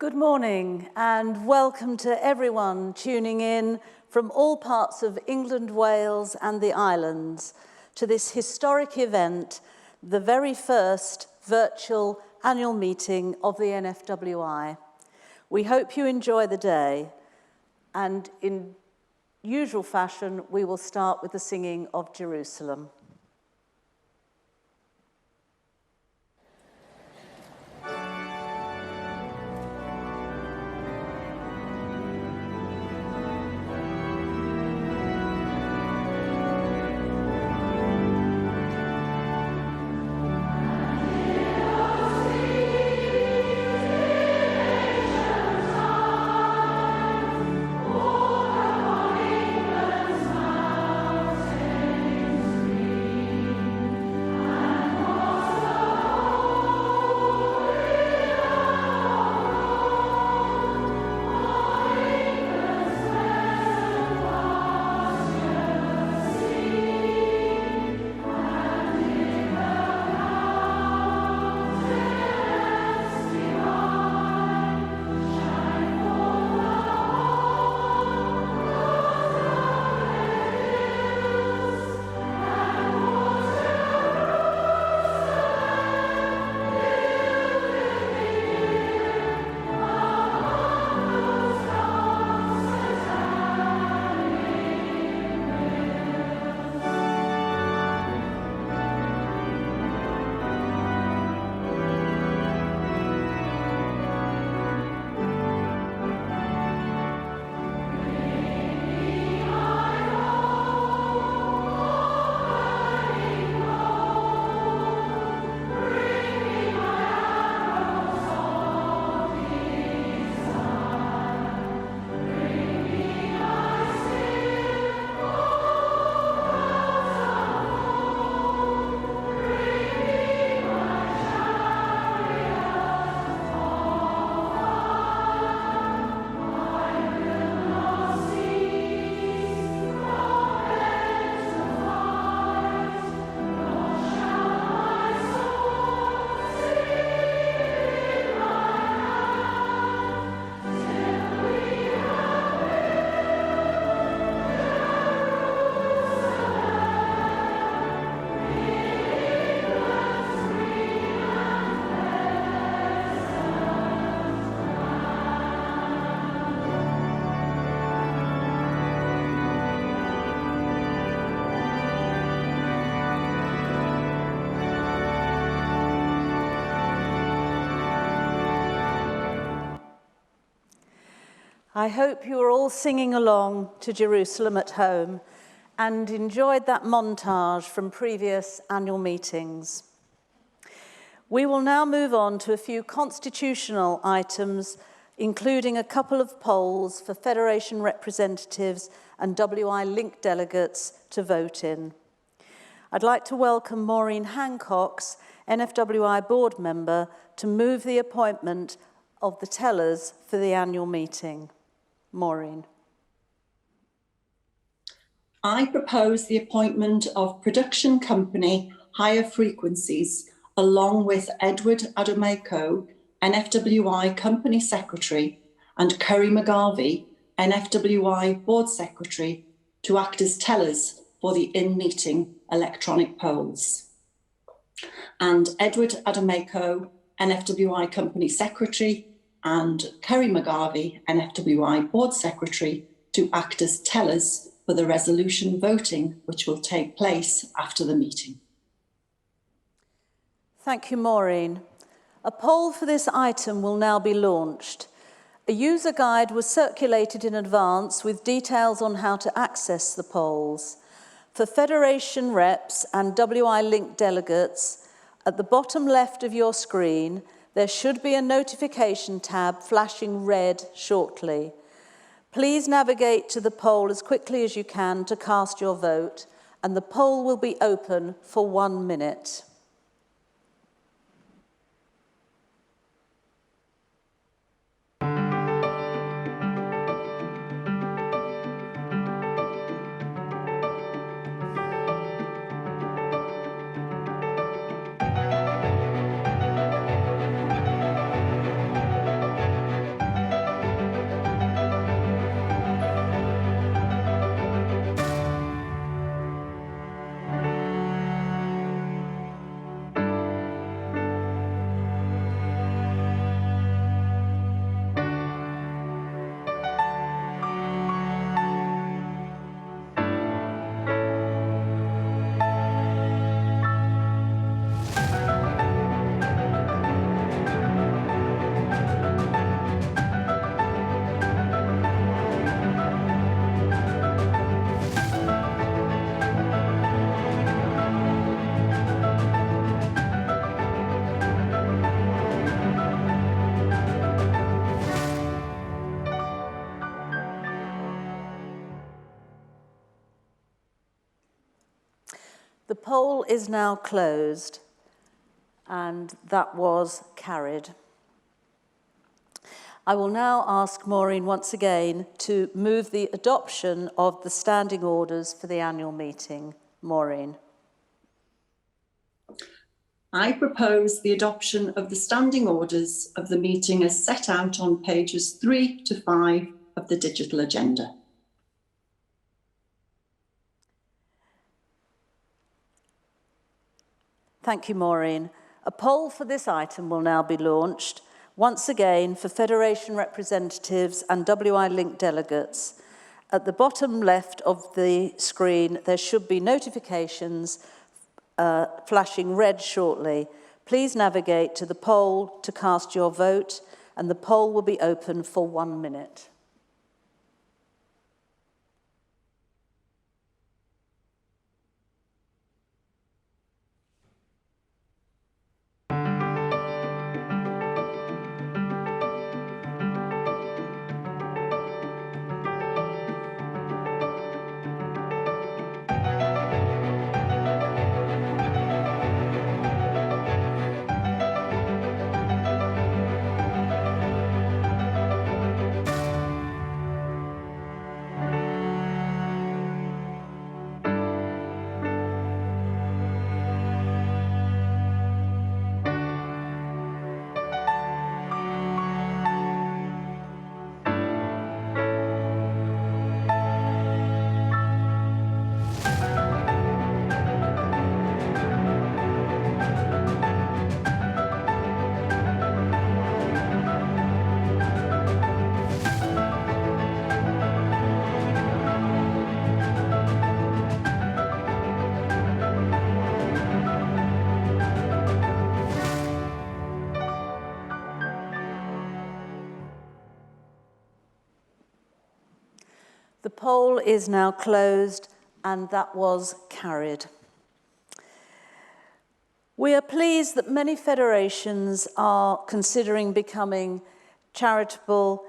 Good morning and welcome to everyone tuning in from all parts of England, Wales and the islands to this historic event, the very first virtual annual meeting of the NFWI. We hope you enjoy the day, and in usual fashion we will start with the singing of Jerusalem. I hope you are all singing along to Jerusalem at home and enjoyed that montage from previous annual meetings. We will now move on to a few constitutional items, including a couple of polls for Federation representatives and WI Link delegates to vote in. I'd like to welcome Maureen Hancock's NFWI board member to move the appointment of the tellers for the annual meeting. Maureen. I propose the appointment of production company Higher Frequencies along with Edward Adumeko, NFWI Company Secretary, and Curry McGarvey, NFWI Board Secretary, to act as tellers for the in-meeting electronic polls. And Edward Adumeko, NFWI Company Secretary, and Curry McGarvey, NFWI Board Secretary, to act as tellers for the resolution voting, which will take place after the meeting. Thank you, Maureen. A poll for this item will now be launched. A user guide was circulated in advance with details on how to access the polls. For Federation reps and WI Link delegates, at the bottom left of your screen, there should be a notification tab flashing red shortly. Please navigate to the poll as quickly as you can to cast your vote, and the poll will be open for 1 minute. The poll is now closed, and that was carried. I will now ask Maureen once again to move the adoption of the standing orders for the annual meeting. Maureen. I propose the adoption of the standing orders of the meeting as set out on pages 3 to 5 of the digital agenda. Thank you, Maureen. A poll for this item will now be launched, once again for Federation representatives and WI Link delegates. At the bottom left of the screen, there should be notifications flashing red shortly. Please navigate to the poll to cast your vote, and the poll will be open for 1 minute. The poll is now closed, and that was carried. We are pleased that many federations are considering becoming charitable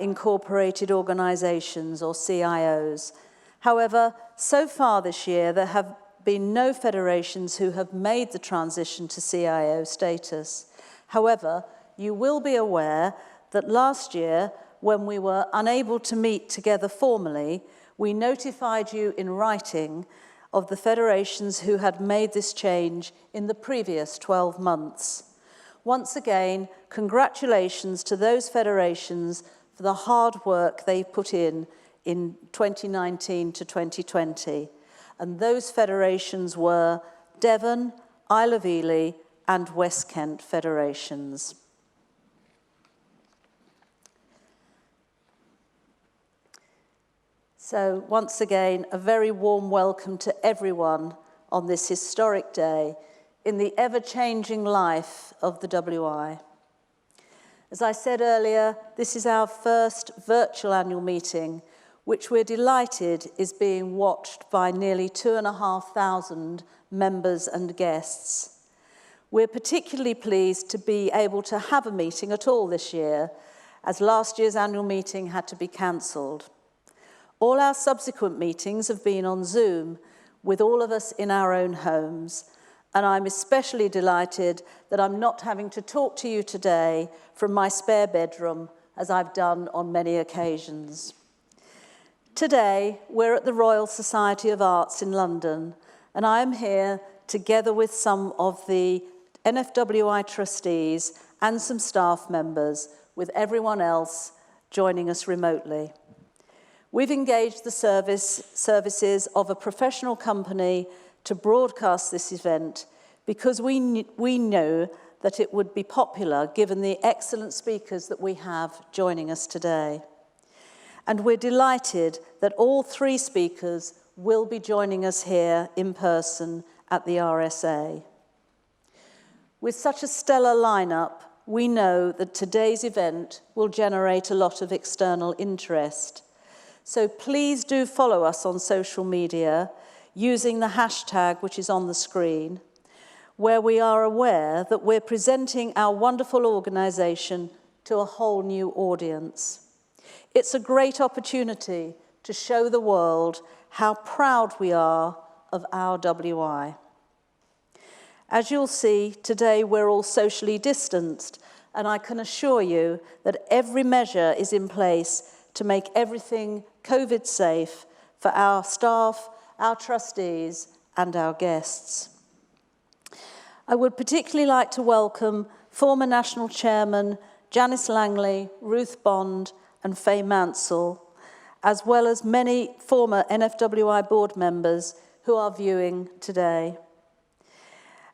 incorporated organisations, or CIOs. However, so far this year, there have been no federations who have made the transition to CIO status. However, you will be aware that last year, when we were unable to meet together formally, we notified you in writing of the federations who had made this change in the previous 12 months. Once again, congratulations to those federations for the hard work they put in 2019 to 2020. And those federations were Devon, Isle of Ely, and West Kent federations. So once again, a very warm welcome to everyone on this historic day in the ever-changing life of the WI. As I said earlier, this is our first virtual annual meeting, which we're delighted is being watched by nearly 2,500 members and guests. We're particularly pleased to be able to have a meeting at all this year, as last year's annual meeting had to be cancelled. All our subsequent meetings have been on Zoom, with all of us in our own homes, and I'm especially delighted that I'm not having to talk to you today from my spare bedroom, as I've done on many occasions. Today, we're at the Royal Society of Arts in London, and I am here together with some of the NFWI trustees and some staff members, with everyone else joining us remotely. We've engaged the services of a professional company to broadcast this event because we know that it would be popular given the excellent speakers that we have joining us today. And we're delighted that all 3 speakers will be joining us here in person at the RSA. With such a stellar lineup, we know that today's event will generate a lot of external interest. So please do follow us on social media using the hashtag which is on the screen, where we are aware that we're presenting our wonderful organisation to a whole new audience. It's a great opportunity to show the world how proud we are of our WI. As you'll see, today we're all socially distanced, and I can assure you that every measure is in place to make everything COVID safe for our staff, our trustees, and our guests. I would particularly like to welcome former National Chairman Janice Langley, Ruth Bond, and Faye Mansell, as well as many former NFWI board members who are viewing today,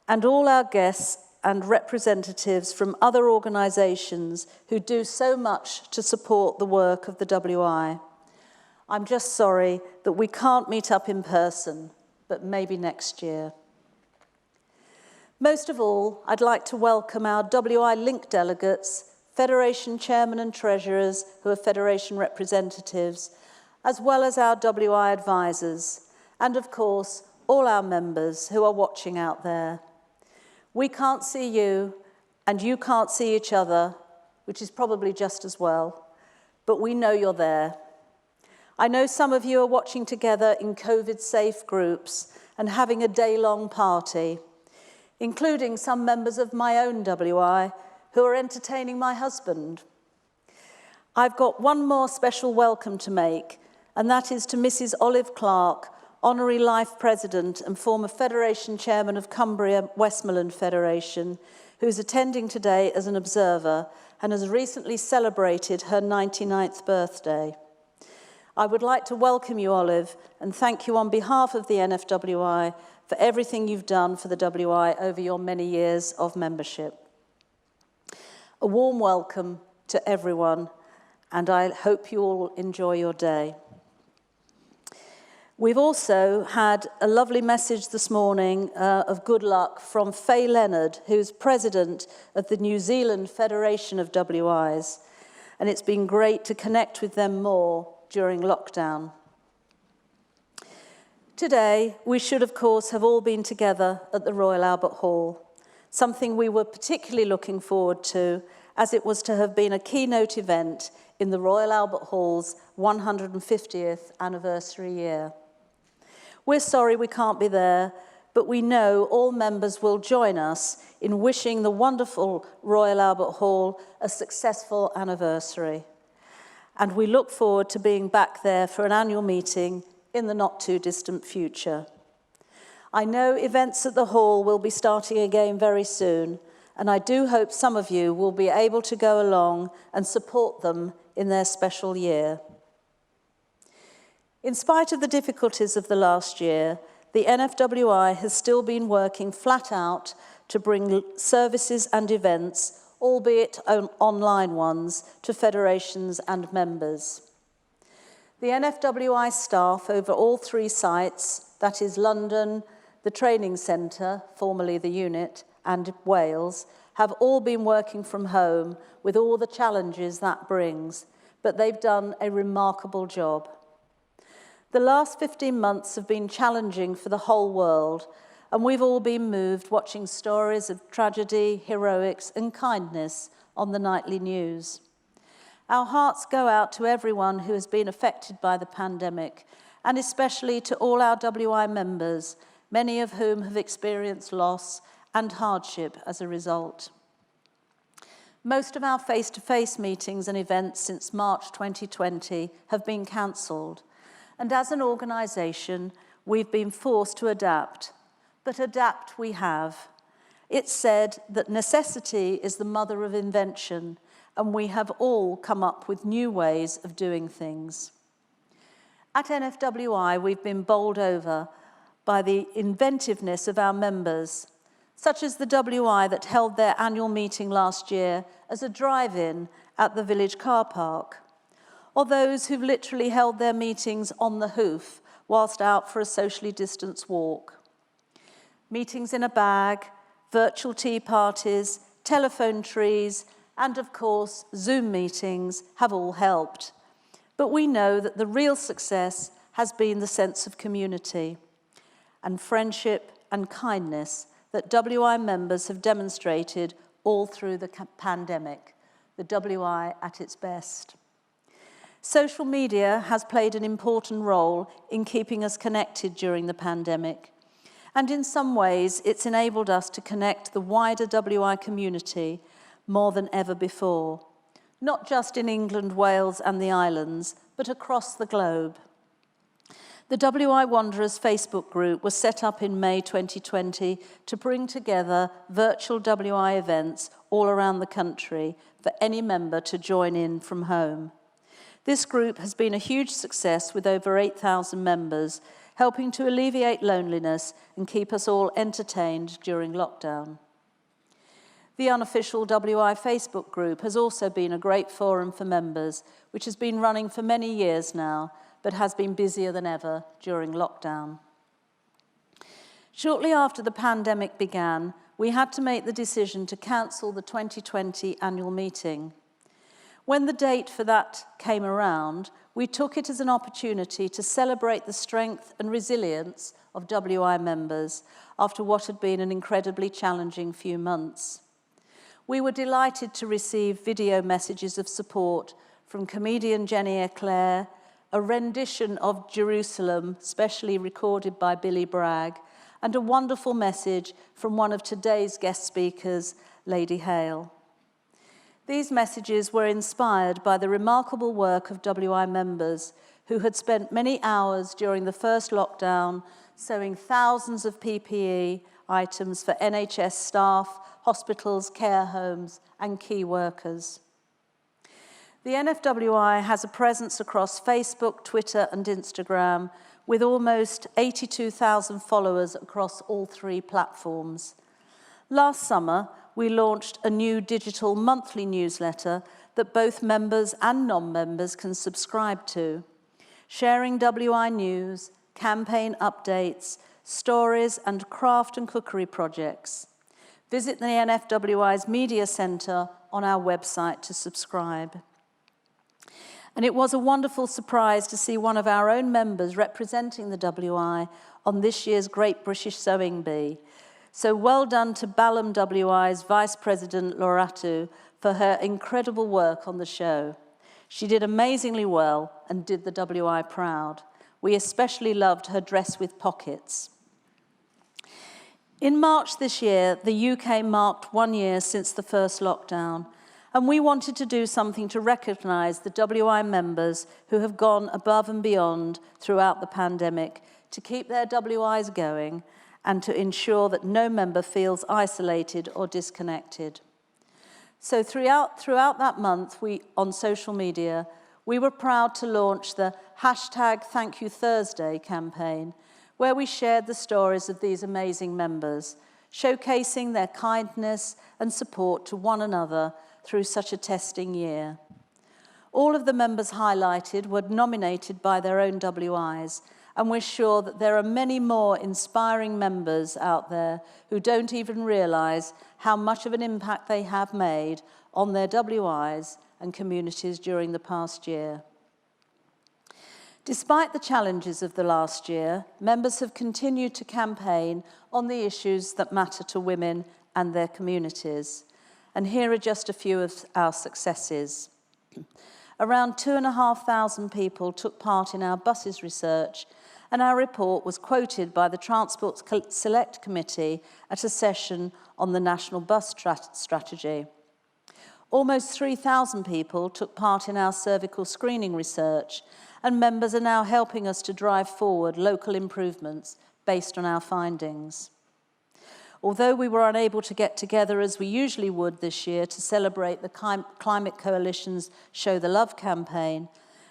and all our guests and representatives from other organisations who do so much to support the work of the WI. I'm just sorry that we can't meet up in person, but maybe next year. Most of all, I'd like to welcome our WI Link delegates, Federation chairmen and treasurers who are Federation representatives, as well as our WI advisors, and of course, all our members who are watching out there. We can't see you, and you can't see each other, which is probably just as well, but we know you're there. I know some of you are watching together in COVID-safe groups and having a day-long party, including some members of my own WI who are entertaining my husband. I've got one more special welcome to make, and that is to Mrs. Olive Clark, Honorary Life President and former Federation Chairman of Cumbria Westmoreland Federation, who's attending today as an observer and has recently celebrated her 99th birthday. I would like to welcome you, Olive, and thank you on behalf of the NFWI for everything you've done for the WI over your many years of membership. A warm welcome to everyone, and I hope you all enjoy your day. We've also had a lovely message this morning of good luck from Faye Leonard, who's president of the New Zealand Federation of WIs, and it's been great to connect with them more during lockdown. Today, we should, of course, have all been together at the Royal Albert Hall, something we were particularly looking forward to, as it was to have been a keynote event in the Royal Albert Hall's 150th anniversary year. We're sorry we can't be there, but we know all members will join us in wishing the wonderful Royal Albert Hall a successful anniversary. And we look forward to being back there for an annual meeting in the not-too-distant future. I know events at the Hall will be starting again very soon, and I do hope some of you will be able to go along and support them in their special year. In spite of the difficulties of the last year, the NFWI has still been working flat out to bring services and events, albeit online ones, to federations and members. The NFWI staff over all three sites, that is London, the training centre, formerly the unit, and Wales, have all been working from home with all the challenges that brings, but they've done a remarkable job. The last 15 months have been challenging for the whole world, and we've all been moved watching stories of tragedy, heroics, and kindness on the nightly news. Our hearts go out to everyone who has been affected by the pandemic, and especially to all our WI members, many of whom have experienced loss and hardship as a result. Most of our face-to-face meetings and events since March 2020 have been cancelled, and as an organisation, we've been forced to adapt, but adapt we have. It's said that necessity is the mother of invention, and we have all come up with new ways of doing things. At NFWI, we've been bowled over by the inventiveness of our members, such as the WI that held their annual meeting last year as a drive-in at the village car park, or those who've literally held their meetings on the hoof whilst out for a socially distanced walk. Meetings in a bag, virtual tea parties, telephone trees, and of course, Zoom meetings have all helped. But we know that the real success has been the sense of community and friendship and kindness that WI members have demonstrated all through the pandemic, the WI at its best. Social media has played an important role in keeping us connected during the pandemic. And in some ways, it's enabled us to connect the wider WI community more than ever before, not just in England, Wales and the islands, but across the globe. The WI Wanderers Facebook group was set up in May 2020 to bring together virtual WI events all around the country for any member to join in from home. This group has been a huge success with over 8,000 members, helping to alleviate loneliness and keep us all entertained during lockdown. The unofficial WI Facebook group has also been a great forum for members, which has been running for many years now, but has been busier than ever during lockdown. Shortly after the pandemic began, we had to make the decision to cancel the 2020 annual meeting. When the date for that came around, we took it as an opportunity to celebrate the strength and resilience of WI members after what had been an incredibly challenging few months. We were delighted to receive video messages of support from comedian Jenny Eclair, a rendition of Jerusalem, specially recorded by Billy Bragg, and a wonderful message from one of today's guest speakers, Lady Hale. These messages were inspired by the remarkable work of WI members who had spent many hours during the first lockdown sewing thousands of PPE items for NHS staff, hospitals, care homes, and key workers. The NFWI has a presence across Facebook, Twitter, and Instagram, with almost 82,000 followers across all three platforms. Last summer, we launched a new digital monthly newsletter that both members and non-members can subscribe to, sharing WI news, campaign updates, stories, and craft and cookery projects. Visit the NFWI's Media Centre on our website to subscribe. And it was a wonderful surprise to see one of our own members representing the WI on this year's Great British Sewing Bee. So well done to Balham WI's Vice President Loratu for her incredible work on the show. She did amazingly well and did the WI proud. We especially loved her dress with pockets. In March this year, the UK marked 1 year since the first lockdown, and we wanted to do something to recognise the WI members who have gone above and beyond throughout the pandemic to keep their WIs going and to ensure that no member feels isolated or disconnected. So throughout that month, on social media, we were proud to launch the #ThankYouThursday campaign, where we shared the stories of these amazing members, showcasing their kindness and support to one another through such a testing year. All of the members highlighted were nominated by their own WIs, and we're sure that there are many more inspiring members out there who don't even realise how much of an impact they have made on their WIs and communities during the past year. Despite the challenges of the last year, members have continued to campaign on the issues that matter to women and their communities. And here are just a few of our successes. Around 2,500 people took part in our buses research, and our report was quoted by the Transport Select Committee at a session on the National Bus Strategy. Almost 3,000 people took part in our cervical screening research, and members are now helping us to drive forward local improvements based on our findings. Although we were unable to get together as we usually would this year to celebrate the Climate Coalition's Show the Love campaign,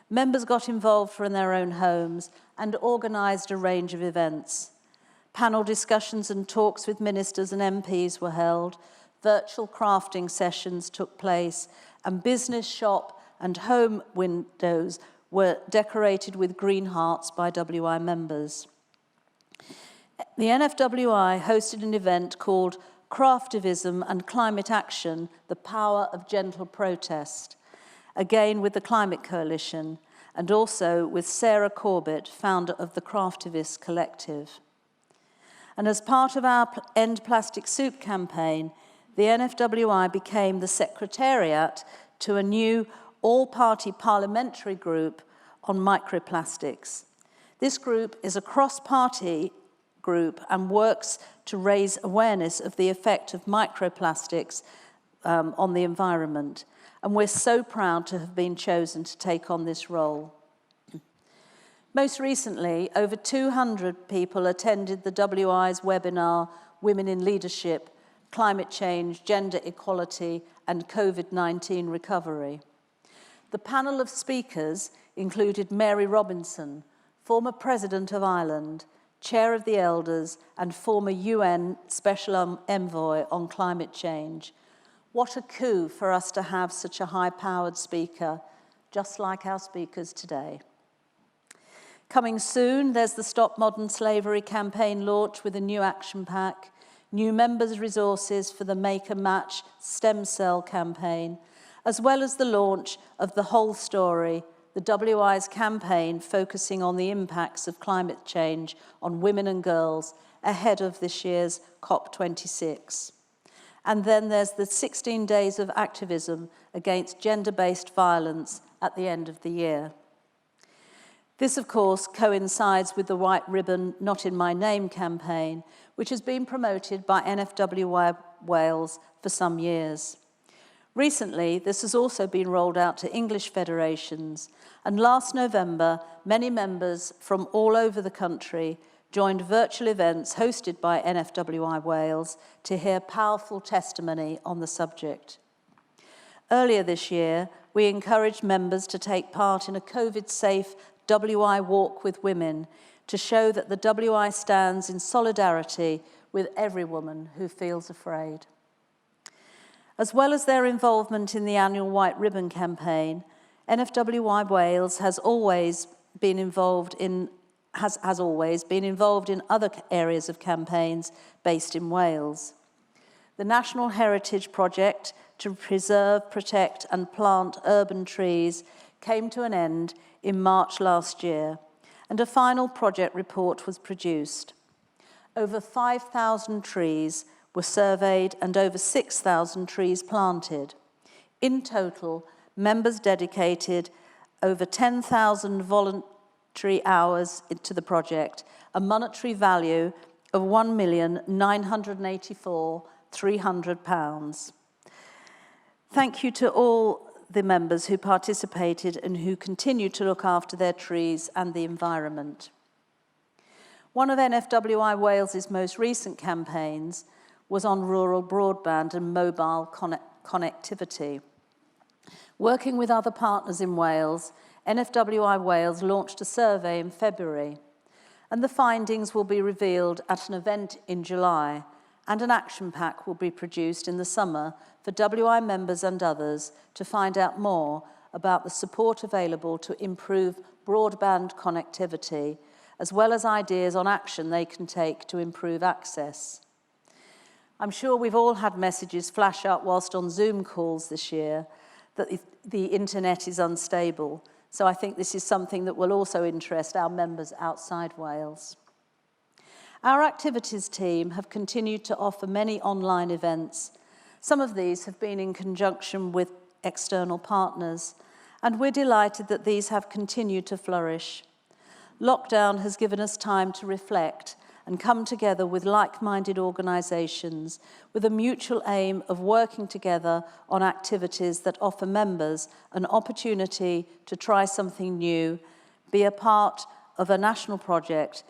members got involved from their own homes and organised a range of events. Panel discussions and talks with ministers and MPs were held, virtual crafting sessions took place, and business, shop and home windows were decorated with green hearts by WI members. The NFWI hosted an event called Craftivism and Climate Action, the Power of Gentle Protest, again with the Climate Coalition, and also with Sarah Corbett, founder of the Craftivist Collective. And as part of our End Plastic Soup campaign, the NFWI became the secretariat to a new all-party parliamentary group on microplastics. This group is a cross-party group and works to raise awareness of the effect of microplastics on the environment. And we're so proud to have been chosen to take on this role. Most recently, over 200 people attended the WI's webinar, Women in Leadership, Climate Change, Gender Equality, and COVID-19 Recovery. The panel of speakers included Mary Robinson, former President of Ireland, Chair of the Elders, and former UN Special Envoy on Climate Change. What a coup for us to have such a high-powered speaker, just like our speakers today. Coming soon, there's the Stop Modern Slavery campaign launch with a new action pack, new members' resources for the Make a Match stem cell campaign, as well as the launch of The Whole Story, the WI's campaign focusing on the impacts of climate change on women and girls ahead of this year's COP26. And then there's the 16 days of activism against gender-based violence at the end of the year. This, of course, coincides with the White Ribbon Not in My Name campaign, which has been promoted by NFWI Wales for some years. Recently, this has also been rolled out to English federations, and last November, many members from all over the country joined virtual events hosted by NFWI Wales to hear powerful testimony on the subject. Earlier this year, we encouraged members to take part in a COVID-safe WI Walk with Women to show that the WI stands in solidarity with every woman who feels afraid. As well as their involvement in the annual White Ribbon campaign, NFWI Wales has always been involved in other areas of campaigns based in Wales. The National Heritage Project to preserve, protect and plant urban trees came to an end in March last year, and a final project report was produced. Over 5,000 trees were surveyed and over 6,000 trees planted. In total, members dedicated over 10,000 voluntary hours to the project, a monetary value of £1,984,300. Thank you to all the members who participated and who continue to look after their trees and the environment. One of NFWI Wales's most recent campaigns was on rural broadband and mobile connectivity. Working with other partners in Wales, NFWI Wales launched a survey in February, and the findings will be revealed at an event in July, and an action pack will be produced in the summer for WI members and others to find out more about the support available to improve broadband connectivity, as well as ideas on action they can take to improve access. I'm sure we've all had messages flash up whilst on Zoom calls this year that the internet is unstable, so I think this is something that will also interest our members outside Wales. Our activities team have continued to offer many online events. Some of these have been in conjunction with external partners, and we're delighted that these have continued to flourish. Lockdown has given us time to reflect and come together with like-minded organisations with a mutual aim of working together on activities that offer members an opportunity to try something new, be a part of a national project,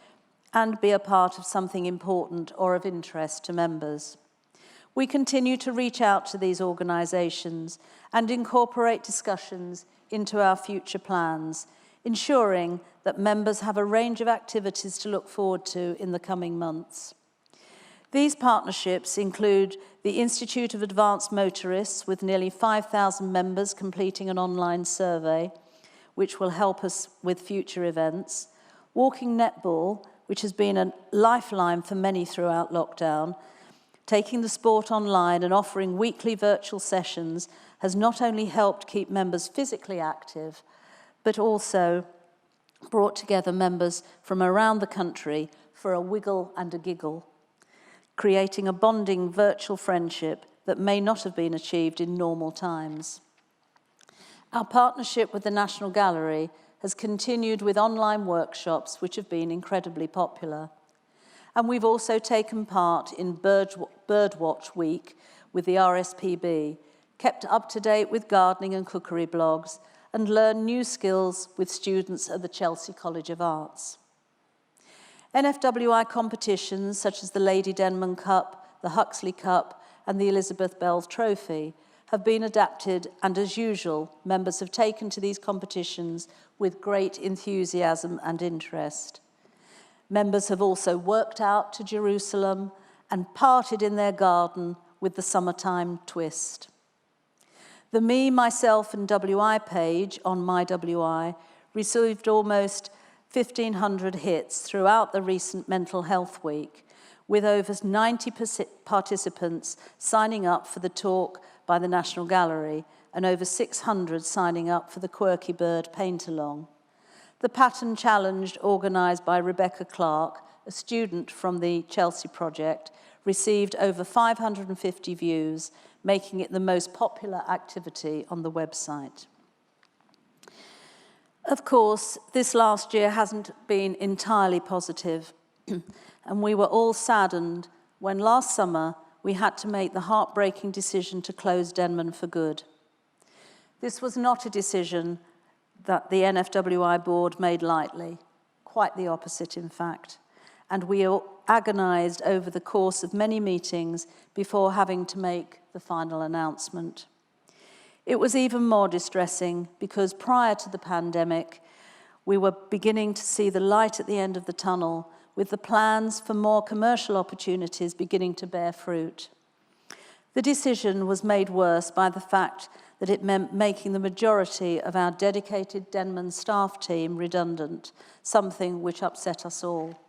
and be a part of something important or of interest to members. We continue to reach out to these organisations and incorporate discussions into our future plans, ensuring that members have a range of activities to look forward to in the coming months. These partnerships include the Institute of Advanced Motorists, with nearly 5,000 members completing an online survey, which will help us with future events, Walking Netball, which has been a lifeline for many throughout lockdown. Taking the sport online and offering weekly virtual sessions has not only helped keep members physically active, but also brought together members from around the country for a wiggle and a giggle, creating a bonding virtual friendship that may not have been achieved in normal times. Our partnership with the National Gallery has continued with online workshops which have been incredibly popular. And we've also taken part in Birdwatch Week with the RSPB, kept up to date with gardening and cookery blogs, and learned new skills with students at the Chelsea College of Arts. NFWI competitions such as the Lady Denman Cup, the Huxley Cup, and the Elizabeth Bell Trophy have been adapted, and as usual, members have taken to these competitions with great enthusiasm and interest. Members have also worked out to Jerusalem and parted in their garden with the summertime twist. The Me, Myself and WI page on MyWI received almost 1,500 hits throughout the recent Mental Health Week, with over 90 participants signing up for the talk by the National Gallery and over 600 signing up for the Quirky Bird Paint-Along. The Pattern Challenge, organised by Rebecca Clark, a student from the Chelsea project, received over 550 views, making it the most popular activity on the website. Of course, this last year hasn't been entirely positive, and we were all saddened when last summer we had to make the heartbreaking decision to close Denman for good. This was not a decision that the NFWI board made lightly, quite the opposite in fact, and we agonised over the course of many meetings before having to make the final announcement. It was even more distressing because prior to the pandemic, we were beginning to see the light at the end of the tunnel, with the plans for more commercial opportunities beginning to bear fruit. The decision was made worse by the fact that it meant making the majority of our dedicated Denman staff team redundant, something which upset us all.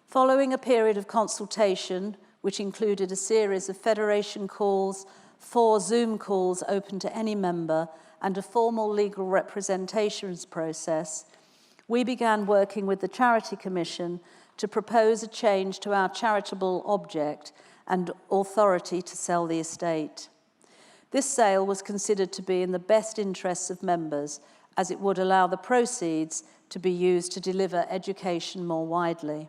Following a period of consultation, which included a series of Federation calls, 4 Zoom calls open to any member, and a formal legal representations process, we began working with the Charity Commission to propose a change to our charitable object and authority to sell the estate. This sale was considered to be in the best interests of members, as it would allow the proceeds to be used to deliver education more widely.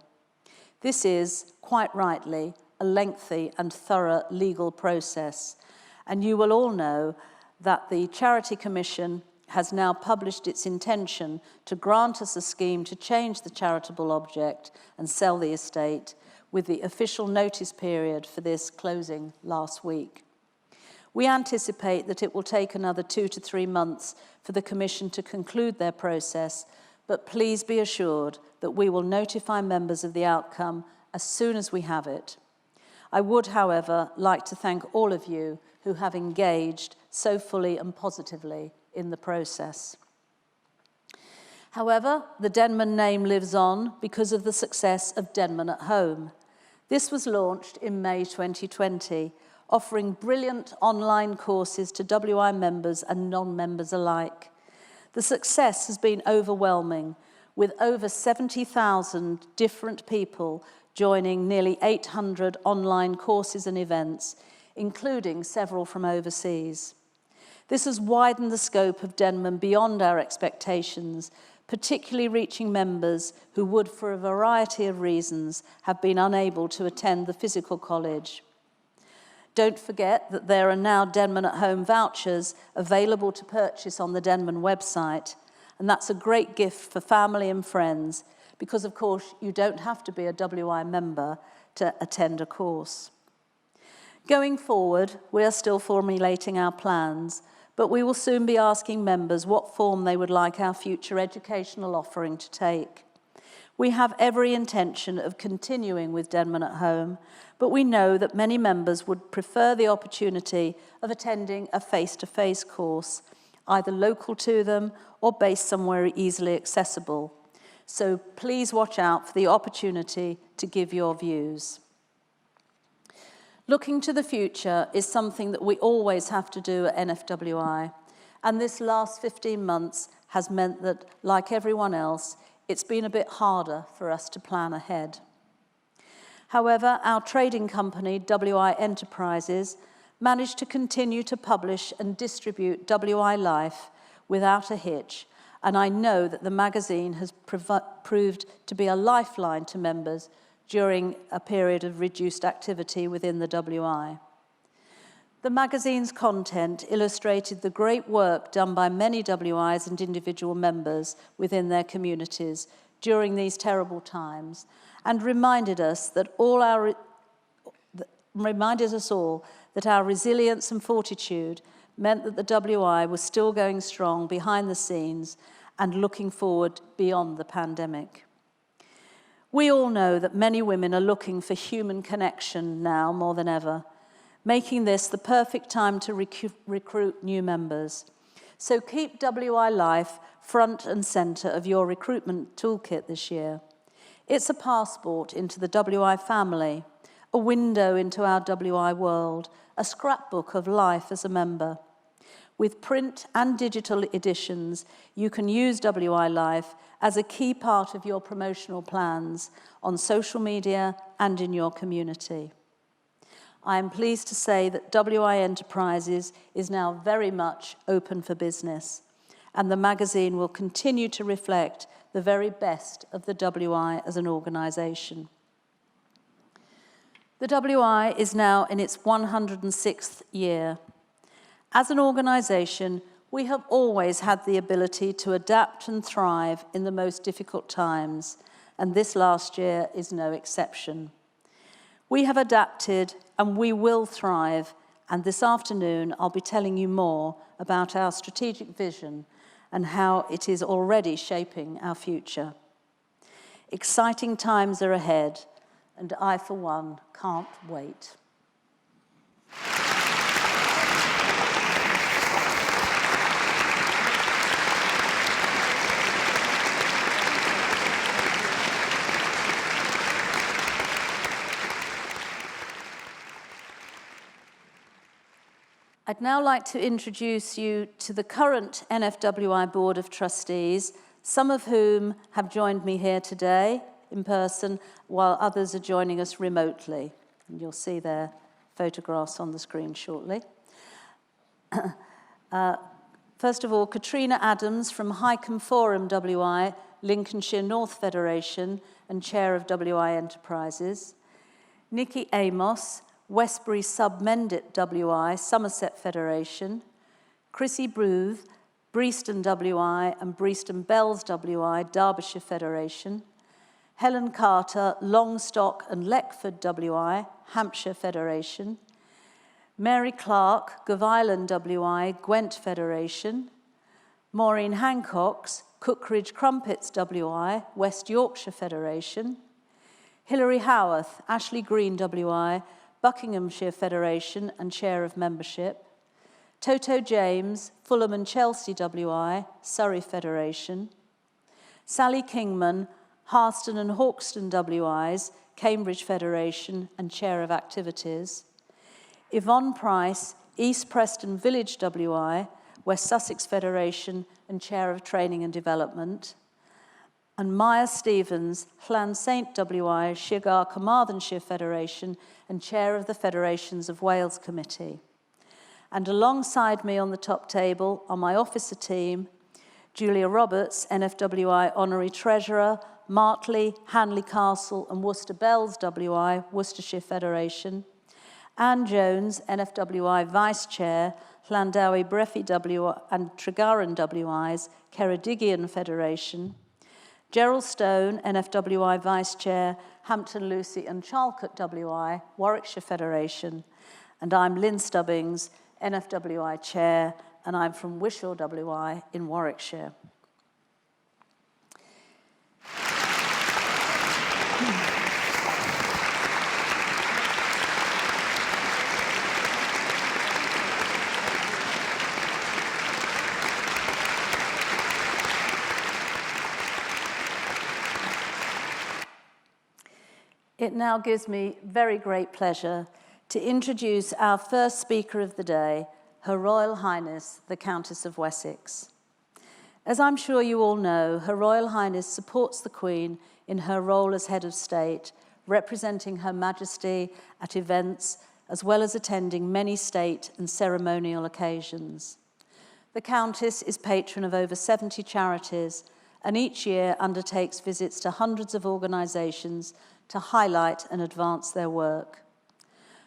This is, quite rightly, a lengthy and thorough legal process, and you will all know that the Charity Commission has now published its intention to grant us a scheme to change the charitable object and sell the estate, with the official notice period for this closing last week. We anticipate that it will take another 2 to 3 months for the Commission to conclude their process, but please be assured that we will notify members of the outcome as soon as we have it. I would, however, like to thank all of you who have engaged so fully and positively in the process. However, the Denman name lives on because of the success of Denman at Home. This was launched in May 2020, offering brilliant online courses to WI members and non-members alike. The success has been overwhelming, with over 70,000 different people joining nearly 800 online courses and events, including several from overseas. This has widened the scope of Denman beyond our expectations, particularly reaching members who would, for a variety of reasons, have been unable to attend the physical college. Don't forget that there are now Denman at Home vouchers available to purchase on the Denman website, and that's a great gift for family and friends, because of course you don't have to be a WI member to attend a course. Going forward, we are still formulating our plans, but we will soon be asking members what form they would like our future educational offering to take. We have every intention of continuing with Denman at Home, but we know that many members would prefer the opportunity of attending a face-to-face course, either local to them or based somewhere easily accessible. So please watch out for the opportunity to give your views. Looking to the future is something that we always have to do at NFWI, and this last 15 months has meant that, like everyone else, it's been a bit harder for us to plan ahead. However, our trading company, WI Enterprises, managed to continue to publish and distribute WI Life without a hitch, and I know that the magazine has proved to be a lifeline to members during a period of reduced activity within the WI. The magazine's content illustrated the great work done by many WIs and individual members within their communities during these terrible times, and reminded us all that our resilience and fortitude meant that the WI was still going strong behind the scenes and looking forward beyond the pandemic. We all know that many women are looking for human connection now more than ever, making this the perfect time to recruit new members. So keep WI Life front and centre of your recruitment toolkit this year. It's a passport into the WI family, a window into our WI world, a scrapbook of life as a member. With print and digital editions, you can use WI Life as a key part of your promotional plans on social media and in your community. I am pleased to say that WI Enterprises is now very much open for business, and the magazine will continue to reflect the very best of the WI as an organisation. The WI is now in its 106th year. As an organisation, we have always had the ability to adapt and thrive in the most difficult times, and this last year is no exception. We have adapted and we will thrive, and this afternoon I'll be telling you more about our strategic vision and how it is already shaping our future. Exciting times are ahead, and I, for one, can't wait. I'd now like to introduce you to the current NFWI Board of Trustees, some of whom have joined me here today in person, while others are joining us remotely. And you'll see their photographs on the screen shortly. First of all, Katrina Adams from Highcombe Forum WI, Lincolnshire North Federation, and Chair of WI Enterprises. Nikki Amos, Westbury Sub-Mendip WI, Somerset Federation. Chrissy Bruth, Breaston WI and Breaston Bells WI, Derbyshire Federation. Helen Carter, Longstock and Leckford WI, Hampshire Federation. Mary Clark, Govilan WI, Gwent Federation. Maureen Hancock's, Cookridge Crumpets WI, West Yorkshire Federation. Hilary Howarth, Ashley Green WI, Buckinghamshire Federation and Chair of Membership. Toto James, Fulham and Chelsea WI, Surrey Federation. Sally Kingman, Harston and Hawkston WIs, Cambridge Federation and Chair of Activities. Yvonne Price, East Preston Village WI, West Sussex Federation and Chair of Training and Development. And Maya Stevens, Llan Saint WI, Shigar Carmarthenshire Federation and Chair of the Federations of Wales Committee. And alongside me on the top table are my officer team, Julia Roberts, NFWI Honorary Treasurer, Martley, Hanley Castle and Worcester Bells WI, Worcestershire Federation. Anne Jones, NFWI Vice Chair, Llandowie Brefi WI and Tregaron WIs, Ceredigion Federation. Gerald Stone, NFWI Vice Chair, Hampton Lucy and Charlcote WI, Warwickshire Federation. And I'm Lynn Stubbings, NFWI Chair, and I'm from Wishaw WI in Warwickshire. It now gives me very great pleasure to introduce our first speaker of the day, Her Royal Highness, the Countess of Wessex. As I'm sure you all know, Her Royal Highness supports the Queen in her role as Head of State, representing Her Majesty at events as well as attending many state and ceremonial occasions. The Countess is patron of over 70 charities and each year undertakes visits to hundreds of organisations to highlight and advance their work.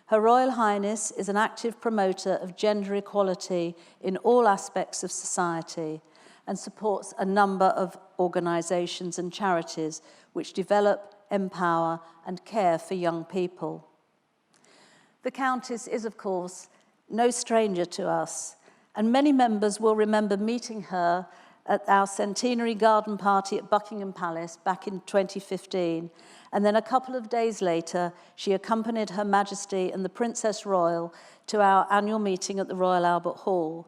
Her Royal Highness is an active promoter of gender equality in all aspects of society and supports a number of organisations and charities which develop, empower and care for young people. The Countess is, of course, no stranger to us, and many members will remember meeting her at our centenary garden party at Buckingham Palace back in 2015, and then a couple of days later, she accompanied Her Majesty and the Princess Royal to our annual meeting at the Royal Albert Hall,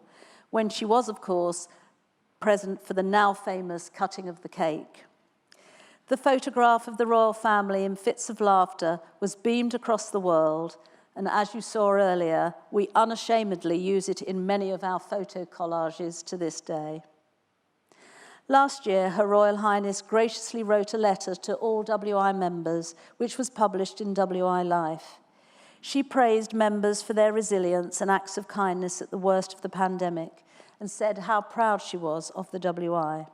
when she was, of course, present for the now famous cutting of the cake. The photograph of the royal family in fits of laughter was beamed across the world, and as you saw earlier, we unashamedly use it in many of our photo collages to this day. Last year, Her Royal Highness graciously wrote a letter to all WI members, which was published in WI Life. She praised members for their resilience and acts of kindness at the worst of the pandemic and said how proud she was of the WI.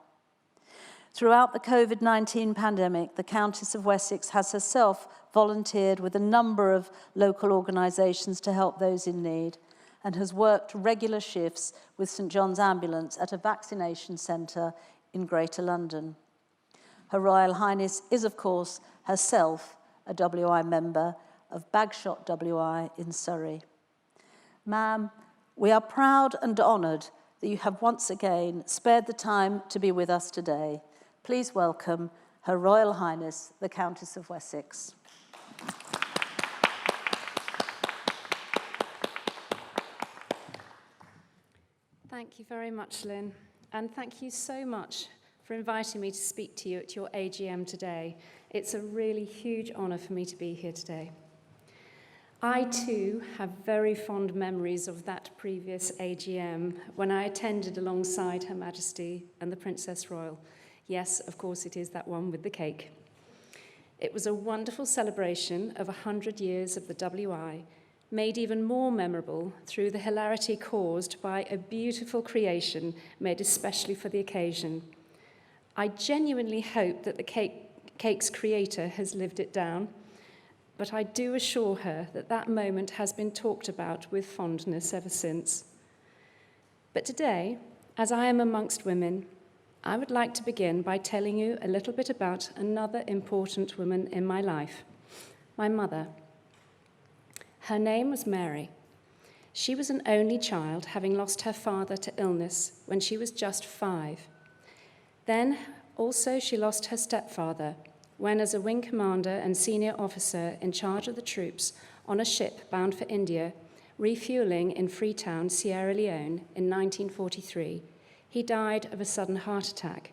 Throughout the COVID-19 pandemic, the Countess of Wessex has herself volunteered with a number of local organisations to help those in need and has worked regular shifts with St John's Ambulance at a vaccination centre in Greater London. Her Royal Highness is, of course, herself a WI member of Bagshot WI in Surrey. Ma'am, we are proud and honoured that you have once again spared the time to be with us today. Please welcome Her Royal Highness, the Countess of Wessex. Thank you very much, Lynn, and thank you so much for inviting me to speak to you at your AGM today. It's a really huge honour for me to be here today. I too have very fond memories of that previous AGM when I attended alongside Her Majesty and the Princess Royal. Yes, of course, it is that one with the cake. It was a wonderful celebration of 100 years of the WI, made even more memorable through the hilarity caused by a beautiful creation made especially for the occasion. I genuinely hope that the cake's creator has lived it down, but I do assure her that that moment has been talked about with fondness ever since. But today, as I am amongst women, I would like to begin by telling you a little bit about another important woman in my life, my mother. Her name was Mary. She was an only child, having lost her father to illness when she was just 5. Then also she lost her stepfather when, as a wing commander and senior officer in charge of the troops on a ship bound for India, refuelling in Freetown, Sierra Leone in 1943, he died of a sudden heart attack.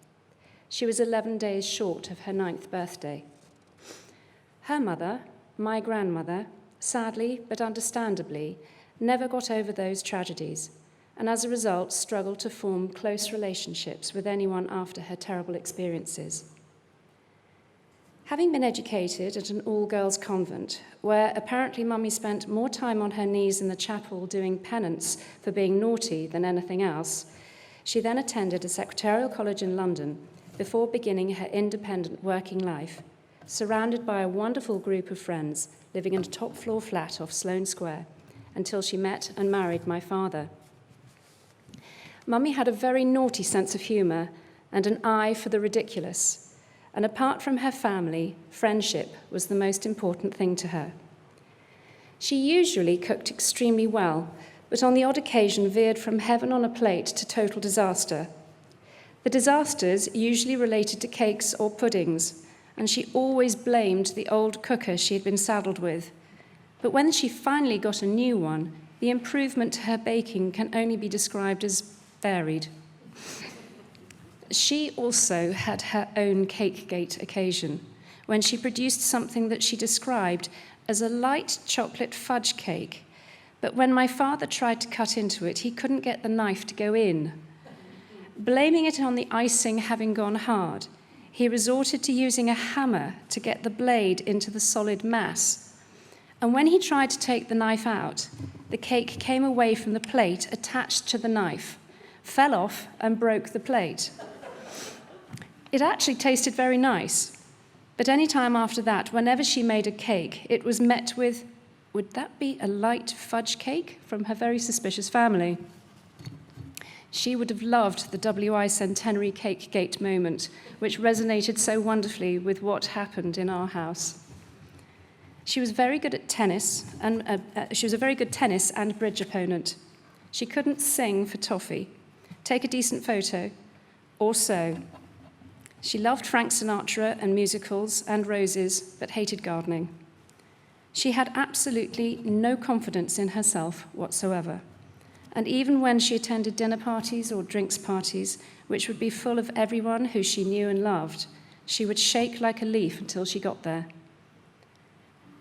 She was 11 days short of her 9th birthday. Her mother, my grandmother, sadly but understandably, never got over those tragedies, and as a result struggled to form close relationships with anyone after her terrible experiences. Having been educated at an all-girls convent, where apparently Mummy spent more time on her knees in the chapel doing penance for being naughty than anything else, she then attended a secretarial college in London before beginning her independent working life, surrounded by a wonderful group of friends living in a top-floor flat off Sloane Square, until she met and married my father. Mummy had a very naughty sense of humour and an eye for the ridiculous, and apart from her family, friendship was the most important thing to her. She usually cooked extremely well, but on the odd occasion veered from heaven on a plate to total disaster. The disasters usually related to cakes or puddings, and she always blamed the old cooker she had been saddled with. But when she finally got a new one, the improvement to her baking can only be described as varied. She also had her own Cakegate occasion, when she produced something that she described as a light chocolate fudge cake. But when my father tried to cut into it, he couldn't get the knife to go in. Blaming it on the icing having gone hard, he resorted to using a hammer to get the blade into the solid mass. And when he tried to take the knife out, the cake came away from the plate attached to the knife, fell off and broke the plate. It actually tasted very nice, but any time after that, whenever she made a cake, it was met with, "Would that be a light fudge cake?" from her very suspicious family. She would have loved the WI Centenary Cake Gate moment, which resonated so wonderfully with what happened in our house. She was very good at tennis, and she was a very good tennis and bridge opponent. She couldn't sing for toffee, take a decent photo, or sew. She loved Frank Sinatra and musicals and roses, but hated gardening. She had absolutely no confidence in herself whatsoever. And even when she attended dinner parties or drinks parties, which would be full of everyone who she knew and loved, she would shake like a leaf until she got there.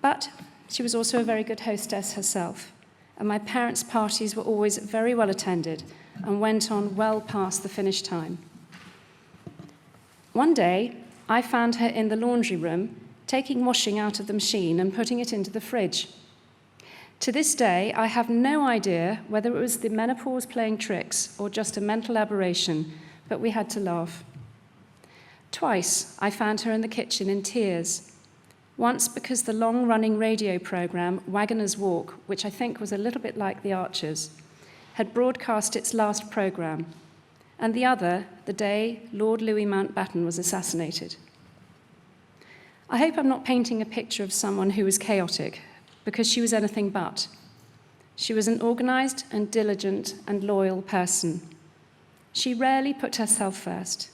But she was also a very good hostess herself, and my parents' parties were always very well attended and went on well past the finish time. One day, I found her in the laundry room, taking washing out of the machine and putting it into the fridge. To this day, I have no idea whether it was the menopause playing tricks or just a mental aberration, but we had to laugh. Twice, I found her in the kitchen in tears. Once because the long-running radio programme, Wagoner's Walk, which I think was a little bit like The Archers, had broadcast its last programme, and the other, the day Lord Louis Mountbatten was assassinated. I hope I'm not painting a picture of someone who was chaotic, because she was anything but. She was an organised and diligent and loyal person. She rarely put herself first,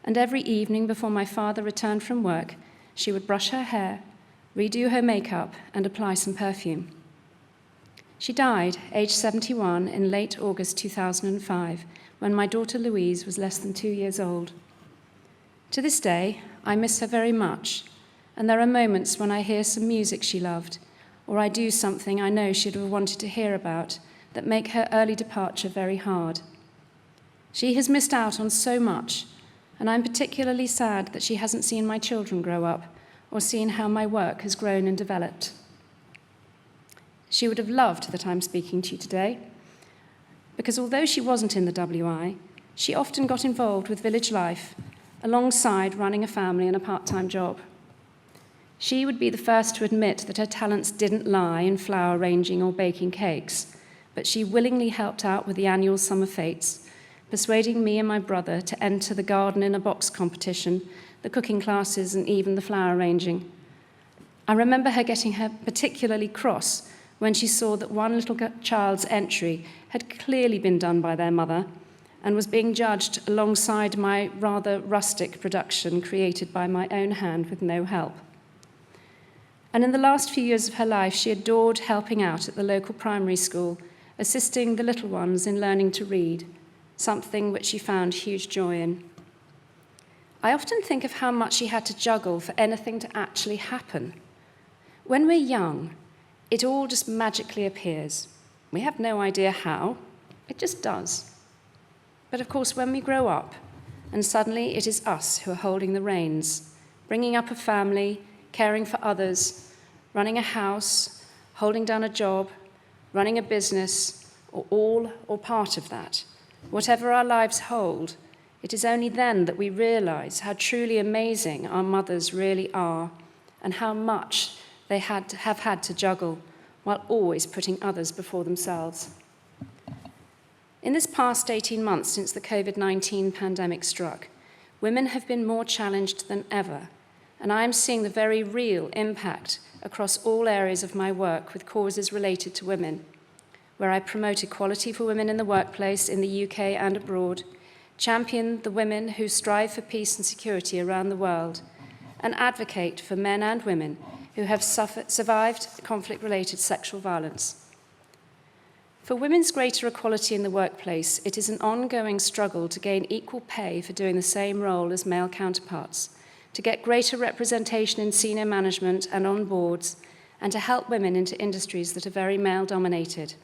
and every evening before my father returned from work, she would brush her hair, redo her makeup, and apply some perfume. She died, aged 71, in late August 2005, when my daughter Louise was less than 2 years old. To this day, I miss her very much, and there are moments when I hear some music she loved, or I do something I know she'd have wanted to hear about, that make her early departure very hard. She has missed out on so much, and I'm particularly sad that she hasn't seen my children grow up or seen how my work has grown and developed. She would have loved that I'm speaking to you today, because although she wasn't in the WI, she often got involved with village life alongside running a family and a part-time job. She would be the first to admit that her talents didn't lie in flower arranging or baking cakes, but she willingly helped out with the annual summer fetes, persuading me and my brother to enter the garden in a box competition, the cooking classes, and even the flower arranging. I remember her getting her particularly cross when she saw that one little child's entry had clearly been done by their mother and was being judged alongside my rather rustic production created by my own hand with no help. And in the last few years of her life, she adored helping out at the local primary school, assisting the little ones in learning to read, something which she found huge joy in. I often think of how much she had to juggle for anything to actually happen. When we're young, it all just magically appears. We have no idea how, it just does. But of course, when we grow up, and suddenly it is us who are holding the reins, bringing up a family, caring for others, running a house, holding down a job, running a business, or all or part of that. Whatever our lives hold, it is only then that we realize how truly amazing our mothers really are and how much they have had to juggle while always putting others before themselves. In this past 18 months since the COVID-19 pandemic struck, women have been more challenged than ever, and I am seeing the very real impact across all areas of my work with causes related to women, where I promote equality for women in the workplace in the UK and abroad, champion the women who strive for peace and security around the world, and advocate for men and women who have survived conflict-related sexual violence. For women's greater equality in the workplace, it is an ongoing struggle to gain equal pay for doing the same role as male counterparts, to get greater representation in senior management and on boards, and to help women into industries that are very male-dominated.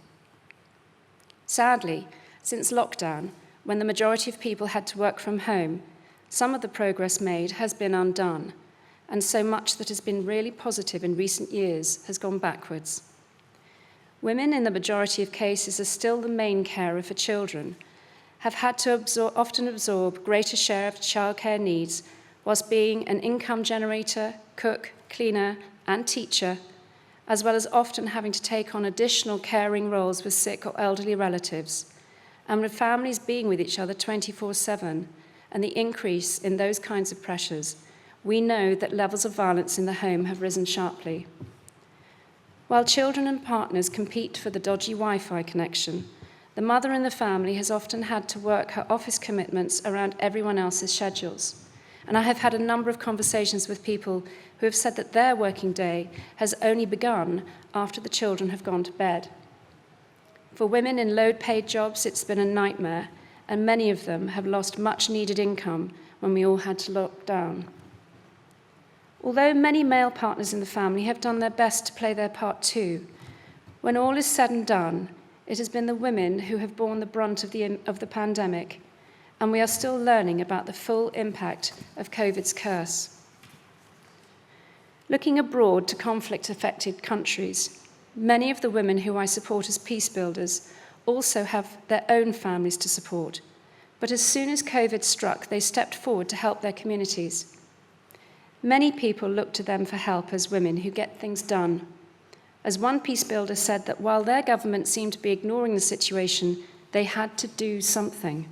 Sadly, since lockdown, when the majority of people had to work from home, some of the progress made has been undone, and so much that has been really positive in recent years has gone backwards. Women, in the majority of cases, are still the main carer for children, have had to often absorb greater share of childcare needs whilst being an income generator, cook, cleaner, and teacher, as well as often having to take on additional caring roles with sick or elderly relatives, and with families being with each other 24/7, and the increase in those kinds of pressures, we know that levels of violence in the home have risen sharply. While children and partners compete for the dodgy Wi-Fi connection, the mother in the family has often had to work her office commitments around everyone else's schedules. And I have had a number of conversations with people who have said that their working day has only begun after the children have gone to bed. For women in low-paid jobs, it's been a nightmare, and many of them have lost much-needed income when we all had to lock down. Although many male partners in the family have done their best to play their part too, when all is said and done, it has been the women who have borne the brunt of the pandemic, and we are still learning about the full impact of COVID's curse. Looking abroad to conflict-affected countries, many of the women who I support as peace builders also have their own families to support, but as soon as COVID struck, they stepped forward to help their communities. Many people look to them for help as women who get things done. As one peace builder said, that while their government seemed to be ignoring the situation, they had to do something.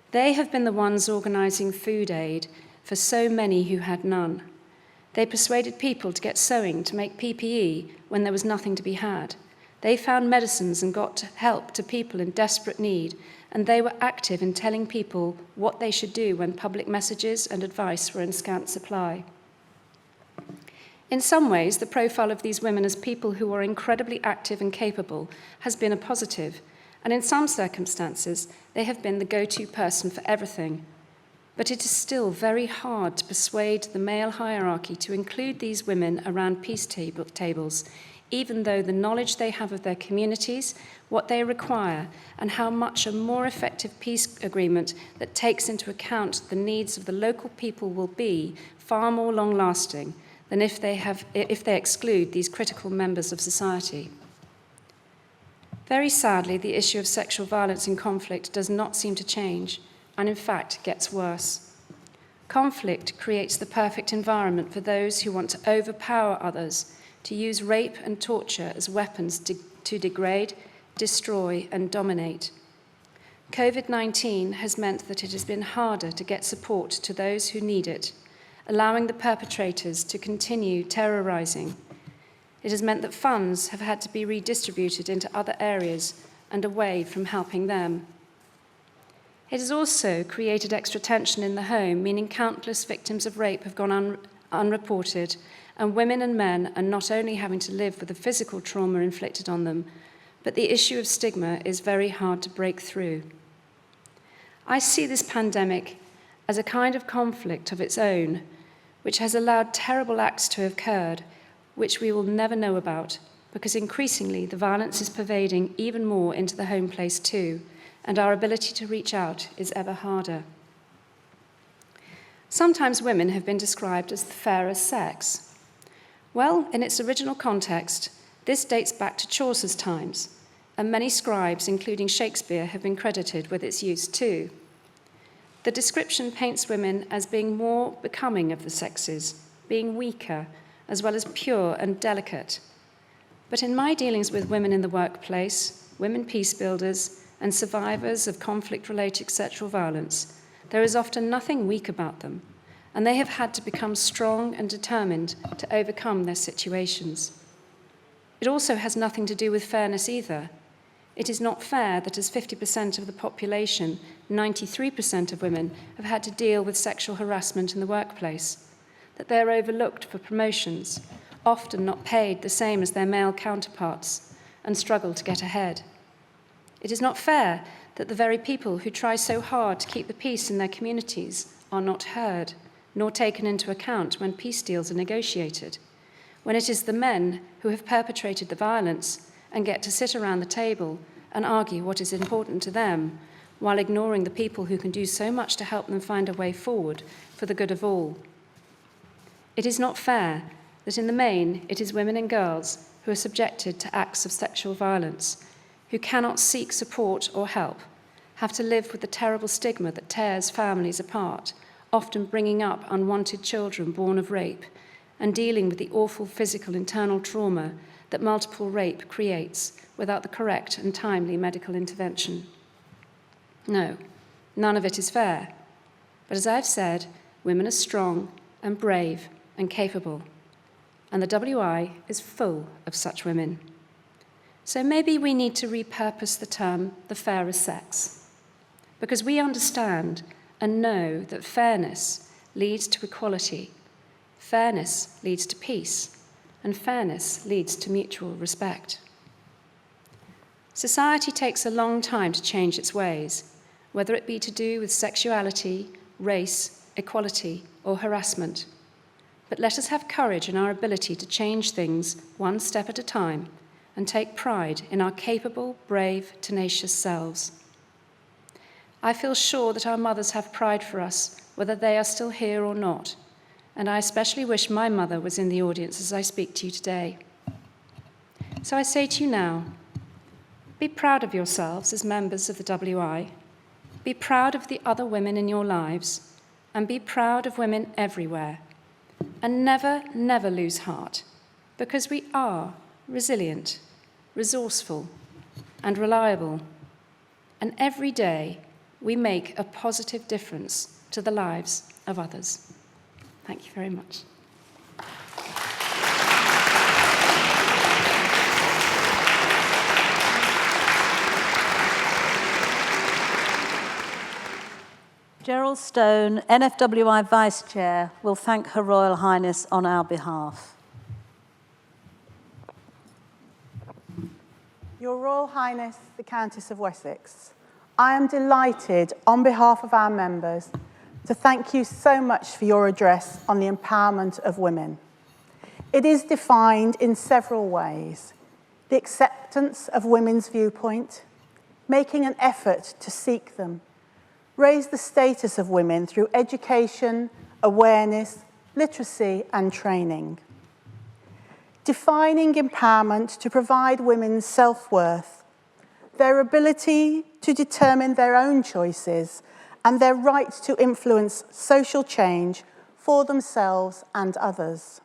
They have been the ones organising food aid for so many who had none. They persuaded people to get sewing to make PPE when there was nothing to be had. They found medicines and got help to people in desperate need, and they were active in telling people what they should do when public messages and advice were in scant supply. In some ways, the profile of these women as people who are incredibly active and capable has been a positive, and in some circumstances, they have been the go-to person for everything. But it is still very hard to persuade the male hierarchy to include these women around peace tables, even though the knowledge they have of their communities, what they require, and how much a more effective peace agreement that takes into account the needs of the local people will be far more long-lasting than if they exclude these critical members of society. Very sadly, the issue of sexual violence in conflict does not seem to change, and in fact gets worse. Conflict creates the perfect environment for those who want to overpower others, to use rape and torture as weapons to degrade, destroy, and dominate. COVID-19 has meant that it has been harder to get support to those who need it, allowing the perpetrators to continue terrorizing. It has meant that funds have had to be redistributed into other areas and away from helping them. It has also created extra tension in the home, meaning countless victims of rape have gone unreported, and women and men are not only having to live with the physical trauma inflicted on them, but the issue of stigma is very hard to break through. I see this pandemic as a kind of conflict of its own, which has allowed terrible acts to have occurred, which we will never know about, because increasingly the violence is pervading even more into the home place too, and our ability to reach out is ever harder. Sometimes women have been described as the fairer sex. Well, in its original context, this dates back to Chaucer's times, and many scribes, including Shakespeare, have been credited with its use too. The description paints women as being more becoming of the sexes, being weaker, as well as pure and delicate. But in my dealings with women in the workplace, women peace builders, and survivors of conflict-related sexual violence, there is often nothing weak about them, and they have had to become strong and determined to overcome their situations. It also has nothing to do with fairness either. It is not fair that as 50% of the population, 93% of women have had to deal with sexual harassment in the workplace, that they are overlooked for promotions, often not paid the same as their male counterparts, and struggle to get ahead. It is not fair that the very people who try so hard to keep the peace in their communities are not heard, nor taken into account when peace deals are negotiated, when it is the men who have perpetrated the violence and get to sit around the table and argue what is important to them, while ignoring the people who can do so much to help them find a way forward for the good of all. It is not fair that in the main it is women and girls who are subjected to acts of sexual violence, who cannot seek support or help, have to live with the terrible stigma that tears families apart, often bringing up unwanted children born of rape, and dealing with the awful physical internal trauma that multiple rape creates without the correct and timely medical intervention. No, none of it is fair. But as I've said, women are strong and brave and capable, and the WI is full of such women. So maybe we need to repurpose the term the fairer sex, because we understand and know that fairness leads to equality, fairness leads to peace, and fairness leads to mutual respect. Society takes a long time to change its ways, whether it be to do with sexuality, race, equality, or harassment. But let us have courage in our ability to change things one step at a time and take pride in our capable, brave, tenacious selves. I feel sure that our mothers have pride for us, whether they are still here or not, and I especially wish my mother was in the audience as I speak to you today. So I say to you now, be proud of yourselves as members of the WI, be proud of the other women in your lives, and be proud of women everywhere. And never, never lose heart, because we are resilient, resourceful, and reliable. And every day we make a positive difference to the lives of others. Thank you very much. Gerald Stone, NFWI Vice Chair, will thank Her Royal Highness on our behalf. Your Royal Highness, the Countess of Wessex, I am delighted, on behalf of our members, to thank you so much for your address on the empowerment of women. It is defined in several ways: the acceptance of women's viewpoint, making an effort to seek them, raise the status of women through education, awareness, literacy, and training. Defining empowerment to provide women's self-worth, their ability to determine their own choices, and their right to influence social change for themselves and others.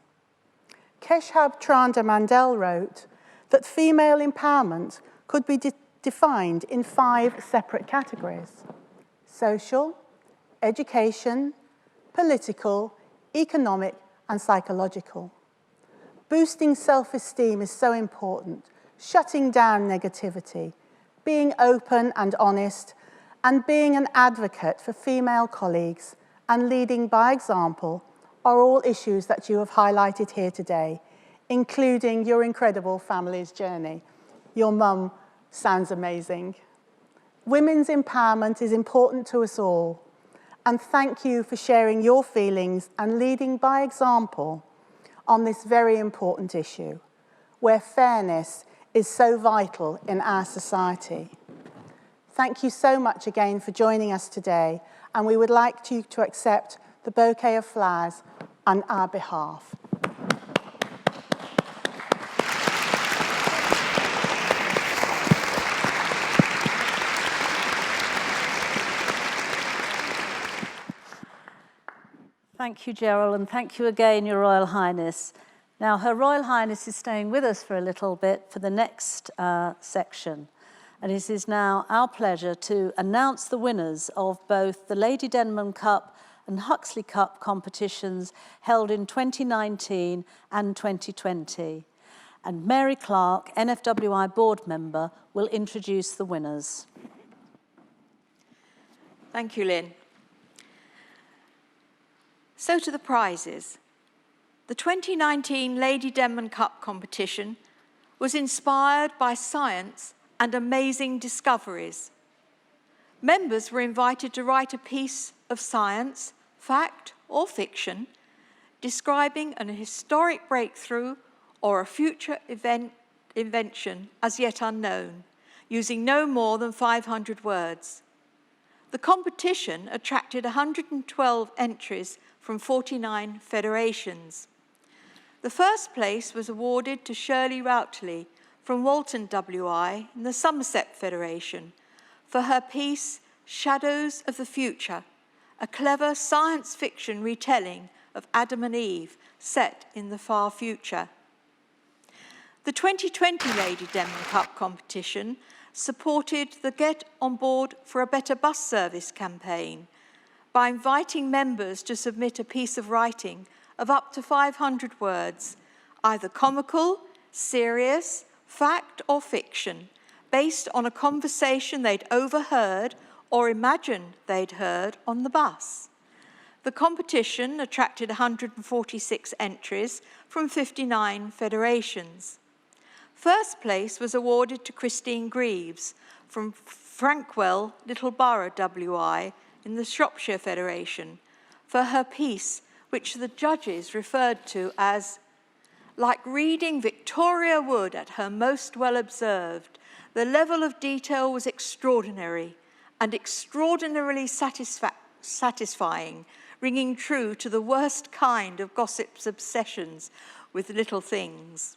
Keshab Chanda Mandel wrote that female empowerment could be defined in 5 separate categories: social, education, political, economic, and psychological. Boosting self-esteem is so important, shutting down negativity, being open and honest, and being an advocate for female colleagues and leading by example are all issues that you have highlighted here today, including your incredible family's journey. Your mum sounds amazing. Women's empowerment is important to us all, and thank you for sharing your feelings and leading by example on this very important issue, where fairness is so vital in our society. Thank you so much again for joining us today, and we would like you to accept the bouquet of flowers on our behalf. Thank you, Gerald, and thank you again, Your Royal Highness. Now, Her Royal Highness is staying with us for a little bit for the next section. And it is now our pleasure to announce the winners of both the Lady Denman Cup and Huxley Cup competitions held in 2019 and 2020. And Mary Clark, NFWI board member, will introduce the winners. Thank you, Lynn. So to the prizes. The 2019 Lady Denman Cup competition was inspired by science and amazing discoveries. Members were invited to write a piece of science, fact or fiction, describing an historic breakthrough or a future invention as yet unknown, using no more than 500 words. The competition attracted 112 entries from 49 federations. The first place was awarded to Shirley Routley from Walton WI in the Somerset Federation for her piece Shadows of the Future, a clever science fiction retelling of Adam and Eve set in the far future. The 2020 Lady Denman Cup competition supported the Get on Board for a Better Bus Service campaign by inviting members to submit a piece of writing of up to 500 words, either comical, serious, fact or fiction, based on a conversation they'd overheard or imagined they'd heard on the bus. The competition attracted 146 entries from 59 federations. First place was awarded to Christine Greaves from Frankwell, Littleborough WI in the Shropshire Federation for her piece, which the judges referred to as like reading Victoria Wood at her most well observed. The level of detail was extraordinary and extraordinarily satisfying, ringing true to the worst kind of gossip's obsessions with little things.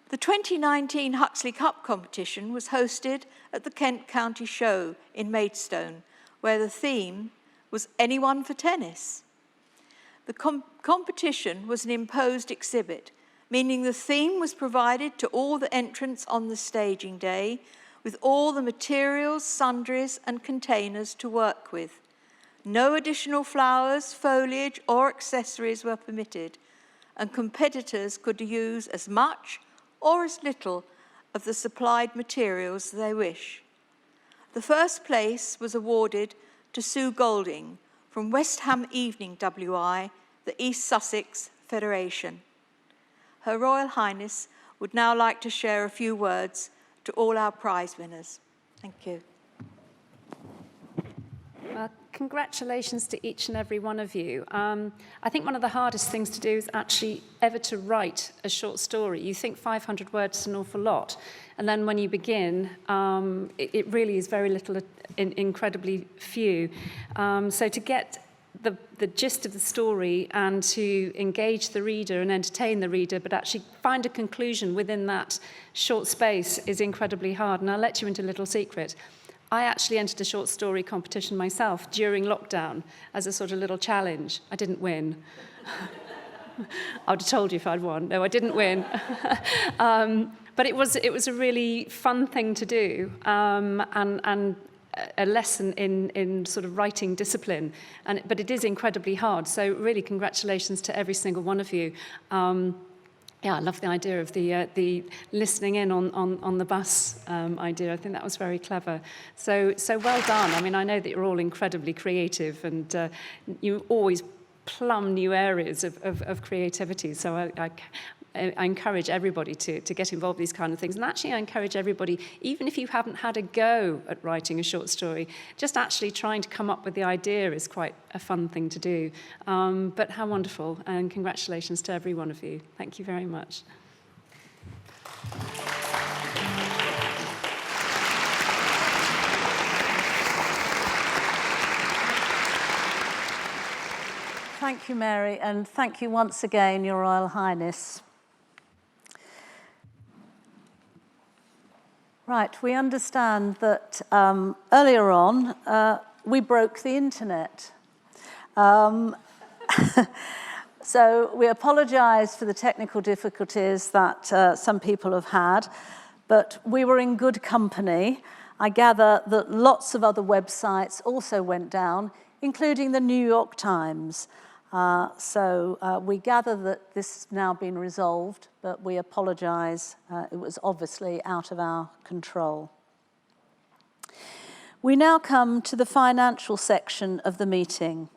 The 2019 Huxley Cup competition was hosted at the Kent County Show in Maidstone, where the theme was Anyone for Tennis. The competition was an imposed exhibit, meaning the theme was provided to all the entrants on the staging day, with all the materials, sundries and containers to work with. No additional flowers, foliage or accessories were permitted, and competitors could use as much or as little of the supplied materials they wish. The first place was awarded to Sue Golding from West Ham Evening WI, the East Sussex Federation. Her Royal Highness would now like to share a few words to all our prize winners. Thank you. Well, congratulations to each and every one of you. I think one of the hardest things to do is actually ever to write a short story. You think 500 words is an awful lot, and then when you begin, it really is very little, incredibly few. So to get the gist of the story and to engage the reader and entertain the reader, but actually find a conclusion within that short space is incredibly hard. And I'll let you into a little secret. I actually entered a short story competition myself during lockdown as a sort of little challenge. I didn't win. I would have told you if I'd won. No, I didn't win. But it was a really fun thing to do, and a lesson in sort of writing discipline. But it is incredibly hard. So really, congratulations to every single one of you. Yeah, I love the idea of the listening in on the bus idea. I think that was very clever. So well done. I mean, I know that you're all incredibly creative, and you always plumb new areas of creativity. So I encourage everybody to get involved in these kind of things. And actually, I encourage everybody, even if you haven't had a go at writing a short story, just actually trying to come up with the idea is quite a fun thing to do. But how wonderful, and congratulations to every one of you. Thank you very much. Thank you, Mary, and thank you once again, Your Royal Highness. Right, we understand that earlier on we broke the internet. So we apologise for the technical difficulties that some people have had, but we were in good company. I gather that lots of other websites also went down, including the New York Times. So we gather that this has now been resolved, but we apologise. It was obviously out of our control. We now come to the financial section of the meeting.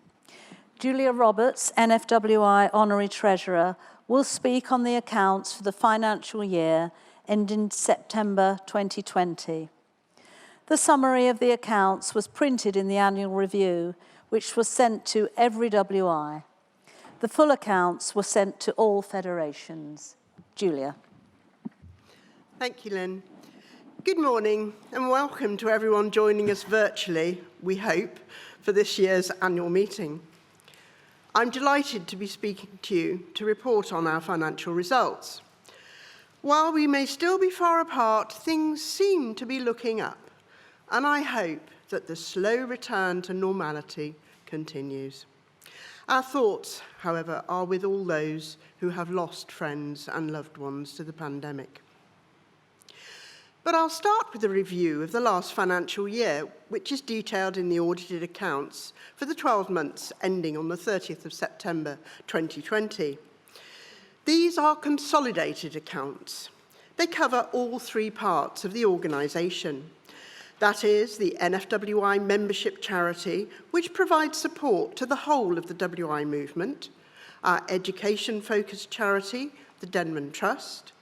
Julia Roberts, NFWI Honorary Treasurer, will speak on the accounts for the financial year ending September 2020. The summary of the accounts was printed in the annual review, which was sent to every WI. The full accounts were sent to all federations. Julia. Thank you, Lynn. Good morning and welcome to everyone joining us virtually, we hope, for this year's annual meeting. I'm delighted to be speaking to you to report on our financial results. While we may still be far apart, things seem to be looking up, and I hope that the slow return to normality continues. Our thoughts, however, are with all those who have lost friends and loved ones to the pandemic. But I'll start with a review of the last financial year, which is detailed in the audited accounts for the 12 months ending on the 30th of September 2020. These are consolidated accounts. They cover all three parts of the organisation. That is, the NFWI membership charity, which provides support to the whole of the WI movement, our education-focused charity, the Denman Trust,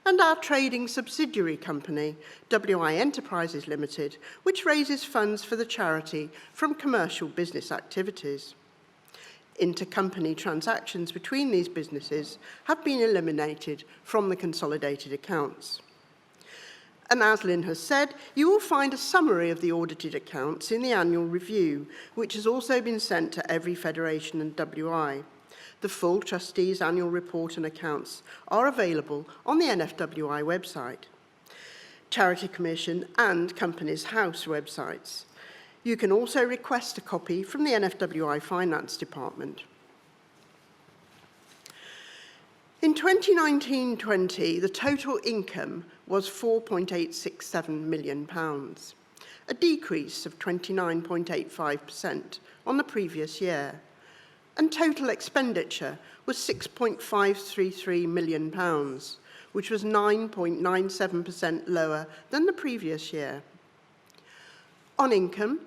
and our trading subsidiary company, WI Enterprises Limited, which raises funds for the charity from commercial business activities. Intercompany transactions between these businesses have been eliminated from the consolidated accounts. And as Lynn has said, you will find a summary of the audited accounts in the annual review, which has also been sent to every federation and WI. The full Trustees' annual report and accounts are available on the NFWI website, Charity Commission and Companies House websites. You can also request a copy from the NFWI Finance Department. In 2019-20, the total income was £4.867 million, a decrease of 29.85% on the previous year, and total expenditure was £6.533 million, which was 9.97% lower than the previous year. On income,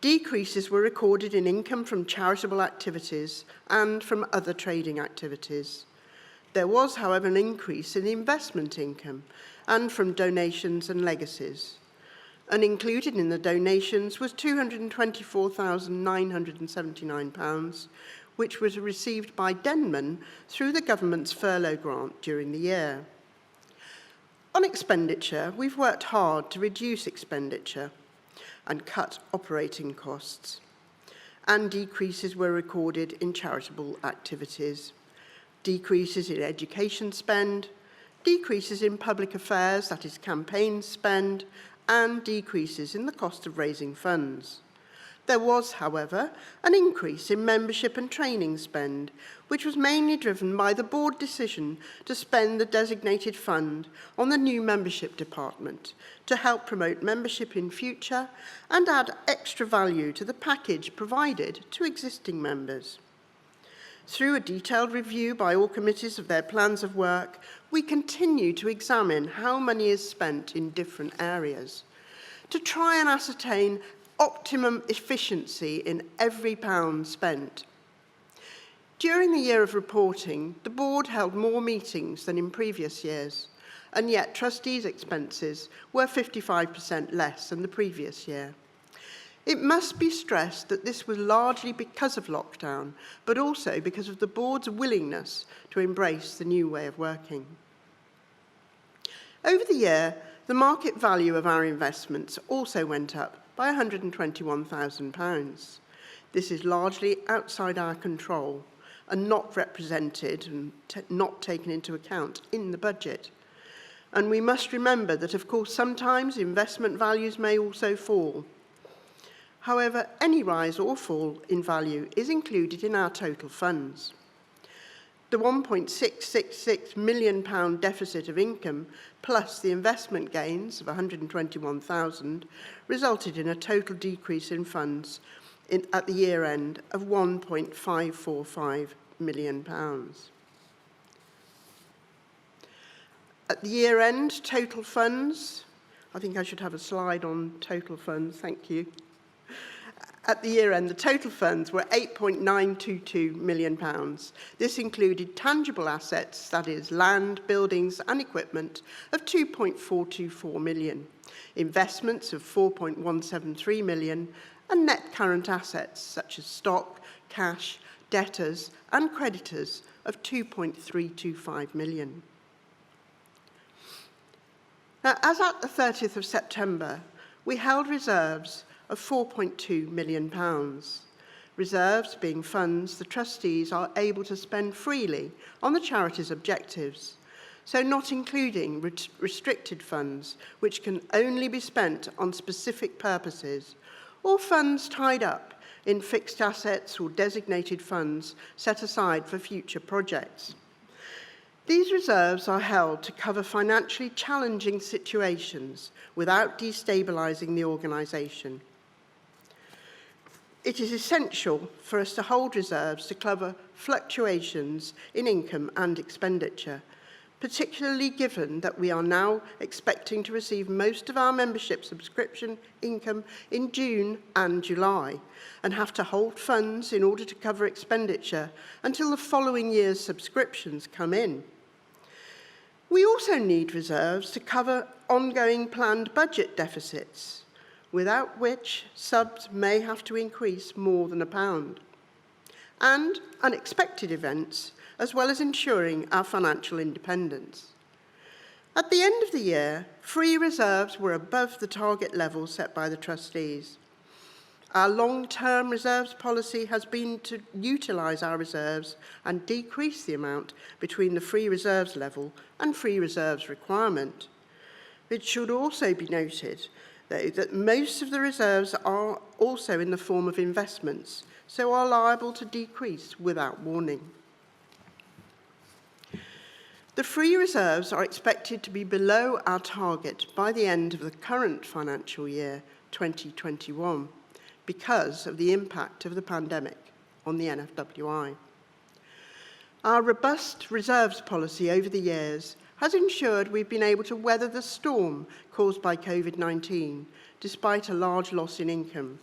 decreases were recorded in income from charitable activities and from other trading activities. There was, however, an increase in investment income and from donations and legacies. And included in the donations was £224,979, which was received by Denman through the government's furlough grant during the year. On expenditure, we've worked hard to reduce expenditure and cut operating costs. And decreases were recorded in charitable activities. Decreases in education spend, decreases in public affairs, that is campaign spend, and decreases in the cost of raising funds. There was, however, an increase in membership and training spend, which was mainly driven by the board decision to spend the designated fund on the new membership department to help promote membership in future and add extra value to the package provided to existing members. Through a detailed review by all committees of their plans of work, we continue to examine how money is spent in different areas to try and ascertain optimum efficiency in every pound spent. During the year of reporting, the board held more meetings than in previous years, and yet trustees' expenses were 55% less than the previous year. It must be stressed that this was largely because of lockdown, but also because of the board's willingness to embrace the new way of working. Over the year, the market value of our investments also went up by £121,000. This is largely outside our control and not represented and not taken into account in the budget. And we must remember that, of course, sometimes investment values may also fall. However, any rise or fall in value is included in our total funds. The £1.666 million deficit of income plus the investment gains of £121,000 resulted in a total decrease in funds at the year end of £1.545 million. At the year end, total funds, I think I should have a slide on total funds, thank you. At the year end, the total funds were £8.922 million. This included tangible assets, that is, land, buildings and equipment, of £2.424 million, investments of £4.173 million, and net current assets, such as stock, cash, debtors and creditors, of £2.325 million. Now, as at the 30th of September, we held reserves of £4.2 million. Reserves being funds the trustees are able to spend freely on the charity's objectives, so not including restricted funds, which can only be spent on specific purposes, or funds tied up in fixed assets or designated funds set aside for future projects. These reserves are held to cover financially challenging situations without destabilising the organisation. It is essential for us to hold reserves to cover fluctuations in income and expenditure, particularly given that we are now expecting to receive most of our membership subscription income in June and July, and have to hold funds in order to cover expenditure until the following year's subscriptions come in. We also need reserves to cover ongoing planned budget deficits, without which subs may have to increase more than £1, and unexpected events, as well as ensuring our financial independence. At the end of the year, free reserves were above the target level set by the trustees. Our long-term reserves policy has been to utilise our reserves and decrease the amount between the free reserves level and free reserves requirement. It should also be noted, though, that most of the reserves are also in the form of investments, so are liable to decrease without warning. The free reserves are expected to be below our target by the end of the current financial year, 2021, because of the impact of the pandemic on the NFWI. Our robust reserves policy over the years has ensured we've been able to weather the storm caused by COVID-19, despite a large loss in income.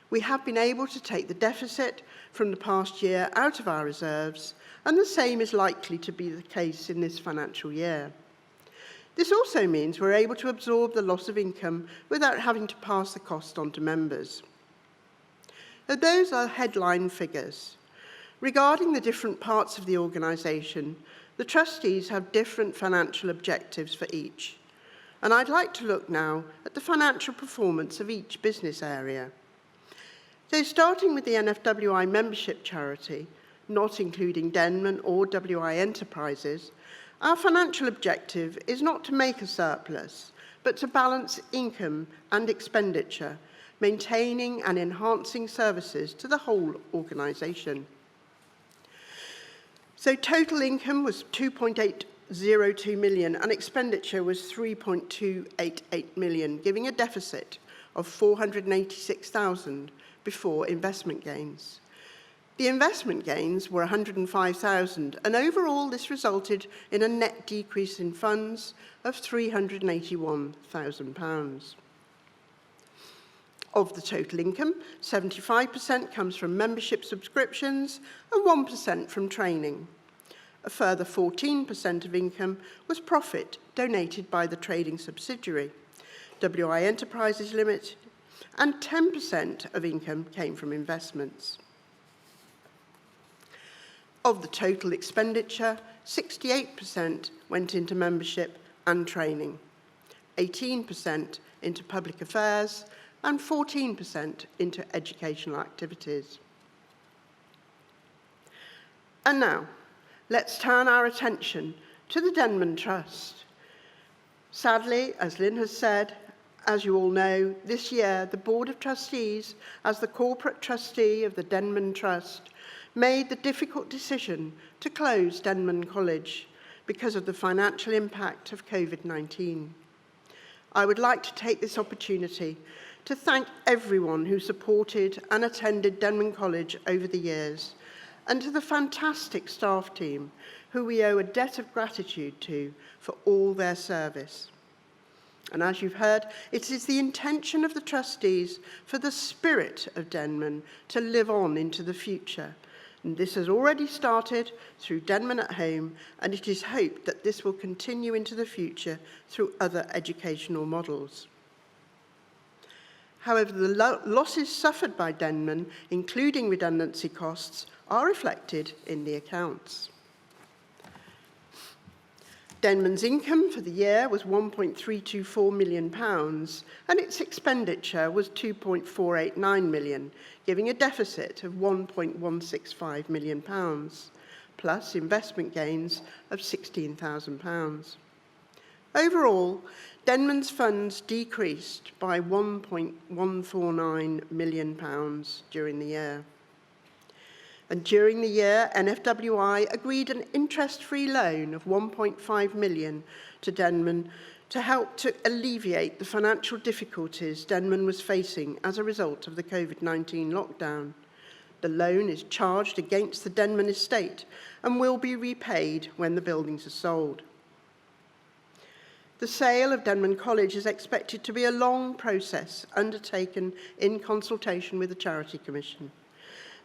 We have been able to take the deficit from the past year out of our reserves, and the same is likely to be the case in this financial year. This also means we're able to absorb the loss of income without having to pass the cost on to members. Now, those are headline figures. Regarding the different parts of the organisation, the trustees have different financial objectives for each, and I'd like to look now at the financial performance of each business area. So starting with the NFWI membership charity, not including Denman or WI Enterprises, our financial objective is not to make a surplus, but to balance income and expenditure, maintaining and enhancing services to the whole organisation. So total income was 2.802 million and expenditure was 3.288 million, giving a deficit of 486,000 before investment gains. The investment gains were 105,000, and overall this resulted in a net decrease in funds of £381,000. Of the total income, 75% comes from membership subscriptions and 1% from training. A further 14% of income was profit donated by the trading subsidiary, WI Enterprises Limited, and 10% of income came from investments. Of the total expenditure, 68% went into membership and training, 18% into public affairs, and 14% into educational activities. And now, let's turn our attention to the Denman Trust. Sadly, as Lynn has said, as you all know, this year the Board of Trustees, as the corporate trustee of the Denman Trust, made the difficult decision to close Denman College because of the financial impact of COVID-19. I would like to take this opportunity to thank everyone who supported and attended Denman College over the years, and to the fantastic staff team who we owe a debt of gratitude to for all their service. And as you've heard, it is the intention of the trustees for the spirit of Denman to live on into the future. And this has already started through Denman at Home, and it is hoped that this will continue into the future through other educational models. However, the losses suffered by Denman, including redundancy costs, are reflected in the accounts. Denman's income for the year was £1.324 million and its expenditure was £2.489 million, giving a deficit of £1.165 million, plus investment gains of £16,000. Overall, Denman's funds decreased by £1.149 million during the year. And during the year, NFWI agreed an interest-free loan of £1.5 million to Denman to help to alleviate the financial difficulties Denman was facing as a result of the COVID-19 lockdown. The loan is charged against the Denman estate and will be repaid when the buildings are sold. The sale of Denman College is expected to be a long process undertaken in consultation with the Charity Commission.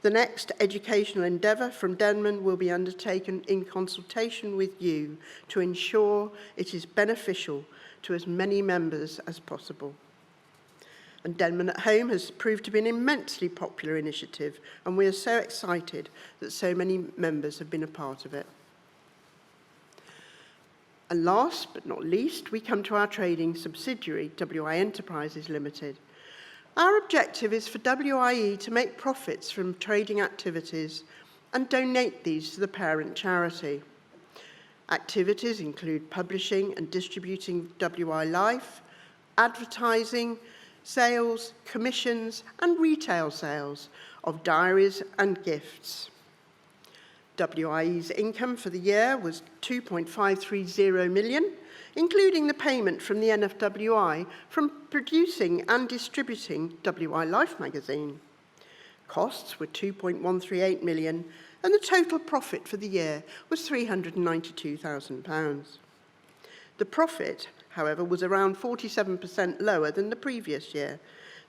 The next educational endeavour from Denman will be undertaken in consultation with you to ensure it is beneficial to as many members as possible. And Denman at Home has proved to be an immensely popular initiative, and we are so excited that so many members have been a part of it. And last but not least, we come to our trading subsidiary, WI Enterprises Limited. Our objective is for WIE to make profits from trading activities and donate these to the parent charity. Activities include publishing and distributing WI Life, advertising, sales, commissions, and retail sales of diaries and gifts. WIE's income for the year was £2.530 million, including the payment from the NFWI from producing and distributing WI Life magazine. Costs were £2.138 million, and the total profit for the year was £392,000. The profit, however, was around 47% lower than the previous year.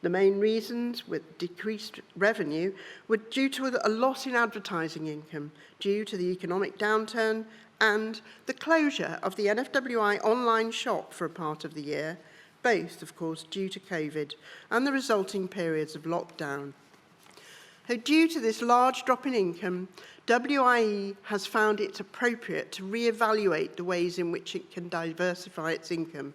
The main reasons with decreased revenue were due to a loss in advertising income due to the economic downturn and the closure of the NFWI online shop for a part of the year, both, of course, due to COVID and the resulting periods of lockdown. So due to this large drop in income, WIE has found it appropriate to re-evaluate the ways in which it can diversify its income.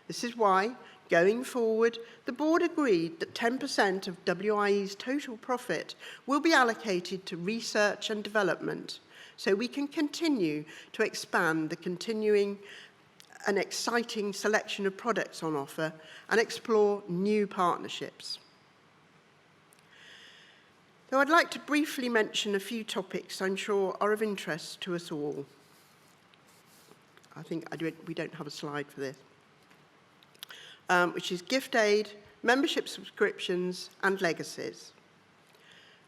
This is why, going forward, the board agreed that 10% of WIE's total profit will be allocated to research and development, so we can continue to expand the continuing and exciting selection of products on offer and explore new partnerships. Though I'd like to briefly mention a few topics I'm sure are of interest to us all. I think we don't have a slide for this. Which is gift aid, membership subscriptions, and legacies.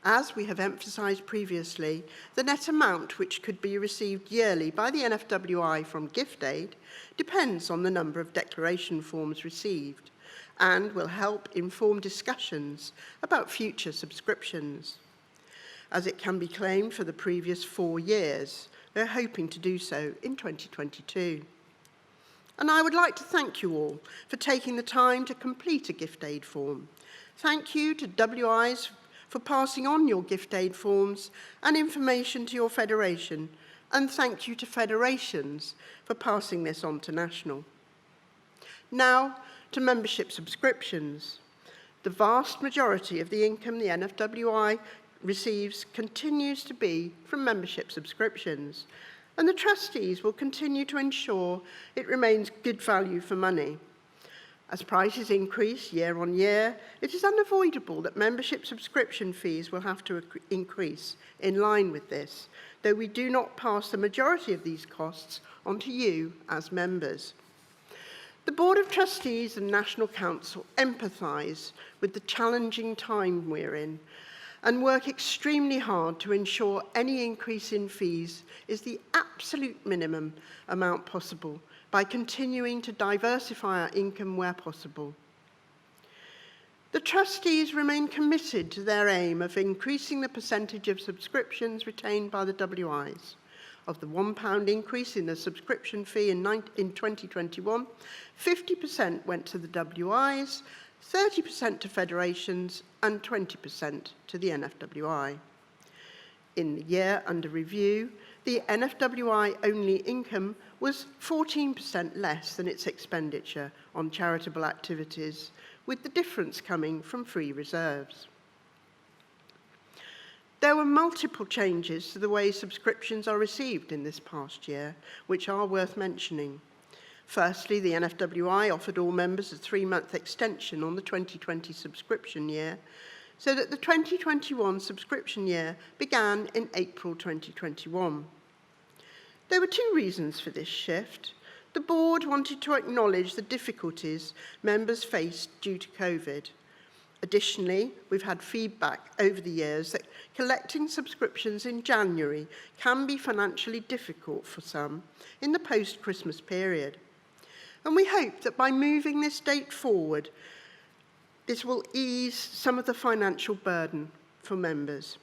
As we have emphasised previously, the net amount which could be received yearly by the NFWI from gift aid depends on the number of declaration forms received and will help inform discussions about future subscriptions. As it can be claimed for the previous 4 years, we're hoping to do so in 2022. And I would like to thank you all for taking the time to complete a gift aid form. Thank you to WIs for passing on your gift aid forms and information to your federation, and thank you to federations for passing this on to National. Now to membership subscriptions. The vast majority of the income the NFWI receives continues to be from membership subscriptions, and the trustees will continue to ensure it remains good value for money. As prices increase year on year, it is unavoidable that membership subscription fees will have to increase in line with this, though we do not pass the majority of these costs on to you as members. The Board of Trustees and National Council empathise with the challenging time we're in and work extremely hard to ensure any increase in fees is the absolute minimum amount possible by continuing to diversify our income where possible. The trustees remain committed to their aim of increasing the percentage of subscriptions retained by the WIs. Of the £1 increase in the subscription fee in 2021, 50% went to the WIs, 30% to federations, and 20% to the NFWI. In the year under review, the NFWI-only income was 14% less than its expenditure on charitable activities, with the difference coming from free reserves. There were multiple changes to the way subscriptions are received in this past year, which are worth mentioning. Firstly, the NFWI offered all members a 3-month extension on the 2020 subscription year, so that the 2021 subscription year began in April 2021. There were 2 reasons for this shift. The board wanted to acknowledge the difficulties members faced due to COVID. Additionally, we've had feedback over the years that collecting subscriptions in January can be financially difficult for some in the post-Christmas period. And we hope that by moving this date forward, this will ease some of the financial burden for members.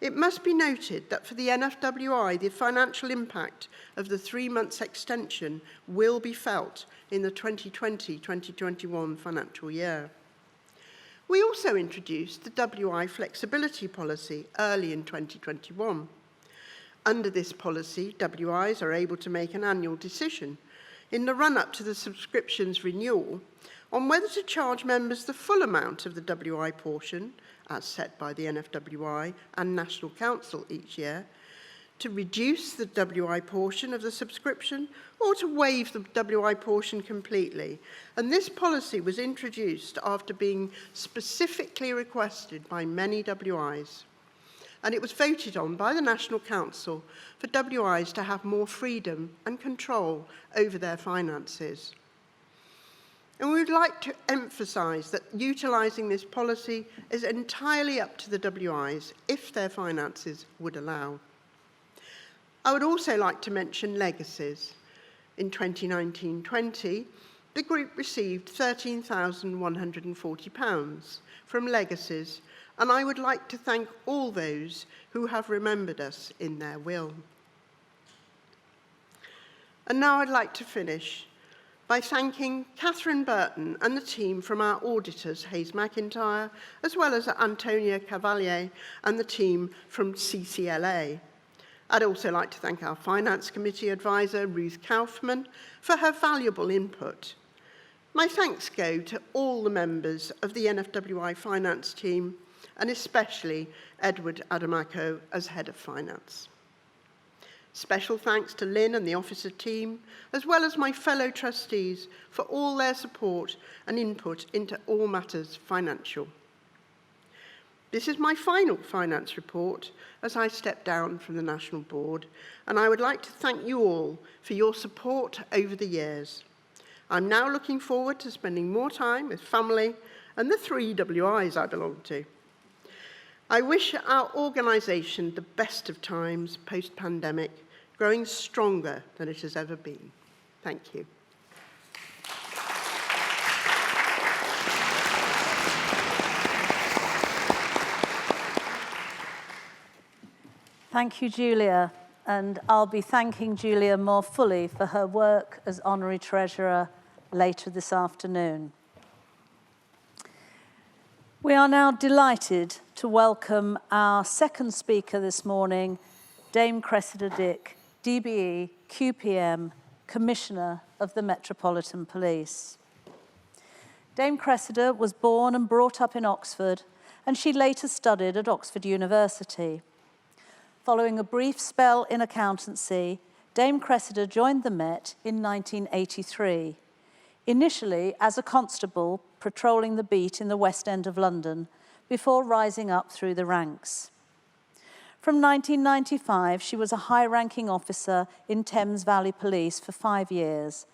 It must be noted that for the NFWI, the financial impact of the 3 months extension will be felt in the 2020-2021 financial year. We also introduced the WI flexibility policy early in 2021. Under this policy, WIs are able to make an annual decision in the run-up to the subscription's renewal on whether to charge members the full amount of the WI portion, as set by the NFWI and National Council each year, to reduce the WI portion of the subscription, or to waive the WI portion completely. And this policy was introduced after being specifically requested by many WIs. And it was voted on by the National Council for WIs to have more freedom and control over their finances. And we would like to emphasise that utilising this policy is entirely up to the WIs if their finances would allow. I would also like to mention legacies. In 2019-20, the group received £13,140 from legacies, and I would like to thank all those who have remembered us in their will. And now I'd like to finish by thanking Catherine Burton and the team from our auditors, Hayes McIntyre, as well as Antonia Cavalier and the team from CCLA. I'd also like to thank our Finance Committee advisor, Ruth Kaufman, for her valuable input. My thanks go to all the members of the NFWI Finance team, and especially Edward Adamako as Head of Finance. Special thanks to Lynn and the officer team, as well as my fellow trustees for all their support and input into all matters financial. This is my final finance report as I step down from the National Board, and I would like to thank you all for your support over the years. I'm now looking forward to spending more time with family and the 3 WIs I belong to. I wish our organisation the best of times post-pandemic, growing stronger than it has ever been. Thank you. Thank you, Julia, and I'll be thanking Julia more fully for her work as Honorary Treasurer later this afternoon. We are now delighted to welcome our second speaker this morning, Dame Cressida Dick, DBE, QPM, Commissioner of the Metropolitan Police. Dame Cressida was born and brought up in Oxford, and she later studied at Oxford University. Following a brief spell in accountancy, Dame Cressida joined the Met in 1983, initially as a constable patrolling the beat in the West End of London, before rising up through the ranks. From 1995, she was a high-ranking officer in Thames Valley Police for 5 years,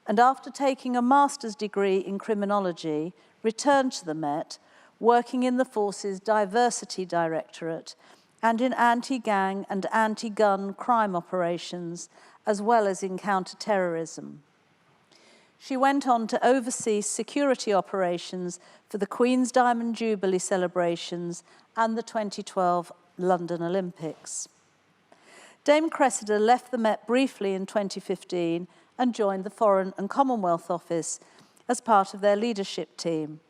and after taking a master's degree in criminology, returned to the Met, working in the force's Diversity Directorate and in anti-gang and anti-gun crime operations, as well as in counter-terrorism. She went on to oversee security operations for the Queen's Diamond Jubilee celebrations and the 2012 London Olympics. Dame Cressida left the Met briefly in 2015 and joined the Foreign and Commonwealth Office as part of their leadership team.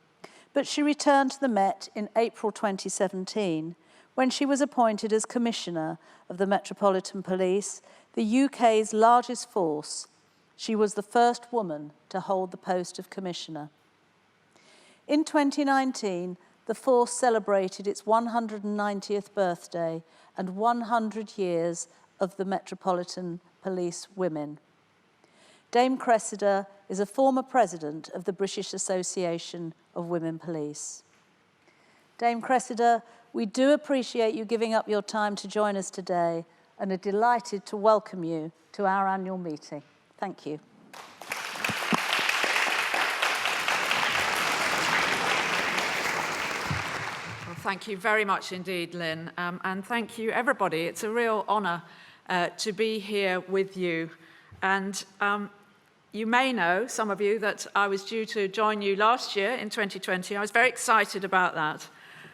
But she returned to the Met in April 2017, when she was appointed as Commissioner of the Metropolitan Police, the UK's largest force. She was the first woman to hold the post of Commissioner. In 2019, the force celebrated its 190th birthday and 100 years of the Metropolitan Police women. Dame Cressida is a former president of the British Association of Women Police. Dame Cressida, we do appreciate you giving up your time to join us today and are delighted to welcome you to our annual meeting. Thank you. Well, thank you very much indeed, Lynn, and thank you everybody. It's a real honour to be here with you. And you may know, some of you, that I was due to join you last year in 2020. I was very excited about that.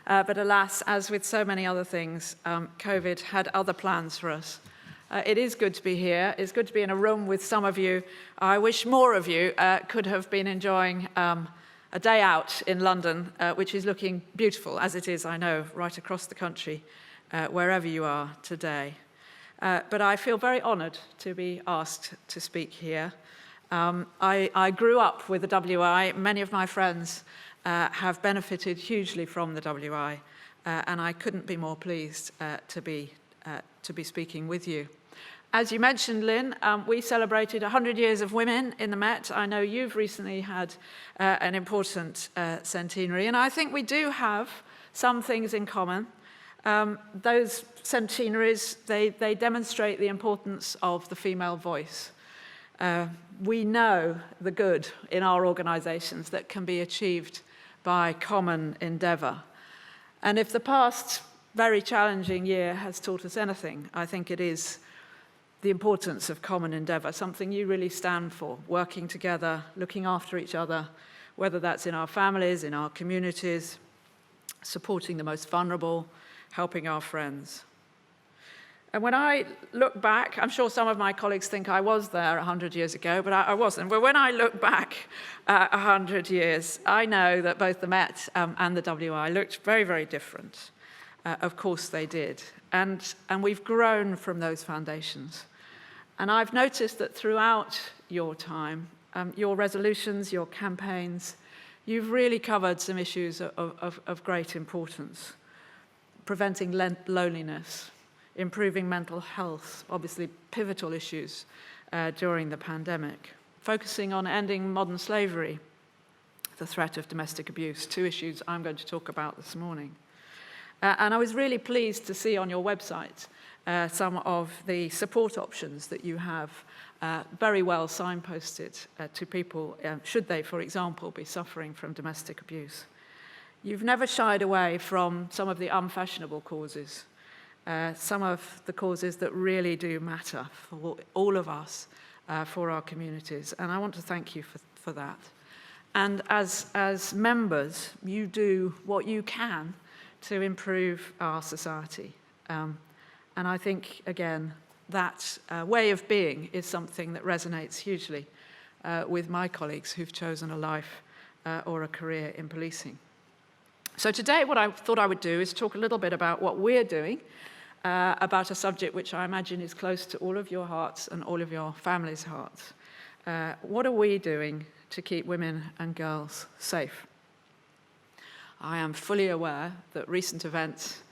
But alas, as with so many other things, COVID had other plans for us. It is good to be here. It's good to be in a room with some of you. I wish more of you could have been enjoying a day out in London, which is looking beautiful, as it is, I know, right across the country, wherever you are today. But I feel very honoured to be asked to speak here. I grew up with the WI. Many of my friends have benefited hugely from the WI, and I couldn't be more pleased to be speaking with you. As you mentioned, Lynn, we celebrated 100 years of women in the Met. I know you've recently had an important centenary, and I think we do have some things in common. Those centenaries, they demonstrate the importance of the female voice. We know the good in our organisations that can be achieved by common endeavour. And if the past very challenging year has taught us anything, I think it is the importance of common endeavour, something you really stand for, working together, looking after each other, whether that's in our families, in our communities, supporting the most vulnerable, helping our friends. And when I look back, I'm sure some of my colleagues think I was there 100 years ago, but I wasn't. But when I look back 100 years, I know that both the Met and the WI looked very, very different. Of course they did. And we've grown from those foundations. And I've noticed that throughout your time, your resolutions, your campaigns, you've really covered some issues of great importance. Preventing loneliness, improving mental health, obviously pivotal issues during the pandemic, focusing on ending modern slavery, the threat of domestic abuse, two issues I'm going to talk about this morning. And I was really pleased to see on your website some of the support options that you have very well signposted to people, should they, for example, be suffering from domestic abuse. You've never shied away from some of the unfashionable causes, some of the causes that really do matter for all of us, for our communities. And I want to thank you for that. And as members, you do what you can to improve our society. And I think, again, that way of being is something that resonates hugely with my colleagues who've chosen a life or a career in policing. So today what I thought I would do is talk a little bit about what we're doing about a subject which I imagine is close to all of your hearts and all of your families' hearts. What are we doing to keep women and girls safe? I am fully aware that recent events,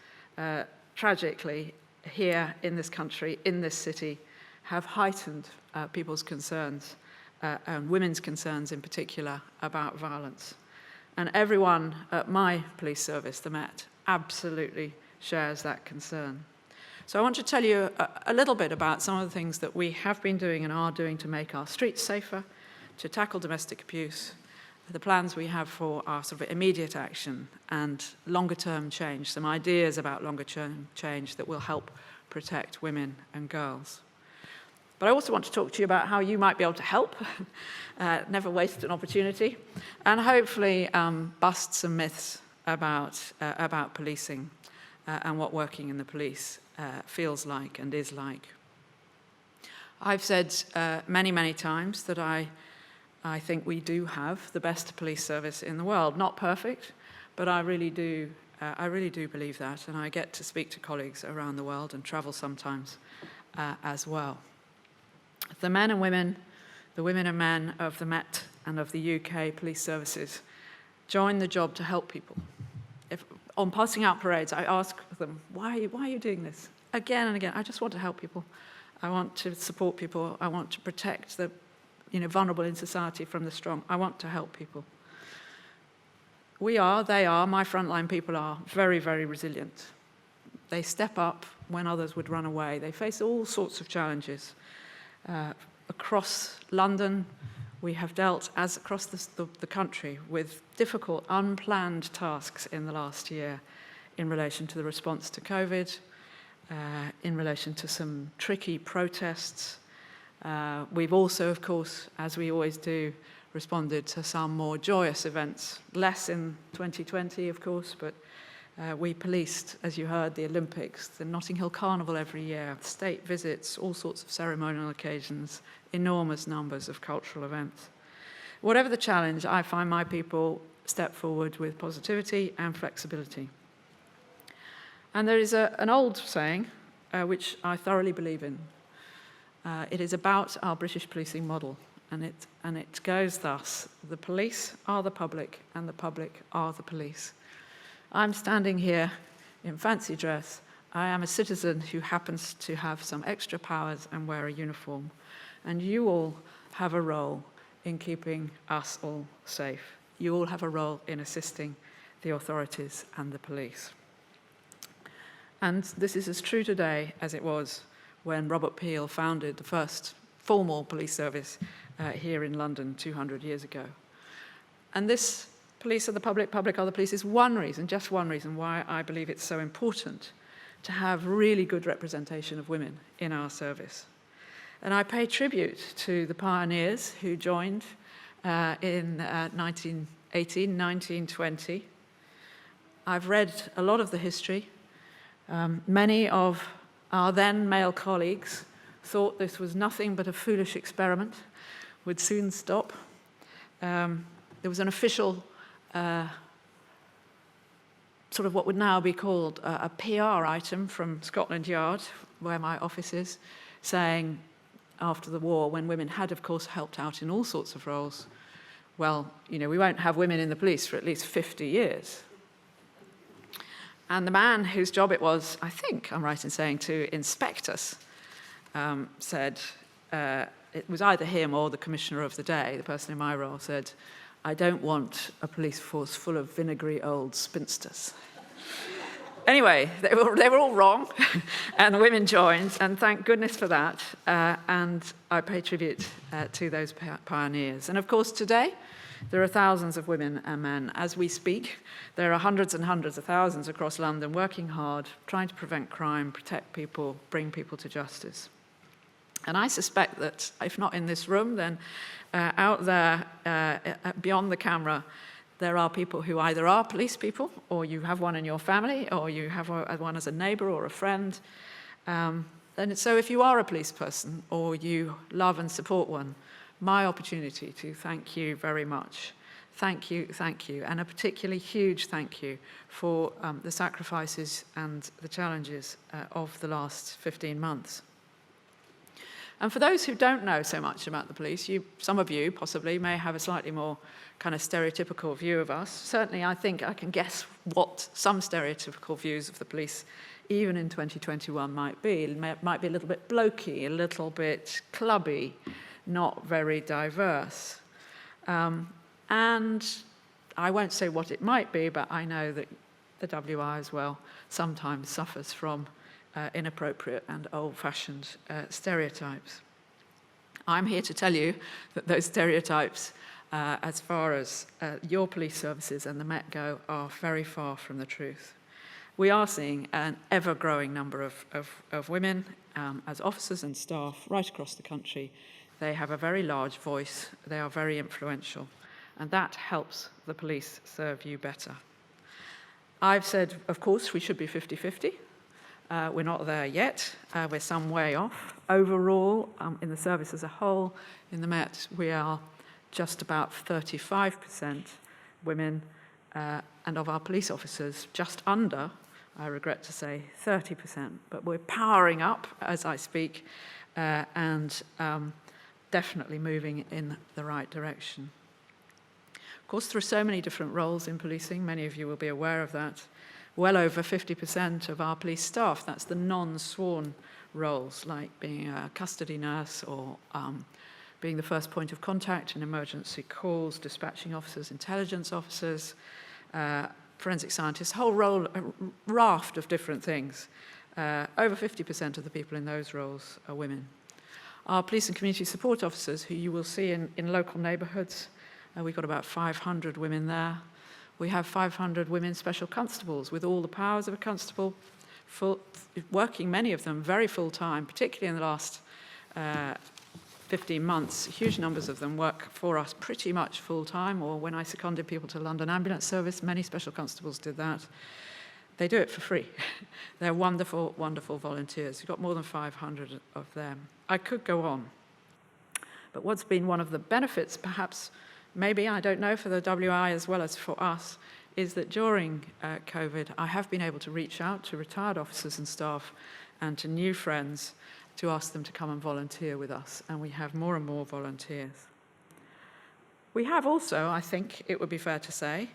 tragically, here in this country, in this city, have heightened people's concerns, and women's concerns in particular, about violence. And everyone at my police service, the Met, absolutely shares that concern. So I want to tell you a little bit about some of the things that we have been doing and are doing to make our streets safer, to tackle domestic abuse, the plans we have for our sort of immediate action and longer-term change, some ideas about longer-term change that will help protect women and girls. But I also want to talk to you about how you might be able to help, never waste an opportunity, and hopefully bust some myths about policing and what working in the police feels like and is like. I've said many, many times that I think we do have the best police service in the world. Not perfect, but I really do I really do believe that, and I get to speak to colleagues around the world and travel sometimes as well. The men and women, the women and men of the Met and of the UK police services join the job to help people. If, on passing out parades, I ask them, why are you doing this? Again and again, I just want to help people. I want to support people. I want to protect the vulnerable in society from the strong. I want to help people. They are, my frontline people are very, very resilient. They step up when others would run away. They face all sorts of challenges. Across London, we have dealt, as across the country, with difficult, unplanned tasks in the last year in relation to the response to COVID, in relation to some tricky protests. We've also, of course, as we always do, responded to some more joyous events, less in 2020, of course, but we policed, as you heard, the Olympics, the Notting Hill Carnival every year, state visits, all sorts of ceremonial occasions, enormous numbers of cultural events. Whatever the challenge, I find my people step forward with positivity and flexibility. And there is an old saying, which I thoroughly believe in. It is about our British policing model, and it goes thus: the police are the public, and the public are the police. I'm standing here in fancy dress. I am a citizen who happens to have some extra powers and wear a uniform, and you all have a role in keeping us all safe. You all have a role in assisting the authorities and the police. And this is as true today as it was when Robert Peel founded the first formal police service here in London 200 years ago. And this police are the public, public are the police is one reason, just one reason why I believe it's so important to have really good representation of women in our service. And I pay tribute to the pioneers who joined in 1918, 1920. I've read a lot of the history. Many of our then male colleagues thought this was nothing but a foolish experiment, would soon stop. There was an official sort of what would now be called a PR item from Scotland Yard, where my office is, saying after the war, when women had, of course, helped out in all sorts of roles, well, we won't have women in the police for at least 50 years. And the man whose job it was, I think I'm right in saying, to inspect us, said, it was either him or the commissioner of the day, the person in my role, said, "I don't want a police force full of vinegary old spinsters." Anyway, they were all wrong, and the women joined, and thank goodness for that. And I pay tribute to those pioneers. And of course, today, there are thousands of women and men. As we speak, there are hundreds and hundreds of thousands across London working hard, trying to prevent crime, protect people, bring people to justice. And I suspect that, if not in this room, then out there, beyond the camera, there are people who either are police people, or you have one in your family, or you have one as a neighbour or a friend. And so if you are a police person, or you love and support one, my opportunity to thank you very much. Thank you, and a particularly huge thank you for the sacrifices and the challenges of the last 15 months. And for those who don't know so much about the police, some of you possibly may have a slightly more kind of stereotypical view of us. Certainly, I think I can guess what some stereotypical views of the police, even in 2021, might be. It might be a little bit blokey, a little bit clubby, not very diverse. And I won't say what it might be, but I know that the WI as well sometimes suffers from inappropriate and old-fashioned stereotypes. I'm here to tell you that those stereotypes, as far as your police services and the Met go, are very far from the truth. We are seeing an ever-growing number of women as officers and staff right across the country. They have a very large voice, they are very influential, and that helps the police serve you better. I've said, of course, we should be 50-50. We're not there yet. We're some way off. Overall, in the service as a whole, in the Met, we are just about 35% women and of our police officers, just under, I regret to say, 30%. But we're powering up as I speak and definitely moving in the right direction. Of course, there are so many different roles in policing. Many of you will be aware of that. Well over 50% of our police staff, that's the non-sworn roles, like being a custody nurse or being the first point of contact in emergency calls, dispatching officers, intelligence officers, forensic scientists, a raft of different things. Over 50% of the people in those roles are women. Our police and community support officers, who you will see in local neighbourhoods, we've got about 500 women there. We have 500 women special constables with all the powers of a constable, working, many of them, very full-time, particularly in the last 15 months. Huge numbers of them work for us pretty much full-time, or when I seconded people to London Ambulance Service, many special constables did that. They do it for free. They're wonderful, wonderful volunteers. We've got more than 500 of them. I could go on. But what's been one of the benefits, perhaps, maybe, I don't know, for the WI as well as for us, is that during COVID, I have been able to reach out to retired officers and staff and to new friends to ask them to come and volunteer with us, and we have more and more volunteers. We have also, I think it would be fair to say,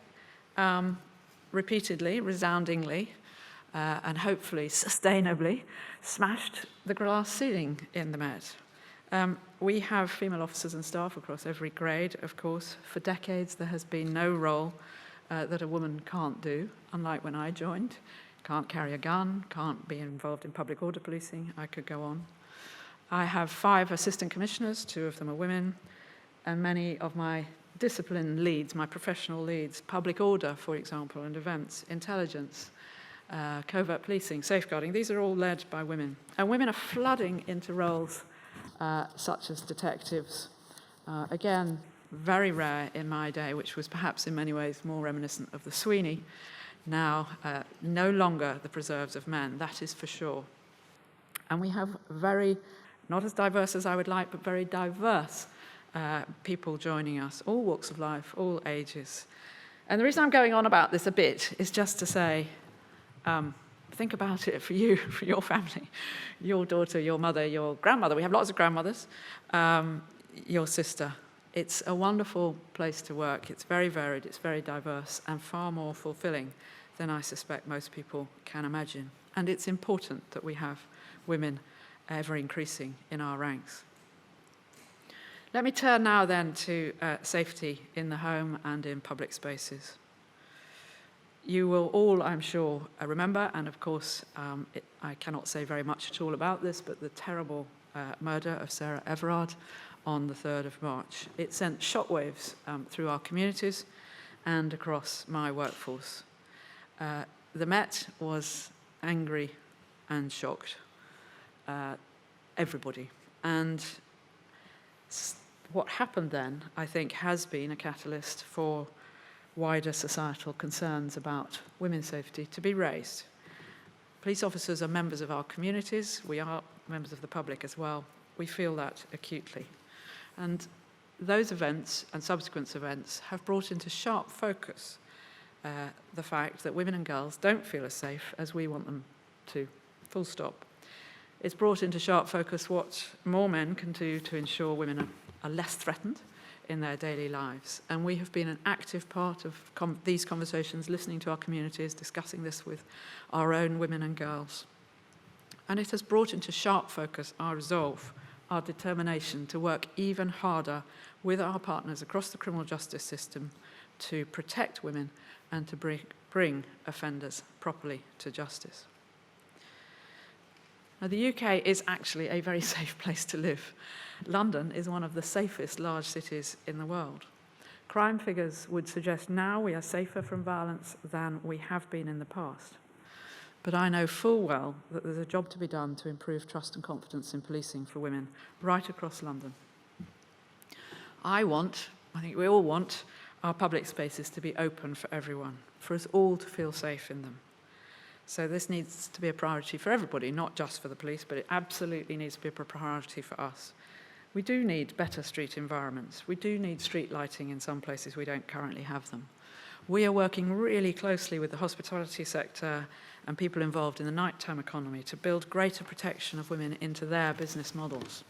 repeatedly, resoundingly, and hopefully sustainably, smashed the glass ceiling in the Met. We have female officers and staff across every grade, of course. For decades, there has been no role that a woman can't do, unlike when I joined. Can't carry a gun, can't be involved in public order policing. I could go on. I have 5 assistant commissioners, 2 of them are women, and many of my discipline leads, my professional leads, public order, for example, and events, intelligence, covert policing, safeguarding, these are all led by women. And women are flooding into roles such as detectives. Again, very rare in my day, which was perhaps in many ways more reminiscent of the Sweeney. Now, no longer the preserves of men, that is for sure. And we have not as diverse as I would like, but very diverse people joining us, all walks of life, all ages. And the reason I'm going on about this a bit is just to say, think about it for you, for your family, your daughter, your mother, your grandmother. We have lots of grandmothers, your sister. It's a wonderful place to work. It's very varied, it's very diverse, and far more fulfilling than I suspect most people can imagine. And it's important that we have women ever increasing in our ranks. Let me turn now then to safety in the home and in public spaces. You will all, I'm sure, remember, and of course, I cannot say very much at all about this, but the terrible murder of Sarah Everard on the 3rd of March. It sent shockwaves through our communities and across my workforce. The Met was angry and shocked, everybody. And what happened then, I think, has been a catalyst for wider societal concerns about women's safety to be raised. Police officers are members of our communities. We are members of the public as well. We feel that acutely. And those events and subsequent events have brought into sharp focus the fact that women and girls don't feel as safe as we want them to, full stop. It's brought into sharp focus what more men can do to ensure women are less threatened in their daily lives. And we have been an active part of these conversations, listening to our communities, discussing this with our own women and girls. And it has brought into sharp focus our resolve, our determination to work even harder with our partners across the criminal justice system to protect women and to bring offenders properly to justice. Now, the UK is actually a very safe place to live. London is one of the safest large cities in the world. Crime figures would suggest now we are safer from violence than we have been in the past. But I know full well that there's a job to be done to improve trust and confidence in policing for women right across London. I think we all want, our public spaces to be open for everyone, for us all to feel safe in them. So this needs to be a priority for everybody, not just for the police, but it absolutely needs to be a priority for us. We do need better street environments. We do need street lighting in some places we don't currently have them. We are working really closely with the hospitality sector and people involved in the nighttime economy to build greater protection of women into their business models.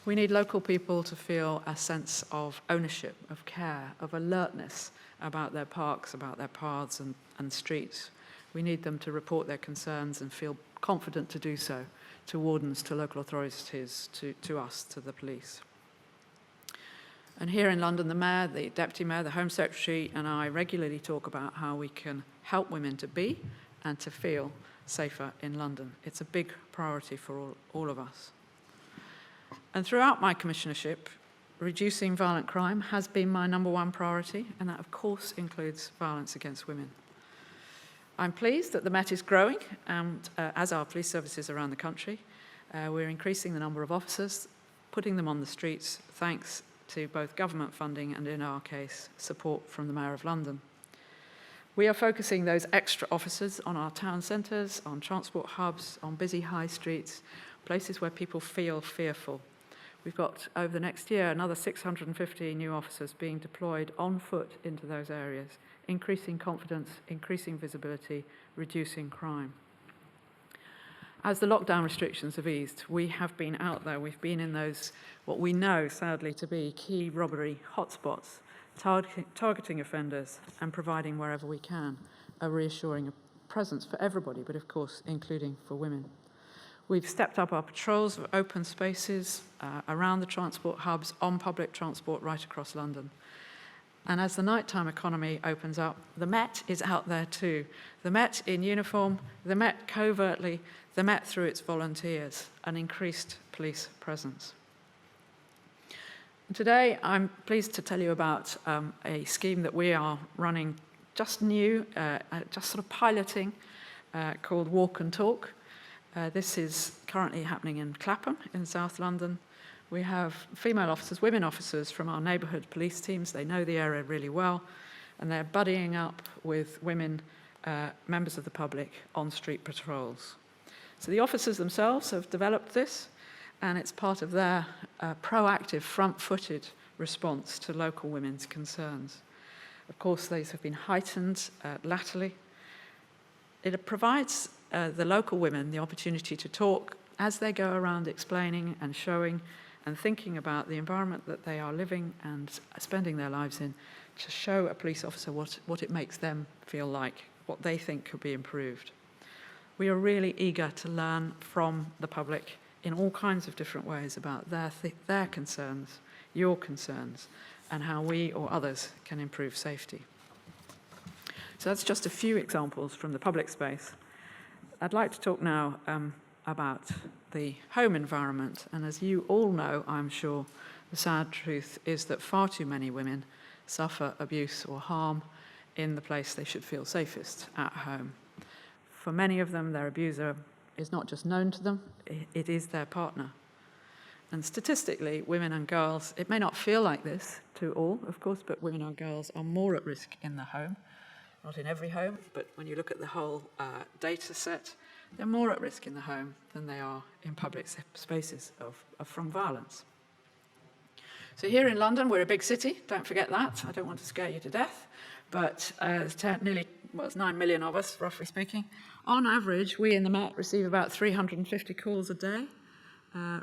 We need local people to feel a sense of ownership, of care, of alertness about their parks, about their paths and streets. We need them to report their concerns and feel confident to do so, to wardens, to local authorities, to us, to the police. And here in London, the Mayor, the Deputy Mayor, the Home Secretary and I regularly talk about how we can help women to be and to feel safer in London. It's a big priority for all of us. And throughout my commissionership, reducing violent crime has been my #1 priority, and that of course includes violence against women. I'm pleased that the Met is growing, and as are police services around the country. We're increasing the number of officers, putting them on the streets, thanks to both government funding and, in our case, support from the Mayor of London. We are focusing those extra officers on our town centres, on transport hubs, on busy high streets, places where people feel fearful. We've got, over the next year, another 650 new officers being deployed on foot into those areas, increasing confidence, increasing visibility, reducing crime. As the lockdown restrictions have eased, we have been out there. We've been in those, what we know, sadly, to be key robbery hotspots, targeting offenders and providing, wherever we can, a reassuring presence for everybody, but of course, including for women. We've stepped up our patrols of open spaces around the transport hubs, on public transport right across London. And as the nighttime economy opens up, the Met is out there too. The Met in uniform, the Met covertly, the Met through its volunteers, an increased police presence. And today, I'm pleased to tell you about a scheme that we are running just new, just sort of piloting, called Walk and Talk. This is currently happening in Clapham in South London. We have female officers, women officers from our neighbourhood police teams. They know the area really well, and they're buddying up with women, members of the public, on street patrols. So the officers themselves have developed this, and it's part of their proactive, front-footed response to local women's concerns. Of course, these have been heightened latterly. It provides the local women the opportunity to talk as they go around explaining and showing and thinking about the environment that they are living and spending their lives in, to show a police officer what it makes them feel like, what they think could be improved. We are really eager to learn from the public in all kinds of different ways about their concerns, your concerns, and how we or others can improve safety. So that's just a few examples from the public space. I'd like to talk now about the home environment. And as you all know, I'm sure, the sad truth is that far too many women suffer abuse or harm in the place they should feel safest, at home. For many of them, their abuser is not just known to them, it is their partner. And statistically, women and girls, it may not feel like this to all, of course, but women and girls are more at risk in the home. Not in every home, but when you look at the whole data set, they're more at risk in the home than they are in public spaces from violence. So here in London, we're a big city, don't forget that. I don't want to scare you to death, but it's 9 million of us, roughly speaking. On average, we in the Met receive about 350 calls a day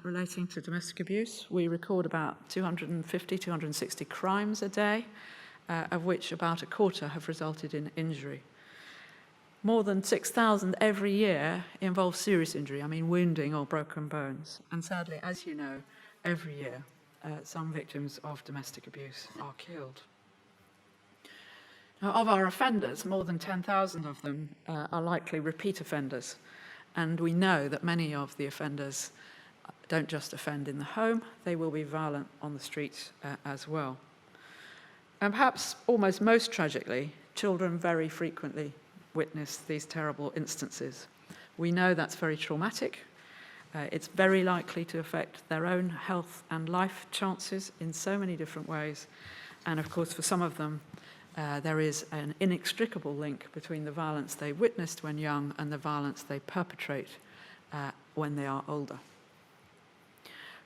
relating to domestic abuse. We record about 250, 260 crimes a day, of which about a quarter have resulted in injury. More than 6,000 every year involve serious injury, I mean wounding or broken bones. And sadly, as you know, every year some victims of domestic abuse are killed. Now, of our offenders, more than 10,000 of them are likely repeat offenders. And we know that many of the offenders don't just offend in the home, they will be violent on the streets as well. And perhaps almost most tragically, children very frequently witness these terrible instances. We know that's very traumatic. It's very likely to affect their own health and life chances in so many different ways. And of course, for some of them, there is an inextricable link between the violence they witnessed when young and the violence they perpetrate when they are older.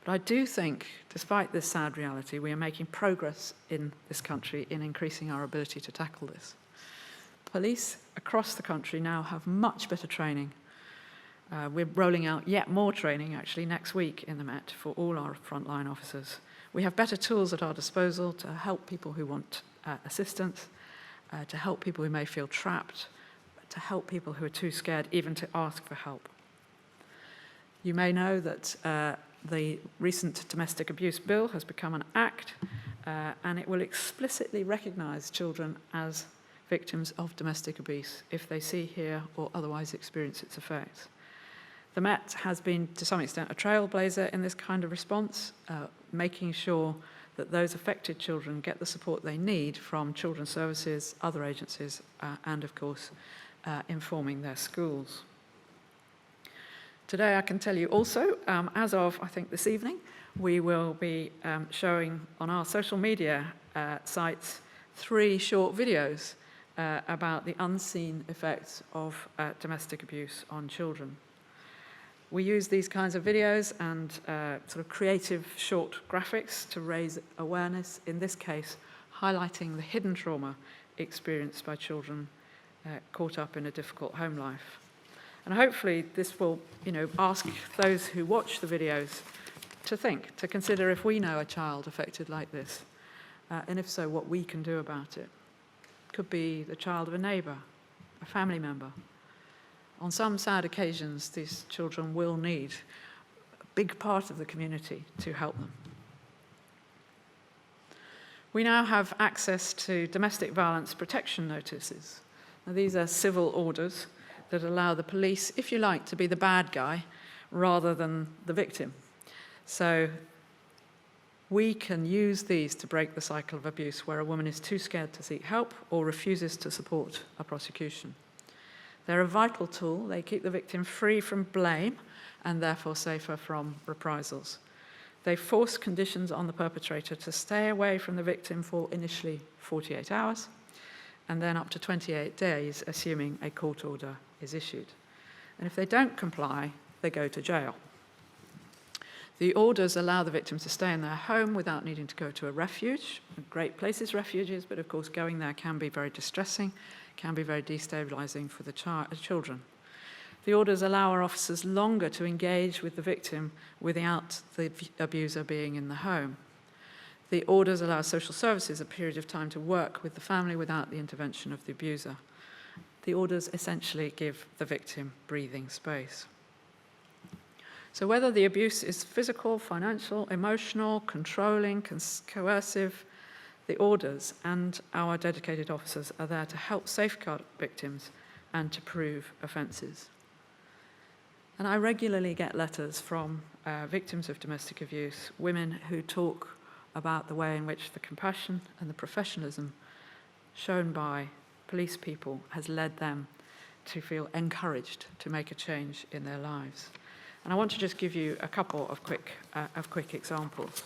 But I do think, despite this sad reality, we are making progress in this country in increasing our ability to tackle this. Police across the country now have much better training. We're rolling out yet more training, actually, next week in the Met for all our frontline officers. We have better tools at our disposal to help people who want assistance, to help people who may feel trapped, to help people who are too scared even to ask for help. You may know that the recent domestic abuse bill has become an act, and it will explicitly recognise children as victims of domestic abuse if they see, hear, or otherwise experience its effects. The Met has been, to some extent, a trailblazer in this kind of response, making sure that those affected children get the support they need from children's services, other agencies, and, of course, informing their schools. Today, I can tell you also, as of, I think, this evening, we will be showing on our social media sites 3 short videos about the unseen effects of domestic abuse on children. We use these kinds of videos and sort of creative short graphics to raise awareness, in this case, highlighting the hidden trauma experienced by children caught up in a difficult home life. And hopefully this will, ask those who watch the videos to think, to consider if we know a child affected like this, and if so, what we can do about it. Could be the child of a neighbour, a family member. On some sad occasions, these children will need a big part of the community to help them. We now have access to domestic violence protection notices. Now, these are civil orders that allow the police, if you like, to be the bad guy rather than the victim. So we can use these to break the cycle of abuse where a woman is too scared to seek help or refuses to support a prosecution. They're a vital tool. They keep the victim free from blame and therefore safer from reprisals. They force conditions on the perpetrator to stay away from the victim for initially 48 hours and then up to 28 days, assuming a court order is issued. And if they don't comply, they go to jail. The orders allow the victim to stay in their home without needing to go to a refuge. Great places, refuges, but of course going there can be very distressing, can be very destabilising for the children. The orders allow our officers longer to engage with the victim without the abuser being in the home. The orders allow social services a period of time to work with the family without the intervention of the abuser. The orders essentially give the victim breathing space. So whether the abuse is physical, financial, emotional, controlling, coercive, the orders and our dedicated officers are there to help safeguard victims and to prove offences. And I regularly get letters from victims of domestic abuse, women who talk about the way in which the compassion and the professionalism shown by police people has led them to feel encouraged to make a change in their lives. And I want to just give you a couple of quick examples.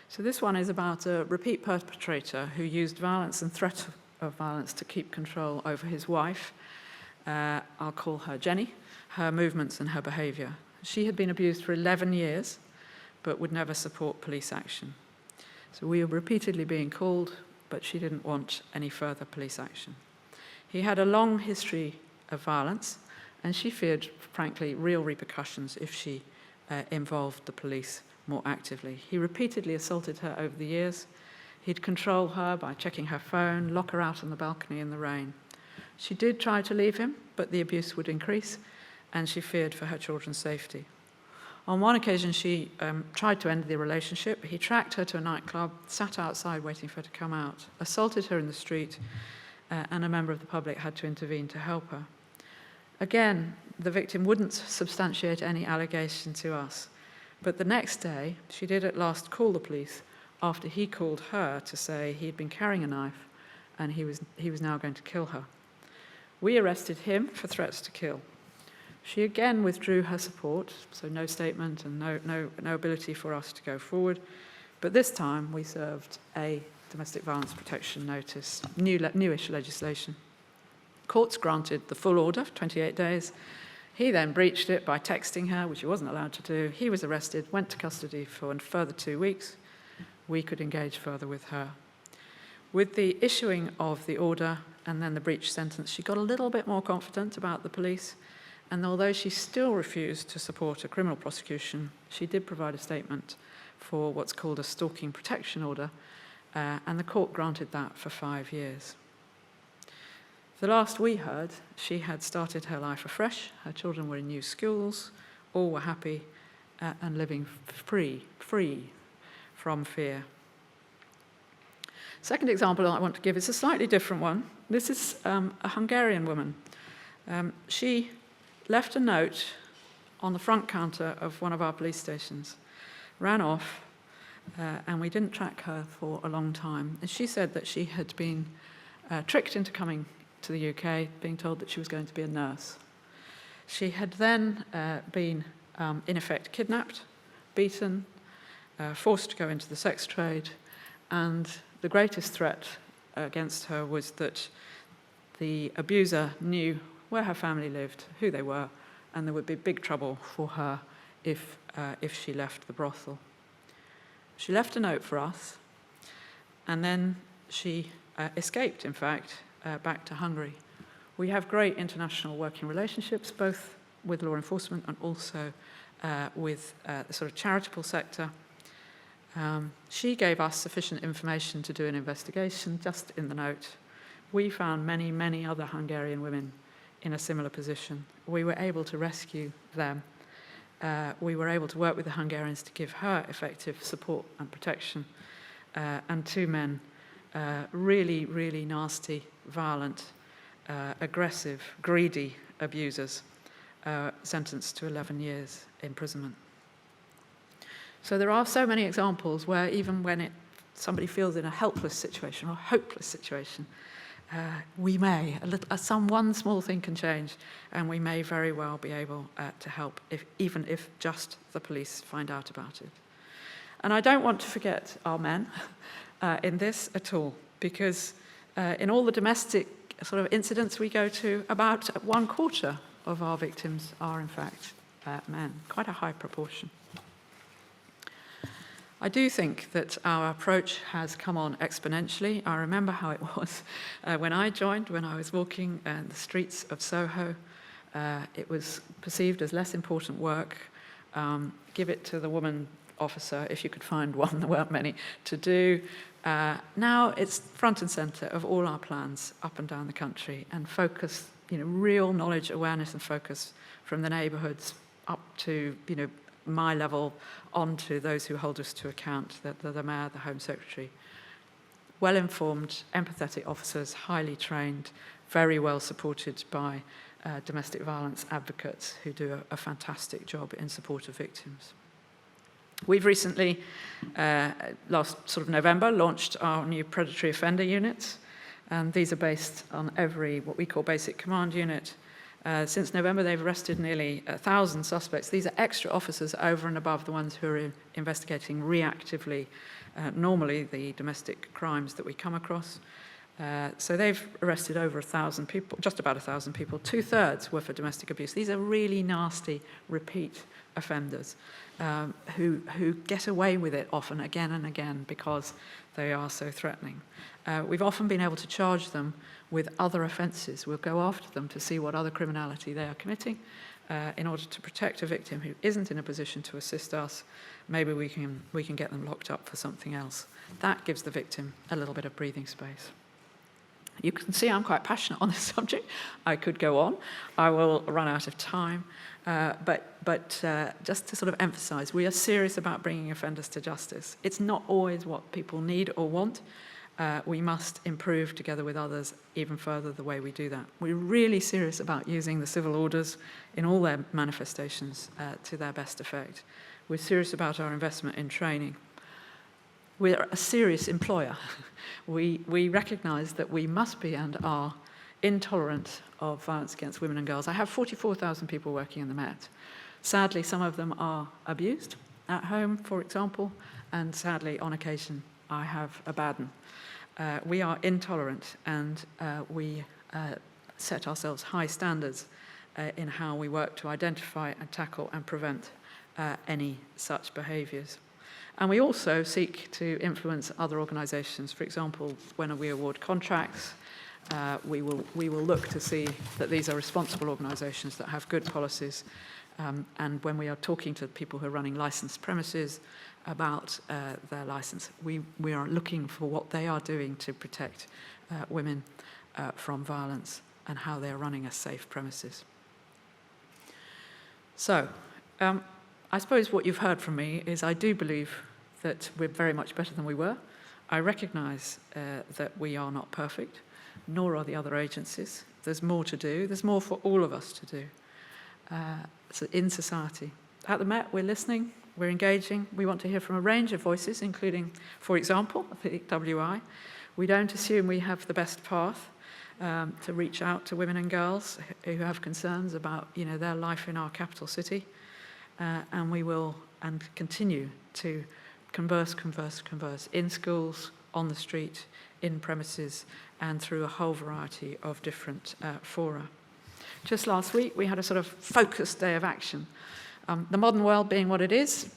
So this one is about a repeat perpetrator who used violence and threat of violence to keep control over his wife. I'll call her Jenny, her movements and her behaviour. She had been abused for 11 years, but would never support police action. So we were repeatedly being called, but she didn't want any further police action. He had a long history of violence, and she feared, frankly, real repercussions if she involved the police more actively. He repeatedly assaulted her over the years. He'd control her by checking her phone, lock her out on the balcony in the rain. She did try to leave him, but the abuse would increase, and she feared for her children's safety. On one occasion, she tried to end the relationship. He tracked her to a nightclub, sat outside waiting for her to come out, assaulted her in the street, and a member of the public had to intervene to help her. Again, the victim wouldn't substantiate any allegation to us. But the next day, she did at last call the police after he called her to say he'd been carrying a knife and he was now going to kill her. We arrested him for threats to kill. She again withdrew her support, so no statement and no ability for us to go forward. But this time we served a domestic violence protection notice, newish legislation. Courts granted the full order for 28 days. He then breached it by texting her, which he wasn't allowed to do. He was arrested, went to custody for a further 2 weeks. We could engage further with her. With the issuing of the order and then the breach sentence, she got a little bit more confident about the police. And although she still refused to support a criminal prosecution, she did provide a statement for what's called a stalking protection order, and the court granted that for 5 years. The last we heard, she had started her life afresh. Her children were in new schools, all were happy and living free from fear. Second example I want to give is a slightly different one. This is a Hungarian woman. She left a note on the front counter of one of our police stations, ran off, and we didn't track her for a long time. And she said that she had been tricked into coming to the UK, being told that she was going to be a nurse. She had then been, in effect, kidnapped, beaten, forced to go into the sex trade, and the greatest threat against her was that the abuser knew where her family lived, who they were, and there would be big trouble for her if she left the brothel. She left a note for us, and then she escaped, in fact, back to Hungary. We have great international working relationships, both with law enforcement and also with the sort of charitable sector. She gave us sufficient information to do an investigation just in the note. We found many, many other Hungarian women in a similar position. We were able to rescue them. We were able to work with the Hungarians to give her effective support and protection. And 2 men, really, really nasty, violent, aggressive, greedy abusers, sentenced to 11 years imprisonment. So there are so many examples where even when somebody feels in a helpless situation or a hopeless situation, we may, one small thing can change, and we may very well be able to help, even if just the police find out about it. And I don't want to forget our men in this at all, because in all the domestic sort of incidents we go to, about 1/4 of our victims are in fact men, quite a high proportion. I do think that our approach has come on exponentially. I remember how it was when I joined, when I was walking the streets of Soho. It was perceived as less important work. Give it to the woman officer, if you could find one, there weren't many, to do. Now it's front and centre of all our plans up and down the country, and focus, real knowledge, awareness and focus from the neighbourhoods up to, my level, on to those who hold us to account, the Mayor, the Home Secretary. Well-informed, empathetic officers, highly trained, very well supported by domestic violence advocates who do a fantastic job in support of victims. We've recently, last sort of November, launched our new predatory offender units, and these are based on every, what we call basic command unit. Since November, they've arrested nearly 1,000 suspects. These are extra officers over and above the ones who are investigating reactively, normally the domestic crimes that we come across. So they've arrested over 1,000 people, just about 1,000 people. 2/3 were for domestic abuse. These are really nasty, repeat offenders who get away with it often again and again because they are so threatening. We've often been able to charge them with other offences. We'll go after them to see what other criminality they are committing in order to protect a victim who isn't in a position to assist us. Maybe we can get them locked up for something else. That gives the victim a little bit of breathing space. You can see I'm quite passionate on this subject. I could go on. I will run out of time. But just to sort of emphasise, we are serious about bringing offenders to justice. It's not always what people need or want. We must improve together with others even further the way we do that. We're really serious about using the civil orders in all their manifestations to their best effect. We're serious about our investment in training. We're a serious employer. We recognise that we must be and are intolerant of violence against women and girls. I have 44,000 people working in the Met. Sadly, some of them are abused at home, for example, and sadly, on occasion, I have abandoned. We are intolerant, and we set ourselves high standards in how we work to identify and tackle and prevent any such behaviours. And we also seek to influence other organisations. For example, when we award contracts, we will look to see that these are responsible organisations that have good policies. And when we are talking to people who are running licensed premises about their licence, we are looking for what they are doing to protect women from violence and how they are running a safe premises. So, I suppose what you've heard from me is I do believe that we're very much better than we were. I recognise that we are not perfect, nor are the other agencies. There's more to do. There's more for all of us to do in society. At the Met, we're listening, we're engaging. We want to hear from a range of voices, including, for example, the NFWI. We don't assume we have the best path to reach out to women and girls who have concerns about, their life in our capital city. And we will continue to converse in schools, on the street, in premises, and through a whole variety of different fora. Just last week, we had a sort of focused day of action. The modern world being what it is,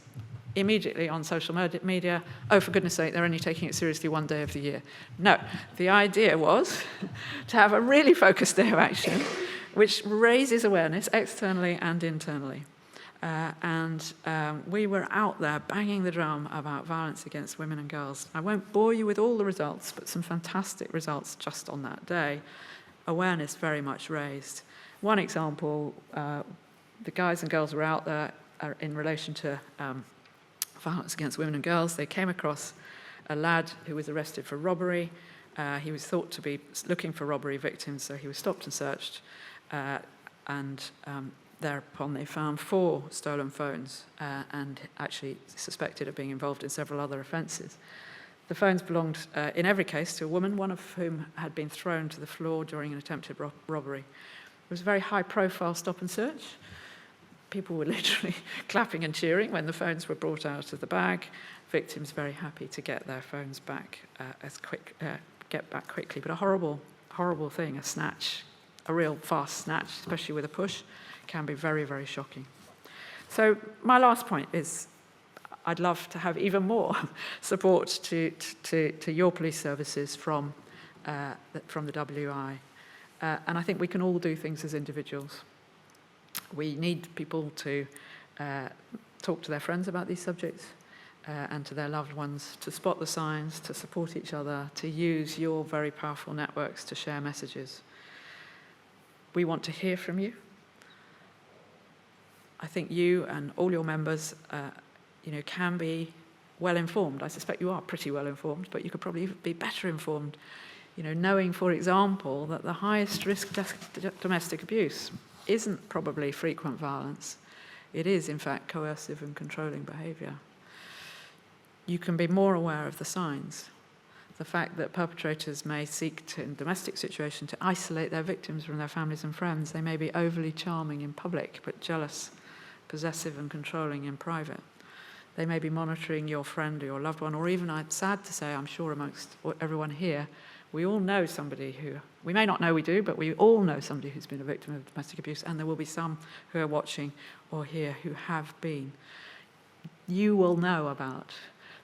immediately on social media, oh, for goodness sake, they're only taking it seriously one day of the year. No, the idea was to have a really focused day of action, which raises awareness externally and internally. We were out there banging the drum about violence against women and girls. I won't bore you with all the results, but some fantastic results just on that day. Awareness very much raised. One example, the guys and girls were out there in relation to violence against women and girls. They came across a lad who was arrested for robbery. He was thought to be looking for robbery victims, so he was stopped and searched. Thereupon they found 4 stolen phones and actually suspected of being involved in several other offences. The phones belonged, in every case, to a woman, one of whom had been thrown to the floor during an attempted robbery. It was a very high-profile stop and search. People were literally clapping and cheering when the phones were brought out of the bag. Victims very happy to get their phones back get back quickly. But a horrible, horrible thing, a snatch, a real fast snatch, especially with a push, can be very, very shocking. So my last point is I'd love to have even more support to your police services from the WI. And I think we can all do things as individuals. We need people to talk to their friends about these subjects and to their loved ones, to spot the signs, to support each other, to use your very powerful networks to share messages. We want to hear from you. I think you and all your members, can be well informed. I suspect you are pretty well informed, but you could probably be better informed. Knowing, for example, that the highest risk domestic abuse isn't probably frequent violence. It is, in fact, coercive and controlling behaviour. You can be more aware of the signs. The fact that perpetrators may seek to, in domestic situations, to isolate their victims from their families and friends. They may be overly charming in public, but jealous, possessive and controlling in private. They may be monitoring your friend or your loved one, or even, I'm sad to say, I'm sure amongst everyone here, we all know somebody who, we may not know we do, but we all know somebody who's been a victim of domestic abuse, and there will be some who are watching or here who have been. You will know about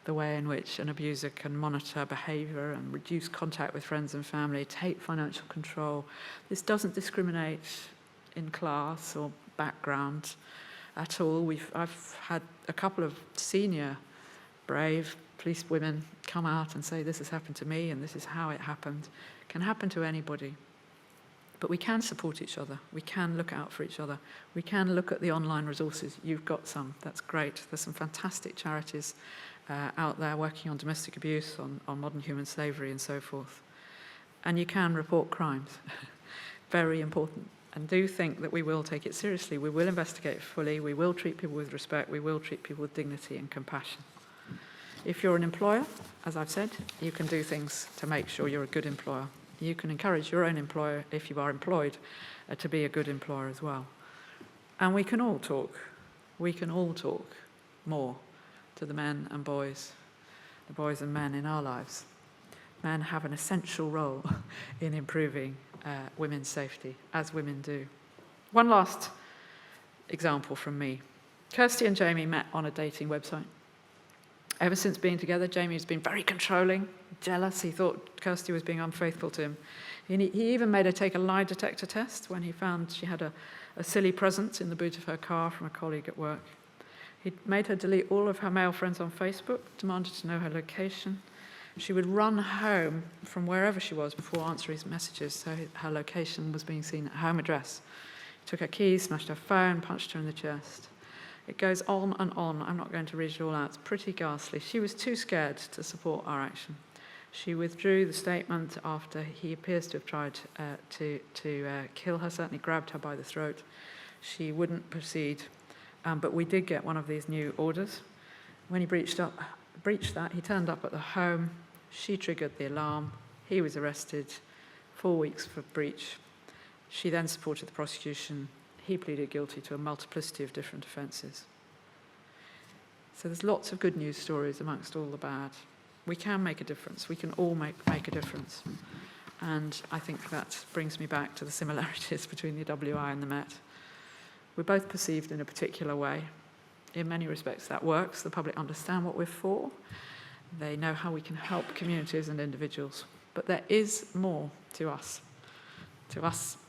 the way in which an abuser can monitor behaviour and reduce contact with friends and family, take financial control. This doesn't discriminate in class or background at all. I've had a couple of senior, brave police women come out and say, this has happened to me and this is how it happened. It can happen to anybody. But we can support each other. We can look out for each other. We can look at the online resources. You've got some. That's great. There's some fantastic charities out there working on domestic abuse, on modern human slavery and so forth. And you can report crimes. Very important. And do think that we will take it seriously. We will investigate fully. We will treat people with respect. We will treat people with dignity and compassion. If you're an employer, as I've said, you can do things to make sure you're a good employer. You can encourage your own employer, if you are employed, to be a good employer as well. And we can all talk more to the men and boys, the boys and men in our lives. Men have an essential role in improving women's safety, as women do. One last example from me. Kirsty and Jamie met on a dating website. Ever since being together, Jamie has been very controlling, jealous. He thought Kirsty was being unfaithful to him. He even made her take a lie detector test when he found she had a silly present in the boot of her car from a colleague at work. He made her delete all of her male friends on Facebook, demanded to know her location. She would run home from wherever she was before answering his messages, so her location was being seen at her home address. He took her keys, smashed her phone, punched her in the chest. It goes on and on. I'm not going to read it all out. It's pretty ghastly. She was too scared to support our action. She withdrew the statement after he appears to have tried to kill her, certainly grabbed her by the throat. She wouldn't proceed, but we did get one of these new orders. When he breached that, he turned up at the home. She triggered the alarm. He was arrested, 4 weeks for breach. She then supported the prosecution. He pleaded guilty to a multiplicity of different offences. So there's lots of good news stories amongst all the bad. We can make a difference. We can all make a difference. And I think that brings me back to the similarities between the WI and the Met. We're both perceived in a particular way. In many respects, that works. The public understand what we're for. They know how we can help communities and individuals. But there is more to us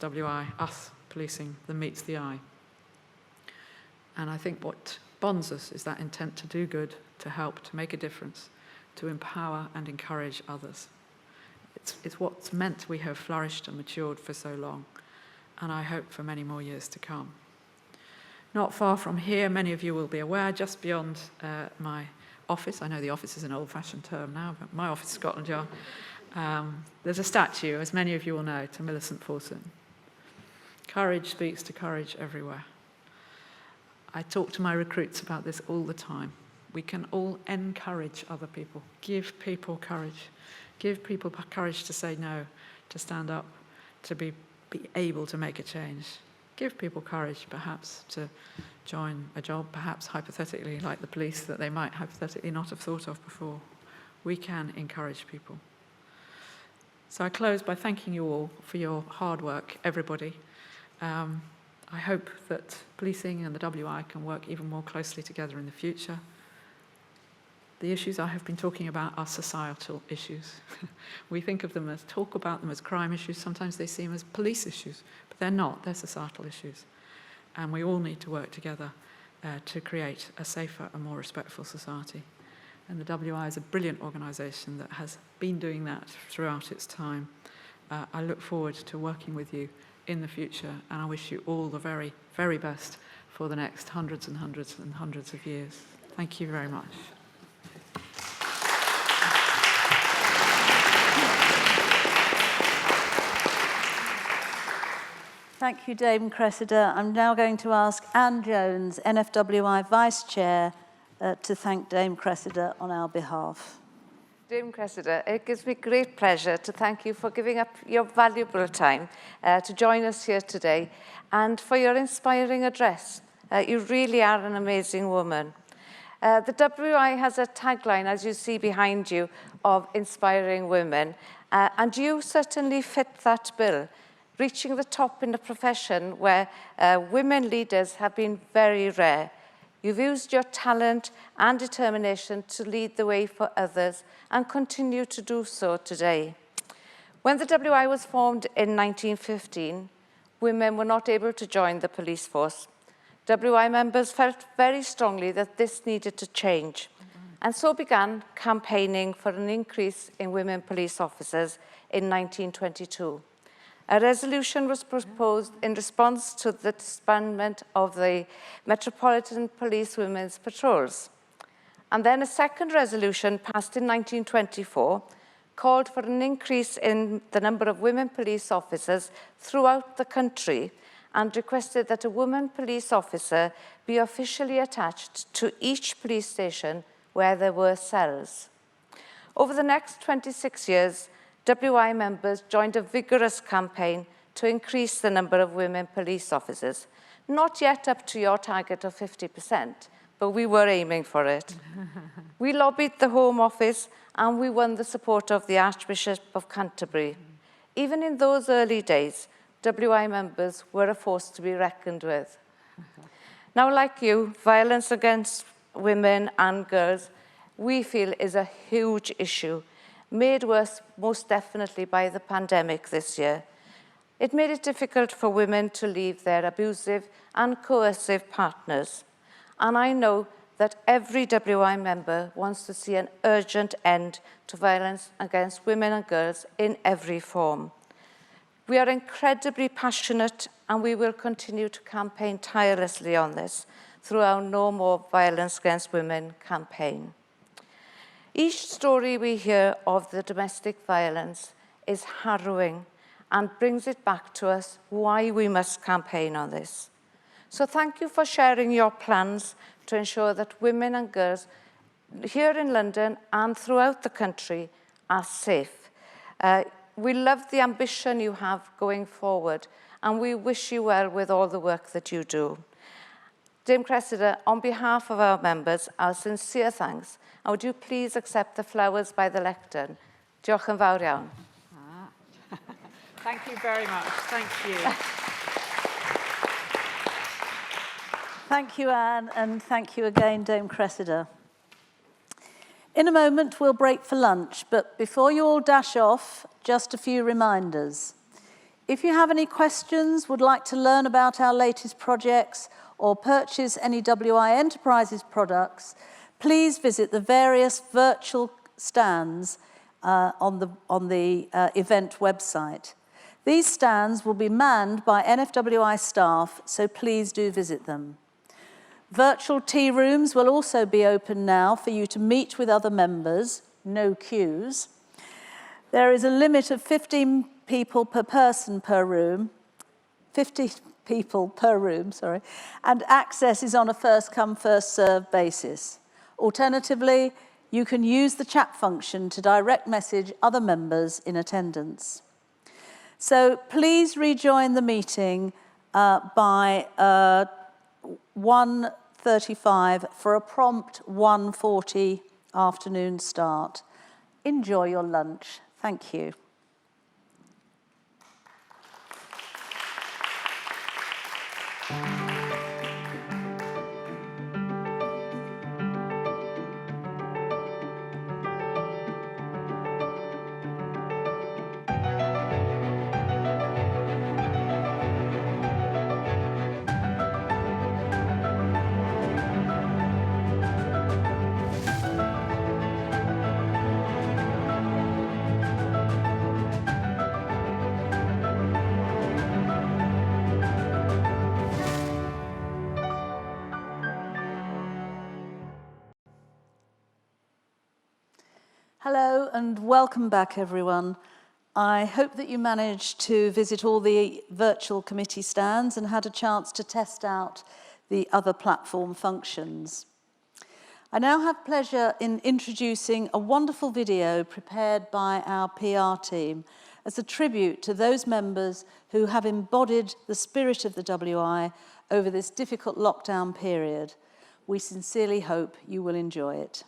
WI, us policing, than meets the eye. And I think what bonds us is that intent to do good, to help, to make a difference, to empower and encourage others. It's what's meant we have flourished and matured for so long, and I hope for many more years to come. Not far from here, many of you will be aware, just beyond my office, I know the office is an old-fashioned term now, but my office, Scotland Yard, there's a statue, as many of you will know, to Millicent Fawcett. Courage speaks to courage everywhere. I talk to my recruits about this all the time. We can all encourage other people, give people courage. Give people courage to say no, to stand up, to be able to make a change. Give people courage, perhaps, to join a job, perhaps hypothetically, like the police, that they might hypothetically not have thought of before. We can encourage people. So I close by thanking you all for your hard work, everybody. I hope that policing and the WI can work even more closely together in the future. The issues I have been talking about are societal issues. We think of them talk about them as crime issues. Sometimes they seem as police issues, but they're not. They're societal issues. And we all need to work together to create a safer and more respectful society. And the WI is a brilliant organisation that has been doing that throughout its time. I look forward to working with you in the future, and I wish you all the very, very best for the next hundreds and hundreds and hundreds of years. Thank you very much. Thank you, Dame Cressida. I'm now going to ask Anne Jones, NFWI Vice Chair, to thank Dame Cressida on our behalf. Dame Cressida, it gives me great pleasure to thank you for giving up your valuable time to join us here today and for your inspiring address. You really are an amazing woman. The WI has a tagline, as you see behind you, of inspiring women, and you certainly fit that bill, reaching the top in a profession where women leaders have been very rare. You've used your talent and determination to lead the way for others and continue to do so today. When the WI was formed in 1915, women were not able to join the police force. WI members felt very strongly that this needed to change, and so began campaigning for an increase in women police officers in 1922. A resolution was proposed in response to the disbandment of the Metropolitan Police Women's Patrols. And then a second resolution passed in 1924 called for an increase in the number of women police officers throughout the country and requested that a woman police officer be officially attached to each police station where there were cells. Over the next 26 years, WI members joined a vigorous campaign to increase the number of women police officers. Not yet up to your target of 50%, but we were aiming for it. We lobbied the Home Office and we won the support of the Archbishop of Canterbury. Even in those early days, WI members were a force to be reckoned with. Now, like you, violence against women and girls, we feel is a huge issue, made worse most definitely by the pandemic this year. It made it difficult for women to leave their abusive and coercive partners. And I know that every WI member wants to see an urgent end to violence against women and girls in every form. We are incredibly passionate, and we will continue to campaign tirelessly on this through our No More Violence Against Women campaign. Each story we hear of the domestic violence is harrowing and brings it back to us why we must campaign on this. So thank you for sharing your plans to ensure that women and girls here in London and throughout the country are safe. We love the ambition you have going forward, and we wish you well with all the work that you do. Dame Cressida, on behalf of our members, our sincere thanks, and would you please accept the flowers by the lectern? Diolch yn fawr iawn. Thank you very much. Thank you. Thank you, Anne, and thank you again, Dame Cressida. In a moment, we'll break for lunch, but before you all dash off, just a few reminders. If you have any questions, would like to learn about our latest projects, or purchase any WI Enterprises products, please visit the various virtual stands on the event website. These stands will be manned by NFWI staff, so please do visit them. Virtual tea rooms will also be open now for you to meet with other members, no queues. There is a limit of 15 people per person per room, 50 people per room, sorry, and access is on a first-come, first-served basis. Alternatively, you can use the chat function to direct message other members in attendance. So please rejoin the meeting by 1:35 for a prompt 1:40 afternoon start. Enjoy your lunch. Thank you. Hello and welcome back, everyone. I hope that you managed to visit all the virtual committee stands and had a chance to test out the other platform functions. I now have pleasure in introducing a wonderful video prepared by our PR team as a tribute to those members who have embodied the spirit of the WI over this difficult lockdown period. We sincerely hope you will enjoy it.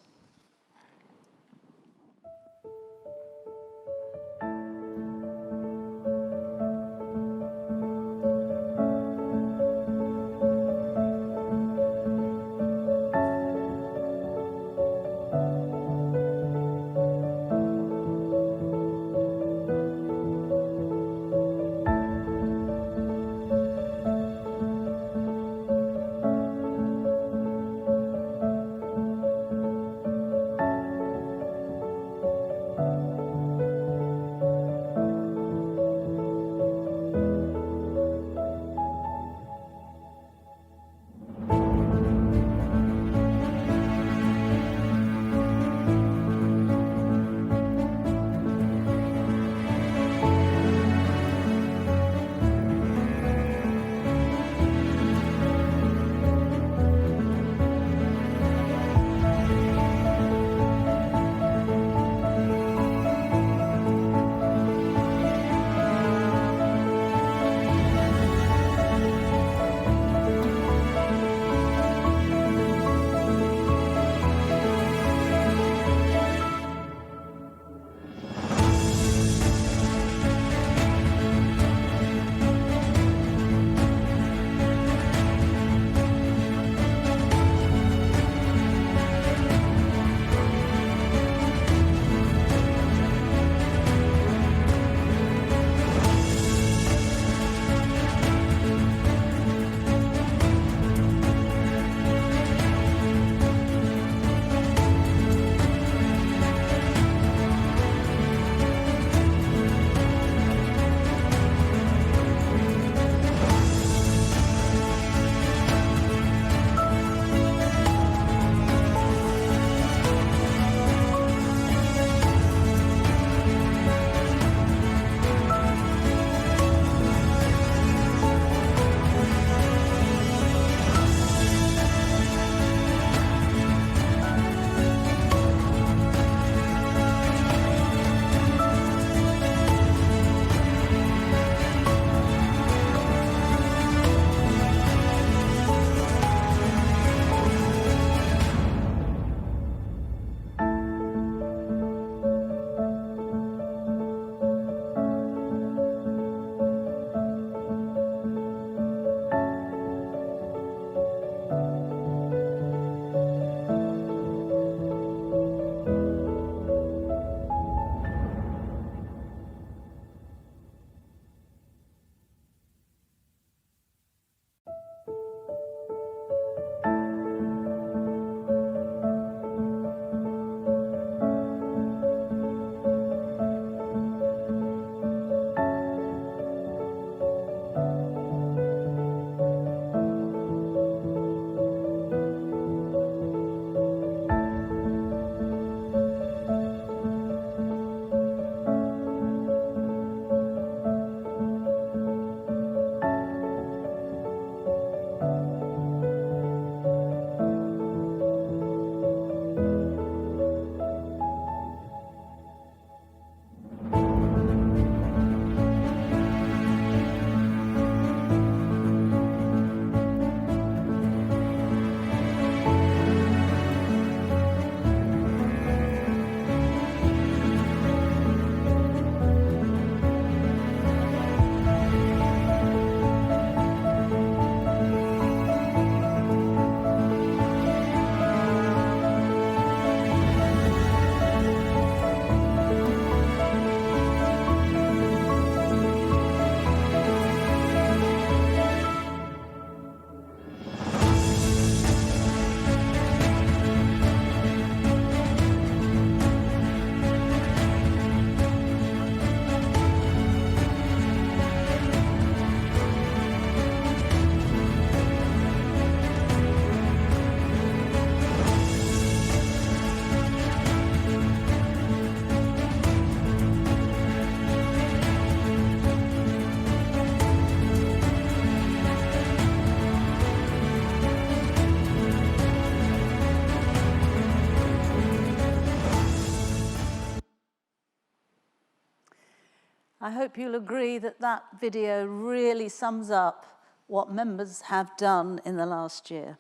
I hope you'll agree that that video really sums up what members have done in the last year.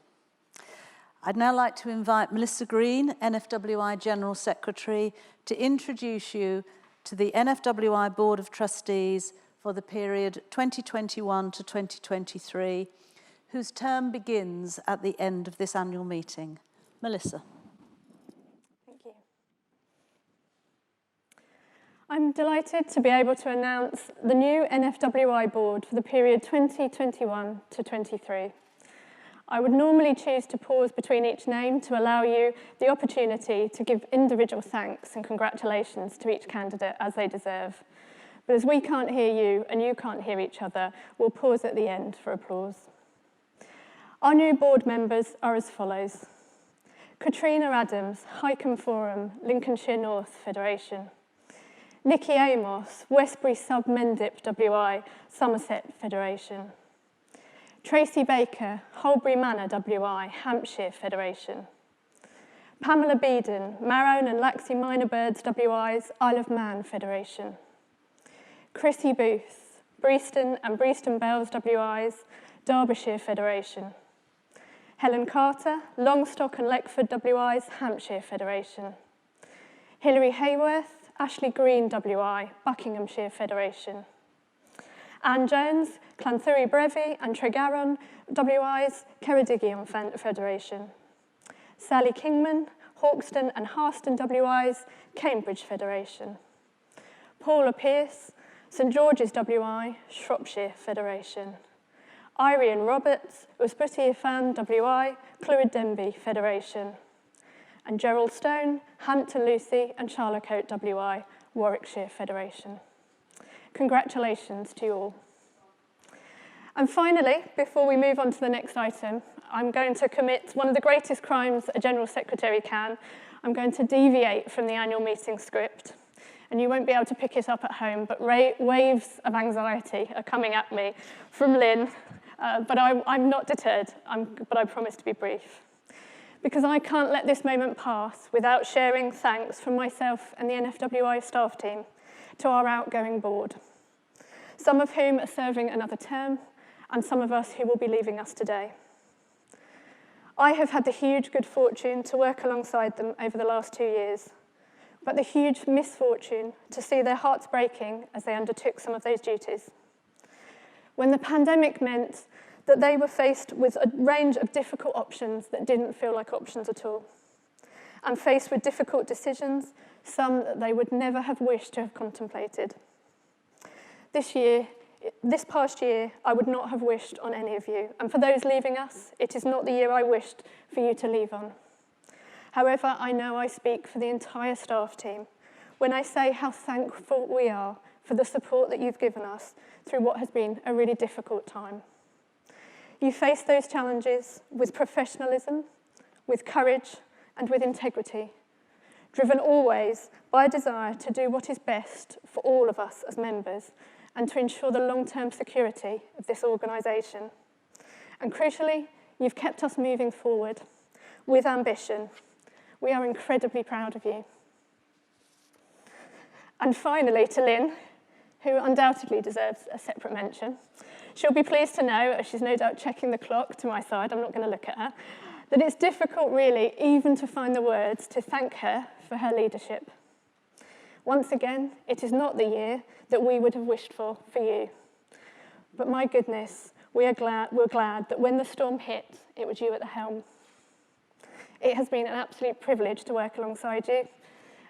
I'd now like to invite Melissa Green, NFWI General Secretary, to introduce you to the NFWI Board of Trustees for the period 2021 to 2023, whose term begins at the end of this annual meeting. Melissa. Thank you. I'm delighted to be able to announce the new NFWI board for the period 2021 to 23. I would normally choose to pause between each name to allow you the opportunity to give individual thanks and congratulations to each candidate as they deserve. But as we can't hear you and you can't hear each other, we'll pause at the end for applause. Our new board members are as follows. Katrina Adams, Highcombe Forum, Lincolnshire North Federation. Nikki Amos, Westbury Sub Mendip WI, Somerset Federation. Tracy Baker, Holbury Manor WI, Hampshire Federation. Pamela Beeden, Marone and Laxey Minor Birds WI's, Isle of Man Federation. Chrissy Booth, Breaston and Breaston Bells WI's, Derbyshire Federation. Helen Carter, Longstock and Leckford WI's, Hampshire Federation. Hilary Hayworth, Ashley Green WI, Buckinghamshire Federation. Anne Jones, Clanthuri Brevi and Tregaron WI's, Ceredigion Federation. Sally Kingman, Hawkston and Harston WI's, Cambridge Federation. Paula Pearce, St George's WI, Shropshire Federation. Irene Roberts, Usbuty Ifan WI, Clwyd Denby Federation. And Gerald Stone, Hampton Lucy and Charlocote WI, Warwickshire Federation. Congratulations to you all. And finally, before we move on to the next item, I'm going to commit one of the greatest crimes a General Secretary can. I'm going to deviate from the annual meeting script. And you won't be able to pick it up at home, but waves of anxiety are coming at me from Lynn. But I'm not deterred, but I promise to be brief. Because I can't let this moment pass without sharing thanks from myself and the NFWI staff team to our outgoing board, some of whom are serving another term, and some of us who will be leaving us today. I have had the huge good fortune to work alongside them over the last 2 years, but the huge misfortune to see their hearts breaking as they undertook some of those duties. When the pandemic meant that they were faced with a range of difficult options that didn't feel like options at all, and faced with difficult decisions, some that they would never have wished to have contemplated. This past year, I would not have wished on any of you, and for those leaving us, it is not the year I wished for you to leave on. However, I know I speak for the entire staff team when I say how thankful we are for the support that you've given us through what has been a really difficult time. You face those challenges with professionalism, with courage, and with integrity, driven always by a desire to do what is best for all of us as members and to ensure the long-term security of this organisation. And crucially, you've kept us moving forward with ambition. We are incredibly proud of you. And finally, to Lynn, who undoubtedly deserves a separate mention. She'll be pleased to know, as she's no doubt checking the clock to my side, I'm not going to look at her, that it's difficult really even to find the words to thank her for her leadership. Once again, it is not the year that we would have wished for you. But my goodness, we're glad that when the storm hit, it was you at the helm. It has been an absolute privilege to work alongside you.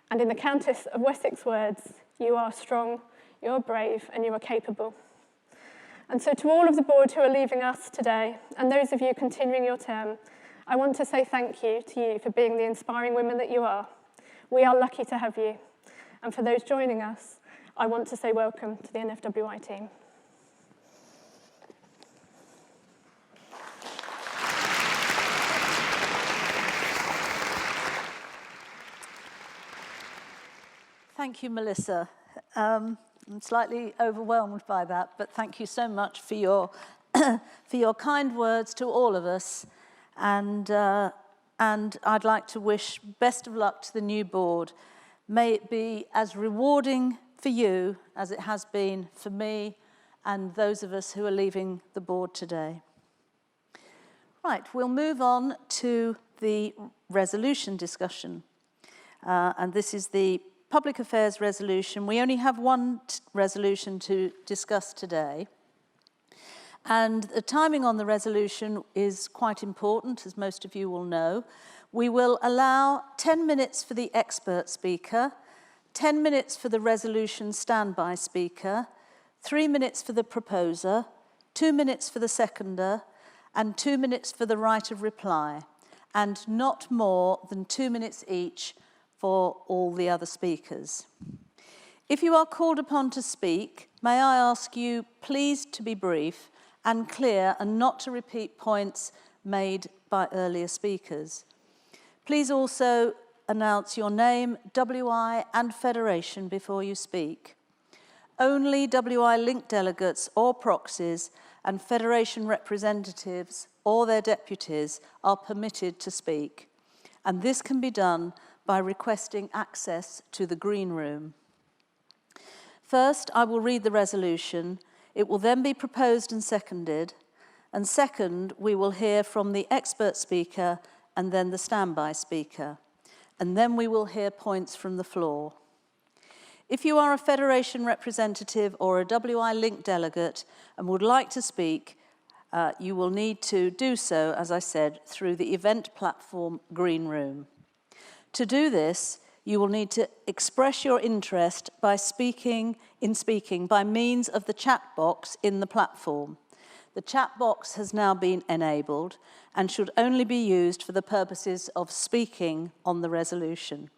And in the Countess of Wessex words, you are strong, you're brave, and you are capable. And so to all of the board who are leaving us today, and those of you continuing your term, I want to say thank you to you for being the inspiring women that you are. We are lucky to have you. And for those joining us, I want to say welcome to the NFWI team. Thank you, Melissa. I'm slightly overwhelmed by that, but thank you so much for your for your kind words to all of us. And I'd like to wish best of luck to the new board. May it be as rewarding for you as it has been for me and those of us who are leaving the board today. Right, we'll move on to the resolution discussion. And this is the Public Affairs resolution. We only have one resolution to discuss today. And the timing on the resolution is quite important, as most of you will know. We will allow 10 minutes for the expert speaker, 10 minutes for the resolution standby speaker, 3 minutes for the proposer, 2 minutes for the seconder, and 2 minutes for the right of reply, and not more than 2 minutes each for all the other speakers. If you are called upon to speak, may I ask you please to be brief and clear and not to repeat points made by earlier speakers. Please also announce your name, WI and federation before you speak. Only WI Link delegates or proxies and federation representatives or their deputies are permitted to speak, and this can be done by requesting access to the green room. First, I will read the resolution. It will then be proposed and seconded, and second, we will hear from the expert speaker and then the standby speaker, and then we will hear points from the floor. If you are a federation representative or a WI Link delegate and would like to speak, you will need to do so, as I said, through the event platform green room. To do this, you will need to express your interest by speaking by means of the chat box in the platform. The chat box has now been enabled and should only be used for the purposes of speaking on the resolution.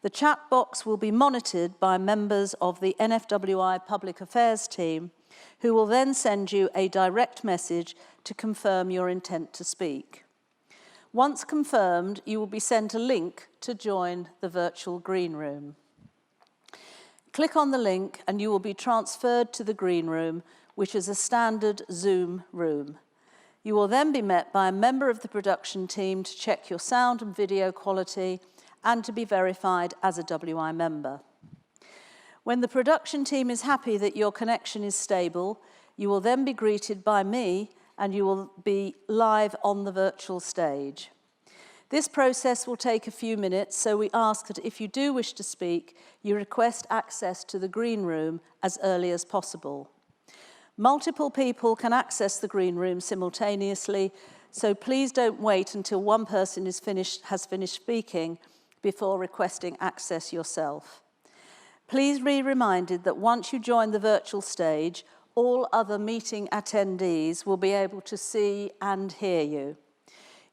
The chat box will be monitored by members of the NFWI Public Affairs team, who will then send you a direct message to confirm your intent to speak. Once confirmed, you will be sent a link to join the virtual green room. Click on the link and you will be transferred to the green room, which is a standard Zoom room. You will then be met by a member of the production team to check your sound and video quality and to be verified as a WI member. When the production team is happy that your connection is stable, you will then be greeted by me and you will be live on the virtual stage. This process will take a few minutes, so we ask that if you do wish to speak, you request access to the green room as early as possible. Multiple people can access the green room simultaneously, so please don't wait until one person has finished speaking before requesting access yourself. Please be reminded that once you join the virtual stage, all other meeting attendees will be able to see and hear you.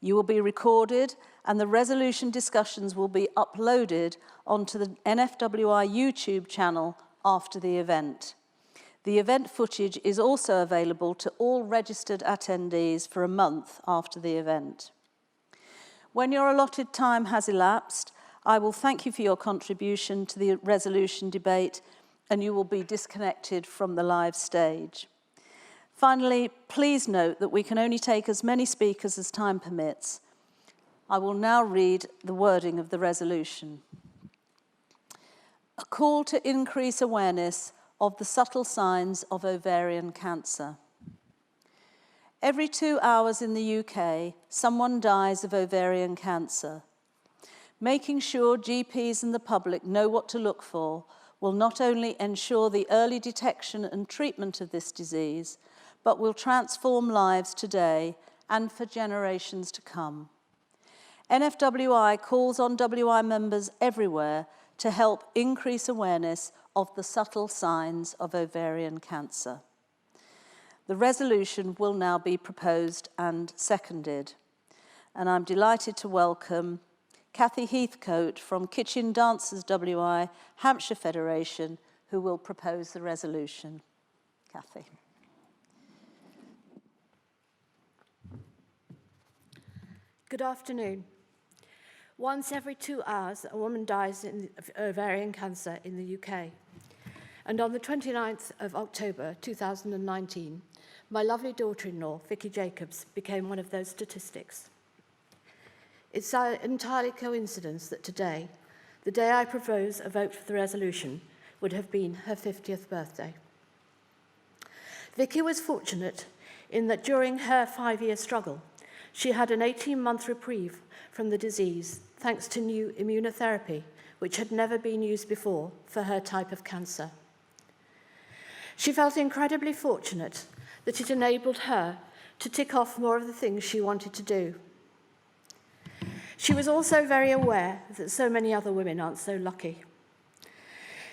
You will be recorded and the resolution discussions will be uploaded onto the NFWI YouTube channel after the event. The event footage is also available to all registered attendees for a month after the event. When your allotted time has elapsed, I will thank you for your contribution to the resolution debate and you will be disconnected from the live stage. Finally, please note that we can only take as many speakers as time permits. I will now read the wording of the resolution. A call to increase awareness of the subtle signs of ovarian cancer. Every 2 hours in the UK, someone dies of ovarian cancer. Making sure GPs and the public know what to look for will not only ensure the early detection and treatment of this disease, but will transform lives today and for generations to come. NFWI calls on WI members everywhere to help increase awareness of the subtle signs of ovarian cancer. The resolution will now be proposed and seconded, and I'm delighted to welcome Cathy Heathcote from Kitchen Dancers WI, Hampshire Federation, who will propose the resolution. Cathy. Good afternoon. Once every 2 hours, a woman dies of ovarian cancer in the UK. And on the 29th of October 2019, my lovely daughter-in-law, Vicky Jacobs, became one of those statistics. It's an entirely coincidence that today, the day I propose a vote for the resolution, would have been her 50th birthday. Vicky was fortunate in that during her 5-year struggle, she had an 18-month reprieve from the disease thanks to new immunotherapy, which had never been used before for her type of cancer. She felt incredibly fortunate that it enabled her to tick off more of the things she wanted to do. She was also very aware that so many other women aren't so lucky.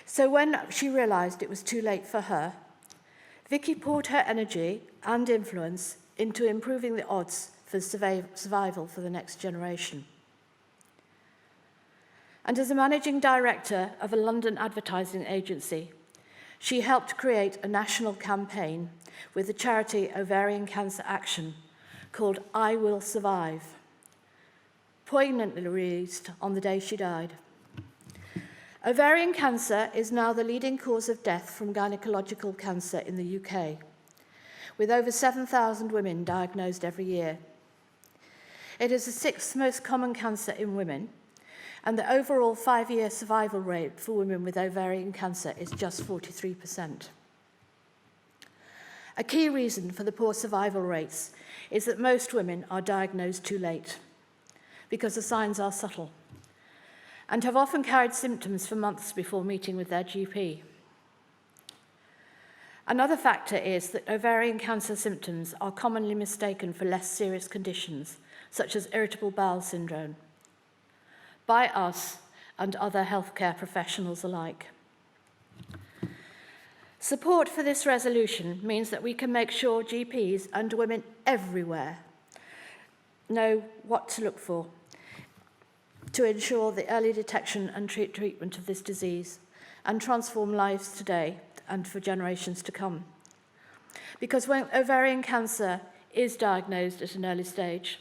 So when she realised it was too late for her, Vicky poured her energy and influence into improving the odds for survival for the next generation. And as a managing director of a London advertising agency, she helped create a national campaign with the charity Ovarian Cancer Action called I Will Survive, poignantly released on the day she died. Ovarian cancer is now the leading cause of death from gynecological cancer in the UK, with over 7,000 women diagnosed every year. It is the 6th most common cancer in women, and the overall 5-year survival rate for women with ovarian cancer is just 43%. A key reason for the poor survival rates is that most women are diagnosed too late, because the signs are subtle, and have often carried symptoms for months before meeting with their GP. Another factor is that ovarian cancer symptoms are commonly mistaken for less serious conditions, such as irritable bowel syndrome, by us and other healthcare professionals alike. Support for this resolution means that we can make sure GPs and women everywhere know what to look for to ensure the early detection and treatment of this disease and transform lives today and for generations to come. Because when ovarian cancer is diagnosed at an early stage,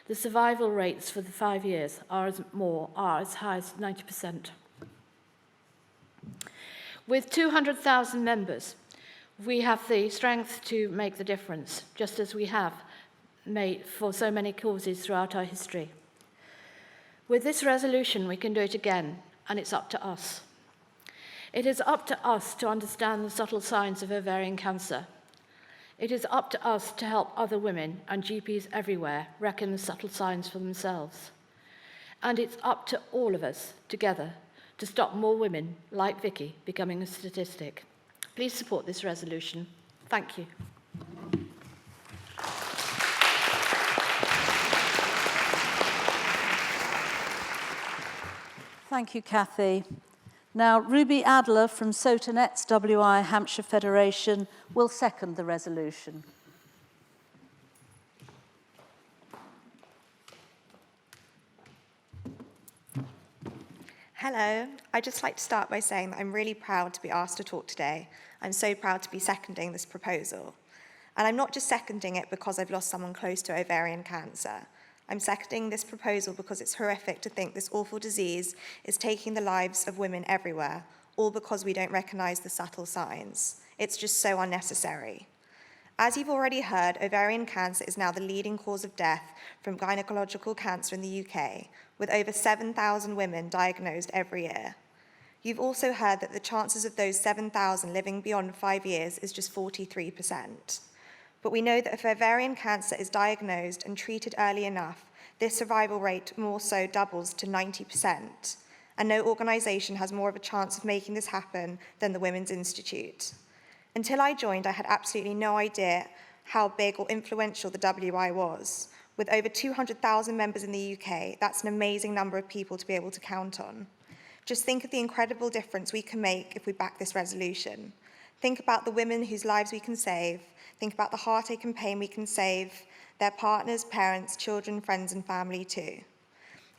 the survival rates for the 5 years are as high as 90%. With 200,000 members, we have the strength to make the difference, just as we have made for so many causes throughout our history. With this resolution, we can do it again, and it's up to us. It is up to us to understand the subtle signs of ovarian cancer. It is up to us to help other women and GPs everywhere reckon the subtle signs for themselves. And it's up to all of us together to stop more women like Vicky becoming a statistic. Please support this resolution. Thank you. Thank you, Kathy. Now, Ruby Adler from SOTA NFWI Hampshire Federation will second the resolution. Hello, I'd just like to start by saying that I'm really proud to be asked to talk today. I'm so proud to be seconding this proposal. And I'm not just seconding it because I've lost someone close to ovarian cancer. I'm seconding this proposal because it's horrific to think this awful disease is taking the lives of women everywhere, all because we don't recognise the subtle signs. It's just so unnecessary. As you've already heard, ovarian cancer is now the leading cause of death from gynecological cancer in the UK, with over 7,000 women diagnosed every year. You've also heard that the chances of those 7,000 living beyond 5 years is just 43%. But we know that if ovarian cancer is diagnosed and treated early enough, this survival rate more so doubles to 90%. And no organisation has more of a chance of making this happen than the Women's Institute. Until I joined, I had absolutely no idea how big or influential the WI was. With over 200,000 members in the UK, that's an amazing number of people to be able to count on. Just think of the incredible difference we can make if we back this resolution. Think about the women whose lives we can save. Think about the heartache and pain we can save, their partners, parents, children, friends, and family too.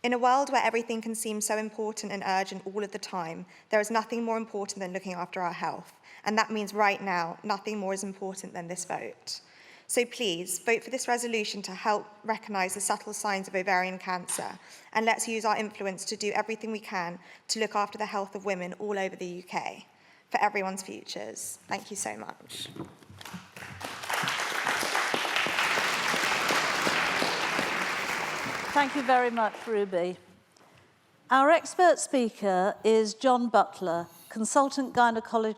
In a world where everything can seem so important and urgent all of the time, there is nothing more important than looking after our health. And that means right now, nothing more is important than this vote. So please, vote for this resolution to help recognise the subtle signs of ovarian cancer. And let's use our influence to do everything we can to look after the health of women all over the UK, for everyone's futures. Thank you so much. Thank you very much, Ruby. Our expert speaker is John Butler, consultant gynecological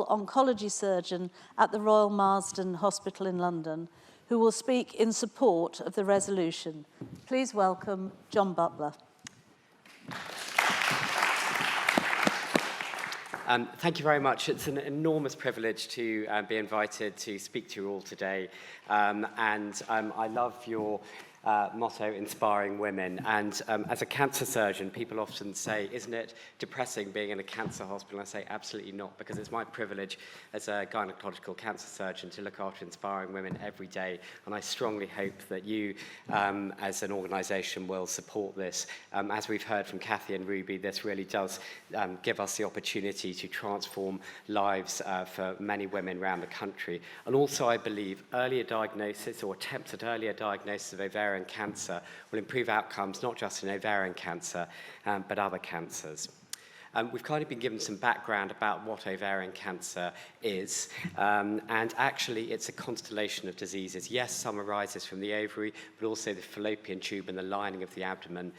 oncology surgeon at the Royal Marsden Hospital in London, who will speak in support of the resolution. Please welcome John Butler. Thank you very much. It's an enormous privilege to be invited to speak to you all today. I love your motto, inspiring women. And as a cancer surgeon, people often say, isn't it depressing being in a cancer hospital? I say, absolutely not, because it's my privilege as a gynecological cancer surgeon to look after inspiring women every day. And I strongly hope that you, as an organisation, will support this. As we've heard from Kathy and Ruby, this really does give us the opportunity to transform lives for many women around the country. And also, I believe, earlier diagnosis or attempts at earlier diagnosis of ovarian cancer will improve outcomes, not just in ovarian cancer, but other cancers. We've kind of been given some background about what ovarian cancer is, and actually it's a constellation of diseases. Yes, some arises from the ovary, but also the fallopian tube and the lining of the abdomen,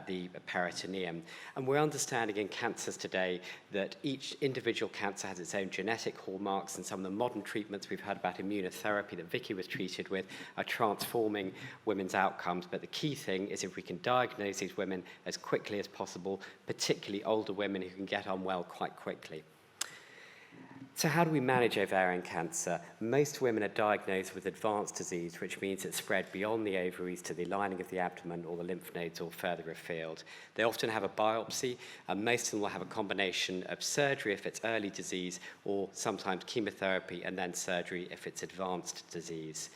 the peritoneum. And we're understanding in cancers today that each individual cancer has its own genetic hallmarks, and some of the modern treatments we've heard about immunotherapy that Vicky was treated with are transforming women's outcomes. But the key thing is if we can diagnose these women as quickly as possible, particularly older women who can get on well quite quickly. So how do we manage ovarian cancer? Most women are diagnosed with advanced disease, which means it's spread beyond the ovaries to the lining of the abdomen or the lymph nodes or further afield. They often have a biopsy, and most of them will have a combination of surgery if it's early disease, or sometimes chemotherapy and then surgery if it's advanced disease.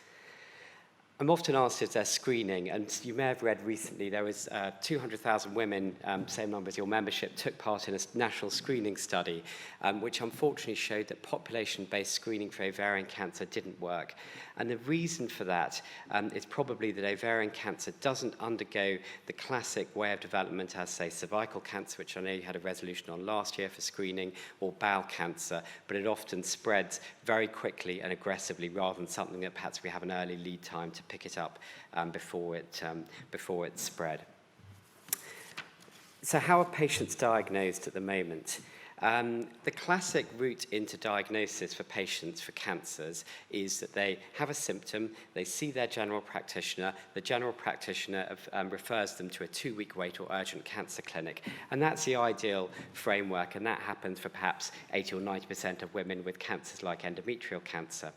I'm often asked if there's screening, and you may have read recently there was 200,000 women, same number as your membership, took part in a national screening study, which unfortunately showed that population-based screening for ovarian cancer didn't work. And the reason for that is probably that ovarian cancer doesn't undergo the classic way of development as, say, cervical cancer, which I know you had a resolution on last year for screening, or bowel cancer, but it often spreads very quickly and aggressively rather than something that perhaps we have an early lead time to pick it up before it's spread. So how are patients diagnosed at the moment? The classic route into diagnosis for patients for cancers is that they have a symptom, they see their general practitioner, the general practitioner refers them to a 2-week wait or urgent cancer clinic. And that's the ideal framework, and that happens for perhaps 80 or 90% of women with cancers like endometrial cancer.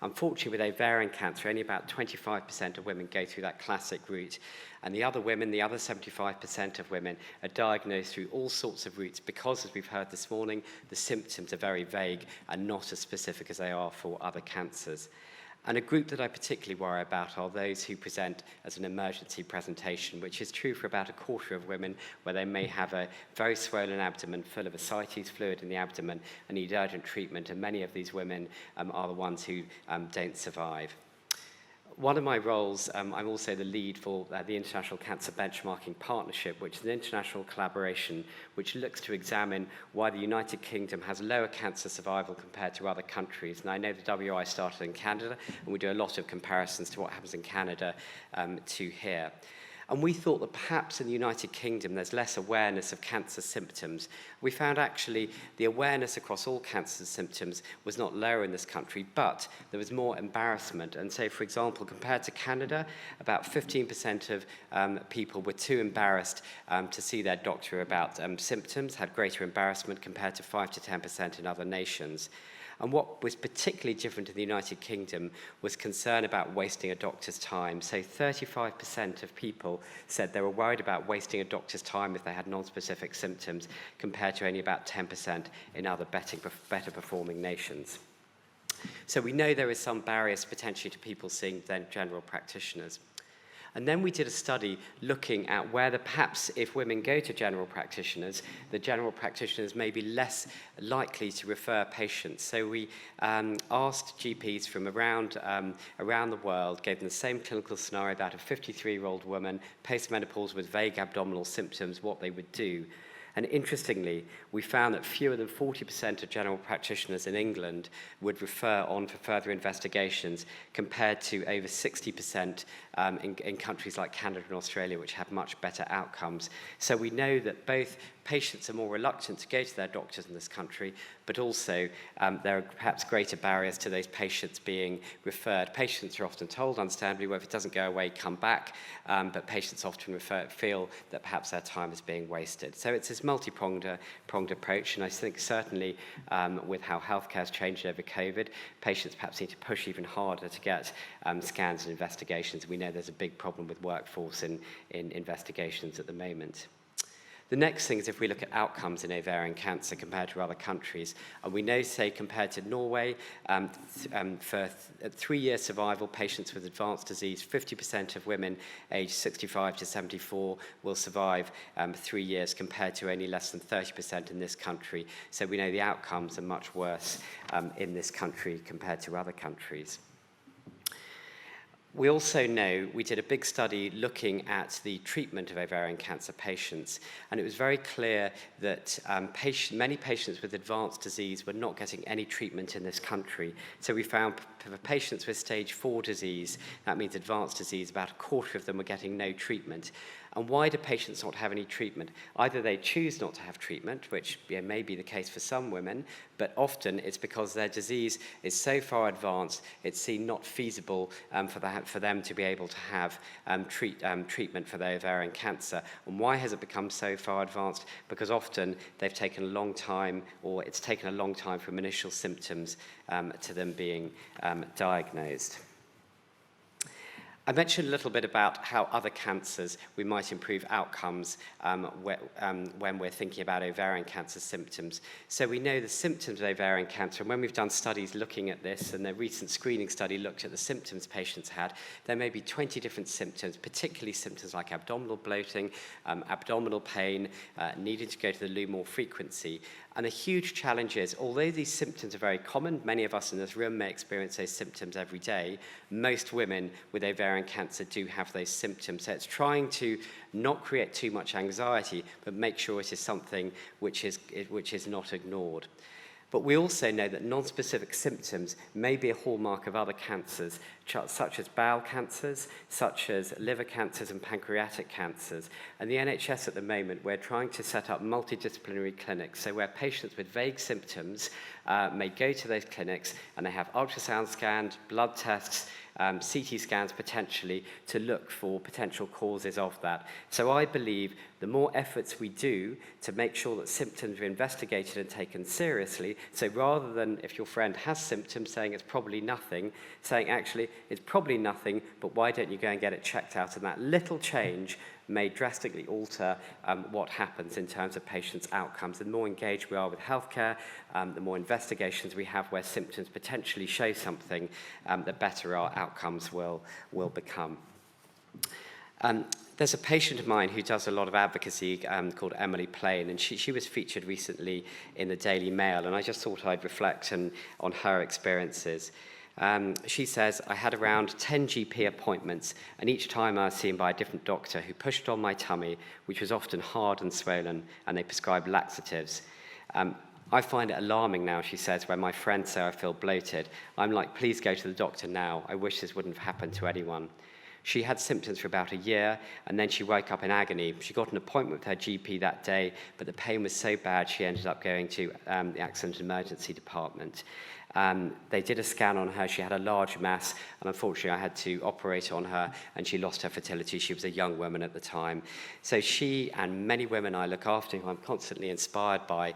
Unfortunately, with ovarian cancer, only about 25% of women go through that classic route. And the other women, the other 75% of women, are diagnosed through all sorts of routes because, as we've heard this morning, the symptoms are very vague and not as specific as they are for other cancers. And a group that I particularly worry about are those who present as an emergency presentation, which is true for about a quarter of women, where they may have a very swollen abdomen full of ascites fluid in the abdomen and need urgent treatment, and many of these women are the ones who don't survive. One of my roles, I'm also the lead for the International Cancer Benchmarking Partnership, which is an international collaboration which looks to examine why the United Kingdom has lower cancer survival compared to other countries. And I know the WI started in Canada, and we do a lot of comparisons to what happens in Canada to here. And we thought that perhaps in the United Kingdom there's less awareness of cancer symptoms. We found actually the awareness across all cancer symptoms was not lower in this country, but there was more embarrassment. And so, for example, compared to Canada, about 15% of people were too embarrassed to see their doctor about symptoms, had greater embarrassment compared to 5 to 10% in other nations. And what was particularly different in the United Kingdom was concern about wasting a doctor's time. So 35% of people said they were worried about wasting a doctor's time if they had non-specific symptoms, compared to only about 10% in other better performing nations. So we know there is some barriers potentially to people seeing their general practitioners. And then we did a study looking at whether perhaps if women go to general practitioners, the general practitioners may be less likely to refer patients. So we asked GPs from around the world, gave them the same clinical scenario about a 53-year-old woman, postmenopausal with vague abdominal symptoms, what they would do. And interestingly, we found that fewer than 40% of general practitioners in England would refer on for further investigations, compared to over 60% in countries like Canada and Australia, which have much better outcomes. So we know that both patients are more reluctant to go to their doctors in this country, but also there are perhaps greater barriers to those patients being referred. Patients are often told, understandably, well, if it doesn't go away, come back, but patients often feel that perhaps their time is being wasted. So it's this multi-pronged approach, and I think certainly with how healthcare has changed over COVID, patients perhaps need to push even harder to get scans and investigations. We know there's a big problem with workforce in investigations at the moment. The next thing is if we look at outcomes in ovarian cancer compared to other countries, and we know, say, compared to Norway, for 3-year survival, patients with advanced disease, 50% of women aged 65 to 74 will survive 3 years compared to only less than 30% in this country. So we know the outcomes are much worse in this country compared to other countries. We also know, we did a big study looking at the treatment of ovarian cancer patients, and it was very clear that many patients with advanced disease were not getting any treatment in this country. So we found for patients with stage 4 disease, that means advanced disease, about a quarter of them were getting no treatment. And why do patients not have any treatment? Either they choose not to have treatment, which may be the case for some women, but often it's because their disease is so far advanced, it's seen not feasible for them to be able to have treatment for their ovarian cancer. And why has it become so far advanced? Because often they've taken a long time, or it's taken a long time from initial symptoms to them being diagnosed. I mentioned a little bit about how other cancers we might improve outcomes when we're thinking about ovarian cancer symptoms. So we know the symptoms of ovarian cancer, and when we've done studies looking at this, and the recent screening study looked at the symptoms patients had, there may be 20 different symptoms, particularly symptoms like abdominal bloating, abdominal pain, needing to go to the loo more frequency. And the huge challenge is, although these symptoms are very common, many of us in this room may experience those symptoms every day, most women with ovarian cancer do have those symptoms. So it's trying to not create too much anxiety, but make sure it is something which is not ignored. But we also know that non-specific symptoms may be a hallmark of other cancers, such as bowel cancers, such as liver cancers and pancreatic cancers. And the NHS at the moment, we're trying to set up multidisciplinary clinics, so where patients with vague symptoms may go to those clinics and they have ultrasound scans, blood tests, CT scans potentially, to look for potential causes of that. So I believe the more efforts we do to make sure that symptoms are investigated and taken seriously, so rather than if your friend has symptoms saying it's probably nothing, saying actually it's probably nothing, but why don't you go and get it checked out? And that little change may drastically alter what happens in terms of patients' outcomes. The more engaged we are with healthcare, the more investigations we have where symptoms potentially show something, the better our outcomes will become. There's a patient of mine who does a lot of advocacy called Emily Plain, and she was featured recently in the Daily Mail, and I just thought I'd reflect on her experiences. She says, I had around 10 GP appointments, and each time I was seen by a different doctor who pushed on my tummy, which was often hard and swollen, and they prescribed laxatives. I find it alarming now, she says, when my friends say I feel bloated. I'm like, please go to the doctor now. I wish this wouldn't have happened to anyone. She had symptoms for about a year, and then she woke up in agony. She got an appointment with her GP that day, but the pain was so bad she ended up going to the accident emergency department. They did a scan on her. She had a large mass, and unfortunately I had to operate on her, and she lost her fertility. She was a young woman at the time. So she and many women I look after, who I'm constantly inspired by,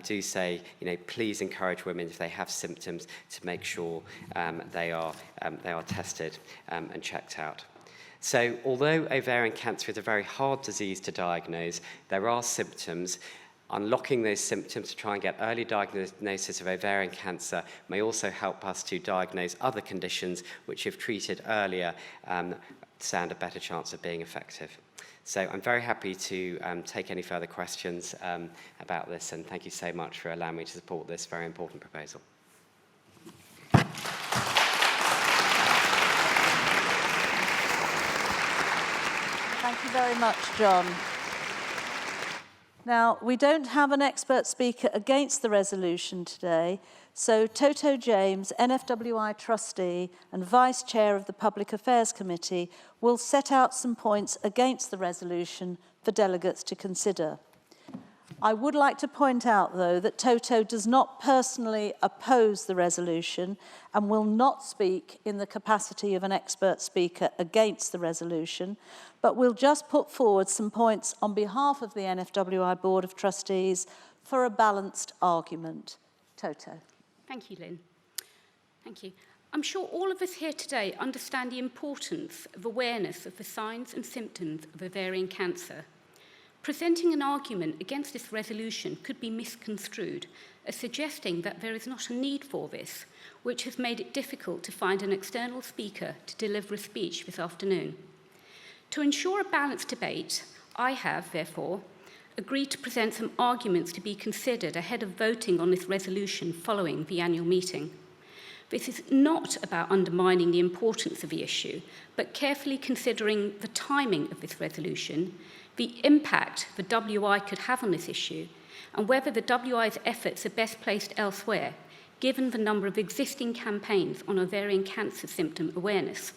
do say, please encourage women if they have symptoms to make sure they are tested and checked out. So although ovarian cancer is a very hard disease to diagnose, there are symptoms. Unlocking those symptoms to try and get early diagnosis of ovarian cancer may also help us to diagnose other conditions which, if treated earlier, stand a better chance of being effective. So I'm very happy to take any further questions about this, and thank you so much for allowing me to support this very important proposal. Thank you very much, John. Now, we don't have an expert speaker against the resolution today, so Toto James, NFWI trustee and Vice Chair of the Public Affairs Committee, will set out some points against the resolution for delegates to consider. I would like to point out, though, that Toto does not personally oppose the resolution and will not speak in the capacity of an expert speaker against the resolution, but will just put forward some points on behalf of the NFWI Board of Trustees for a balanced argument. Toto. Thank you, Lynn. Thank you. I'm sure all of us here today understand the importance of awareness of the signs and symptoms of ovarian cancer. Presenting an argument against this resolution could be misconstrued as suggesting that there is not a need for this, which has made it difficult to find an external speaker to deliver a speech this afternoon. To ensure a balanced debate, I have, therefore, agreed to present some arguments to be considered ahead of voting on this resolution following the annual meeting. This is not about undermining the importance of the issue, but carefully considering the timing of this resolution, the impact the WI could have on this issue, and whether the WI's efforts are best placed elsewhere, given the number of existing campaigns on ovarian cancer symptom awareness.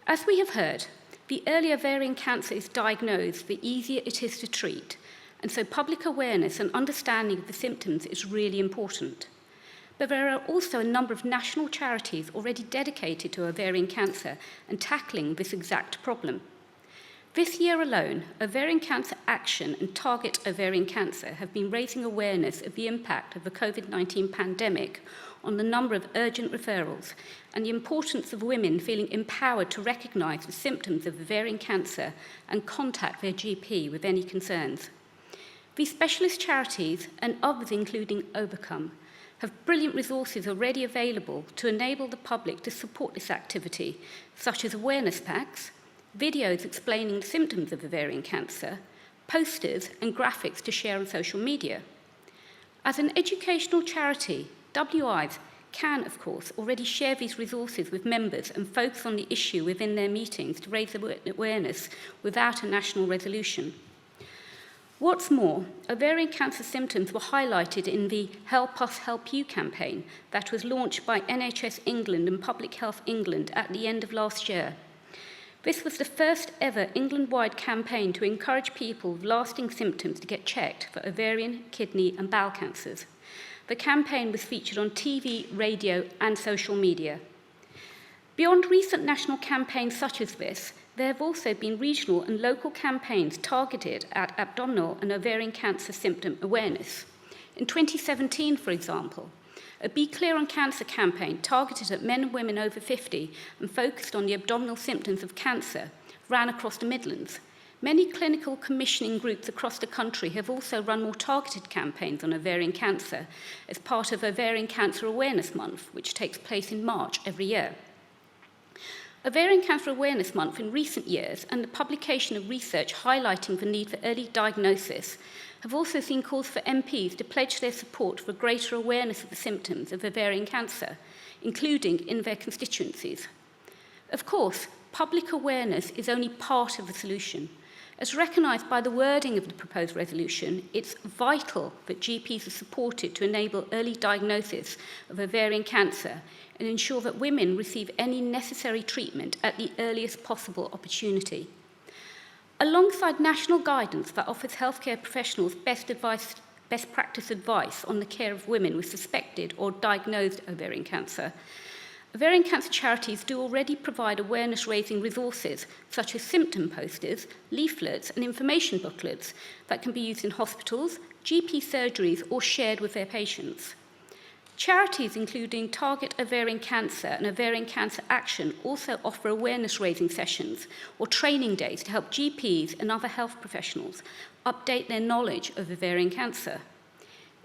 As we have heard, the earlier ovarian cancer is diagnosed, the easier it is to treat, and so public awareness and understanding of the symptoms is really important. But there are also a number of national charities already dedicated to ovarian cancer and tackling this exact problem. This year alone, Ovarian Cancer Action and Target Ovarian Cancer have been raising awareness of the impact of the COVID-19 pandemic on the number of urgent referrals and the importance of women feeling empowered to recognise the symptoms of ovarian cancer and contact their GP with any concerns. These specialist charities and others, including Overcome, have brilliant resources already available to enable the public to support this activity, such as awareness packs, videos explaining the symptoms of ovarian cancer, posters and graphics to share on social media. As an educational charity, WIs can, of course, already share these resources with members and focus on the issue within their meetings to raise awareness without a national resolution. What's more, ovarian cancer symptoms were highlighted in the Help Us Help You campaign that was launched by NHS England and Public Health England at the end of last year. This was the first ever England-wide campaign to encourage people with lasting symptoms to get checked for ovarian, kidney and bowel cancers. The campaign was featured on TV, radio and social media. Beyond recent national campaigns such as this, there have also been regional and local campaigns targeted at abdominal and ovarian cancer symptom awareness. In 2017, for example, a Be Clear on Cancer campaign targeted at men and women over 50 and focused on the abdominal symptoms of cancer ran across the Midlands. Many clinical commissioning groups across the country have also run more targeted campaigns on ovarian cancer as part of Ovarian Cancer Awareness Month, which takes place in March every year. Ovarian Cancer Awareness Month in recent years and the publication of research highlighting the need for early diagnosis have also seen calls for MPs to pledge their support for greater awareness of the symptoms of ovarian cancer, including in their constituencies. Of course, public awareness is only part of the solution. As recognised by the wording of the proposed resolution, it's vital that GPs are supported to enable early diagnosis of ovarian cancer and ensure that women receive any necessary treatment at the earliest possible opportunity. Alongside national guidance that offers healthcare professionals best practice advice on the care of women with suspected or diagnosed ovarian cancer charities do already provide awareness-raising resources such as symptom posters, leaflets and information booklets that can be used in hospitals, GP surgeries or shared with their patients. Charities including Target Ovarian Cancer and Ovarian Cancer Action also offer awareness-raising sessions or training days to help GPs and other health professionals update their knowledge of ovarian cancer.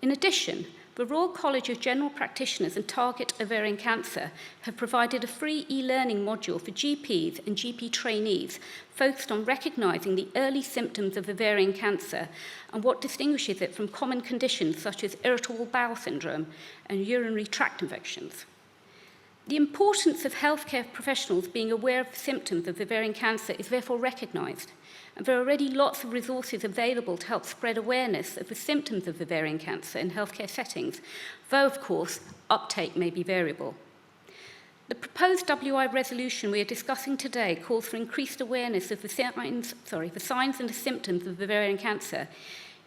In addition, the Royal College of General Practitioners and Target Ovarian Cancer have provided a free e-learning module for GPs and GP trainees focused on recognising the early symptoms of ovarian cancer and what distinguishes it from common conditions such as irritable bowel syndrome and urinary tract infections. The importance of healthcare professionals being aware of the symptoms of ovarian cancer is therefore recognised, and there are already lots of resources available to help spread awareness of the symptoms of ovarian cancer in healthcare settings, though, of course, uptake may be variable. The proposed WI resolution we are discussing today calls for increased awareness of the signs and the symptoms of ovarian cancer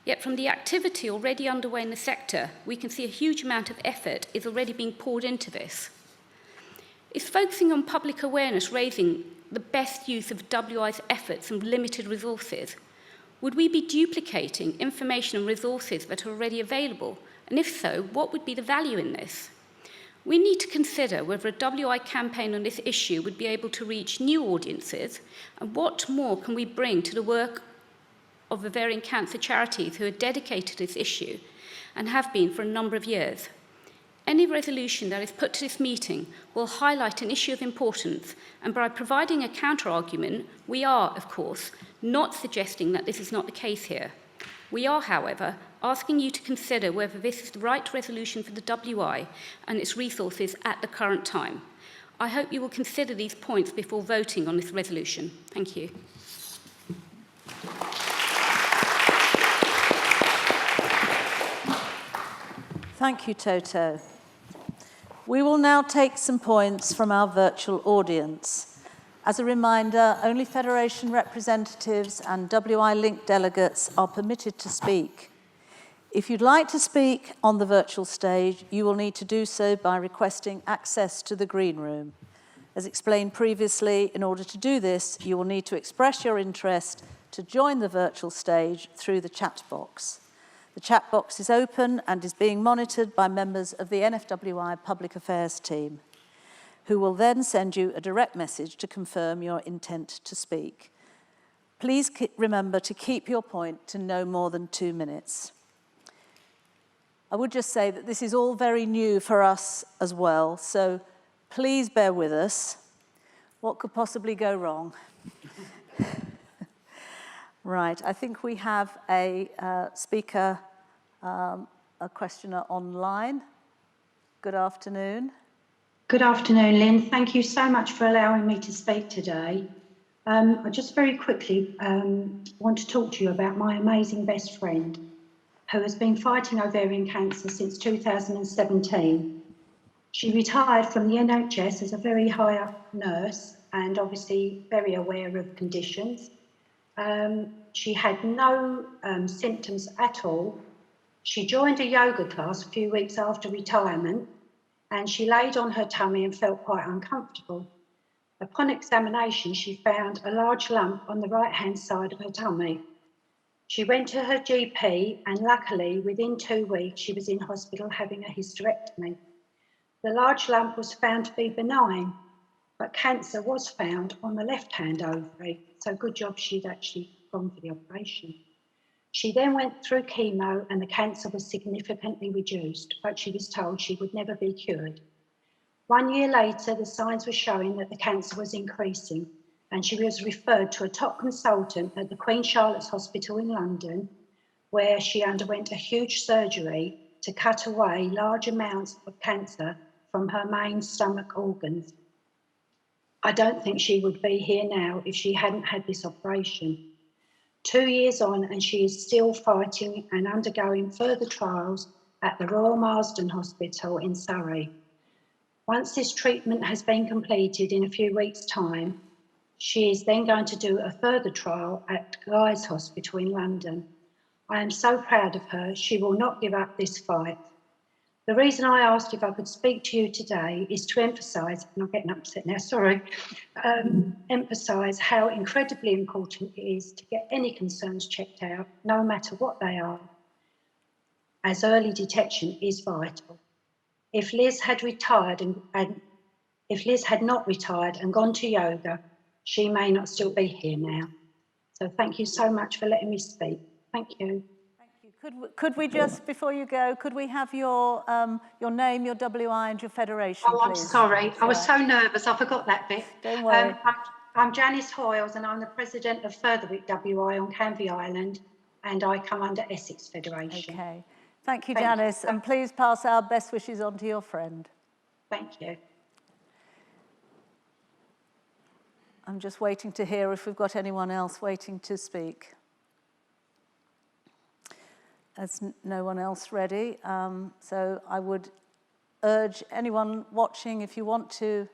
Yet from the activity already underway in the sector, we can see a huge amount of effort is already being poured into this. Is focusing on public awareness raising the best use of WI's efforts and limited resources? Would we be duplicating information and resources that are already available? And if so, what would be the value in this? We need to consider whether a WI campaign on this issue would be able to reach new audiences, and what more can we bring to the work of ovarian cancer charities who are dedicated to this issue and have been for a number of years. Any resolution that is put to this meeting will highlight an issue of importance, and by providing a counter-argument, we are, of course, not suggesting that this is not the case here. We are, however, asking you to consider whether this is the right resolution for the WI and its resources at the current time. I hope you will consider these points before voting on this resolution. Thank you. Thank you, Toto. We will now take some points from our virtual audience. As a reminder, only Federation representatives and WI-linked delegates are permitted to speak. If you'd like to speak on the virtual stage, you will need to do so by requesting access to the green room. As explained previously, in order to do this, you will need to express your interest to join the virtual stage through the chat box. The chat box is open and is being monitored by members of the NFWI Public Affairs team, who will then send you a direct message to confirm your intent to speak. Please remember to keep your point to no more than 2 minutes. I would just say that this is all very new for us as well, so please bear with us. What could possibly go wrong? Right, I think we have a speaker, a questioner online. Good afternoon. Good afternoon, Lynn. Thank you so much for allowing me to speak today. I just very quickly want to talk to you about my amazing best friend who has been fighting ovarian cancer since 2017. She retired from the NHS as a very high up nurse and obviously very aware of conditions. She had no symptoms at all. She joined a yoga class a few weeks after retirement, and she laid on her tummy and felt quite uncomfortable. Upon examination, she found a large lump on the right-hand side of her tummy. She went to her GP, and luckily, within 2 weeks, she was in hospital having a hysterectomy. The large lump was found to be benign, but cancer was found on the left-hand ovary, so good job she'd actually gone for the operation. She then went through chemo and the cancer was significantly reduced, but she was told she would never be cured. 1 year later, the signs were showing that the cancer was increasing, and she was referred to a top consultant at the Queen Charlotte's Hospital in London, where she underwent a huge surgery to cut away large amounts of cancer from her main stomach organs. I don't think she would be here now if she hadn't had this operation. 2 years on, and she is still fighting and undergoing further trials at the Royal Marsden Hospital in Surrey. Once this treatment has been completed in a few weeks' time, she is then going to do a further trial at Guy's Hospital in London. I am so proud of her. She will not give up this fight. The reason I asked if I could speak to you today is to emphasise, and I'm getting upset now, sorry, emphasise how incredibly important it is to get any concerns checked out, no matter what they are, as early detection is vital. If Liz had retired if Liz had not retired and gone to yoga, she may not still be here now. So thank you so much for letting me speak. Thank you. Could we just, before you go, could we have your name, your WI and your federation, please? I'm sorry. I was so nervous, I forgot that bit. Don't worry. I'm Janice Hoyles, and I'm the president of Furtherwick WI on Canvey Island, and I come under Essex Federation. Okay. Thank you, Janice, and please pass our best wishes on to your friend. Thank you. I'm just waiting to hear if we've got anyone else waiting to speak. There's no one else ready, so I would urge anyone watching, if you want to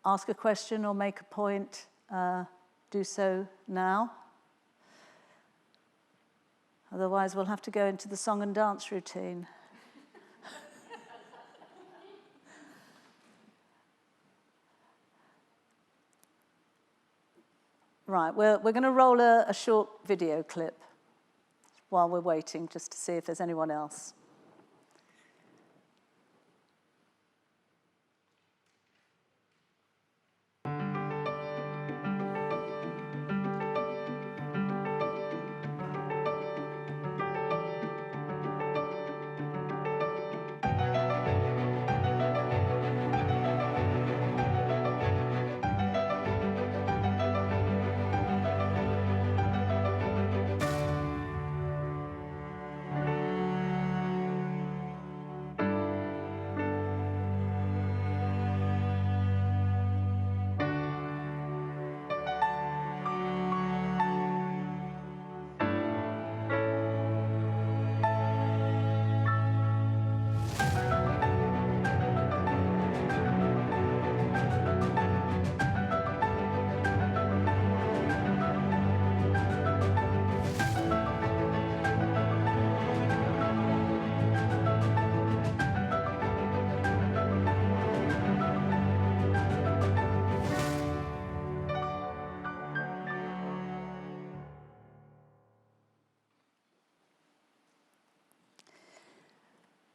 ask a question or make a point, do so now. Otherwise, we'll have to go into the song and dance routine. Right, we're going to roll a short video clip while we're waiting, just to see if there's anyone else.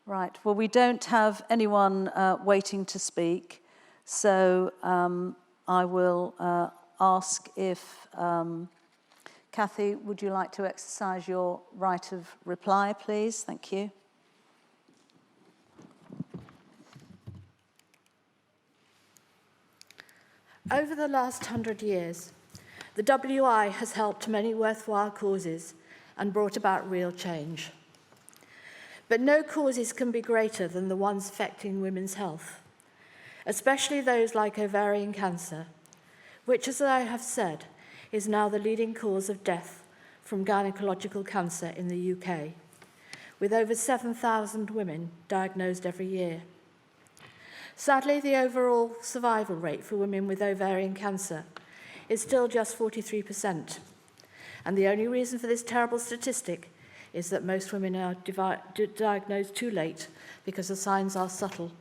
Right, well, we don't have anyone waiting to speak, so I will ask if, Kathy, would you like to exercise your right of reply, please? Thank you. Over the last 100 years, the WI has helped many worthwhile causes and brought about real change. But no causes can be greater than the ones affecting women's health, especially those like ovarian cancer, which, as I have said, is now the leading cause of death from gynecological cancer in the UK, with over 7,000 women diagnosed every year. Sadly, the overall survival rate for women with ovarian cancer is still just 43%, and the only reason for this terrible statistic is that most women are diagnosed too late because the signs are subtle,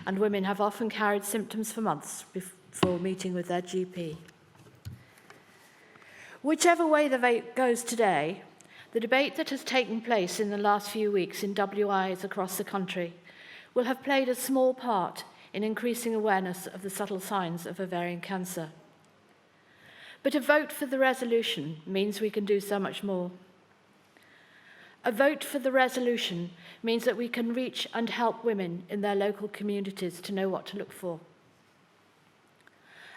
and women have often carried symptoms for months before meeting with their GP. Whichever way the vote goes today, the debate that has taken place in the last few weeks in WIs across the country will have played a small part in increasing awareness of the subtle signs of ovarian cancer. But a vote for the resolution means we can do so much more. A vote for the resolution means that we can reach and help women in their local communities to know what to look for.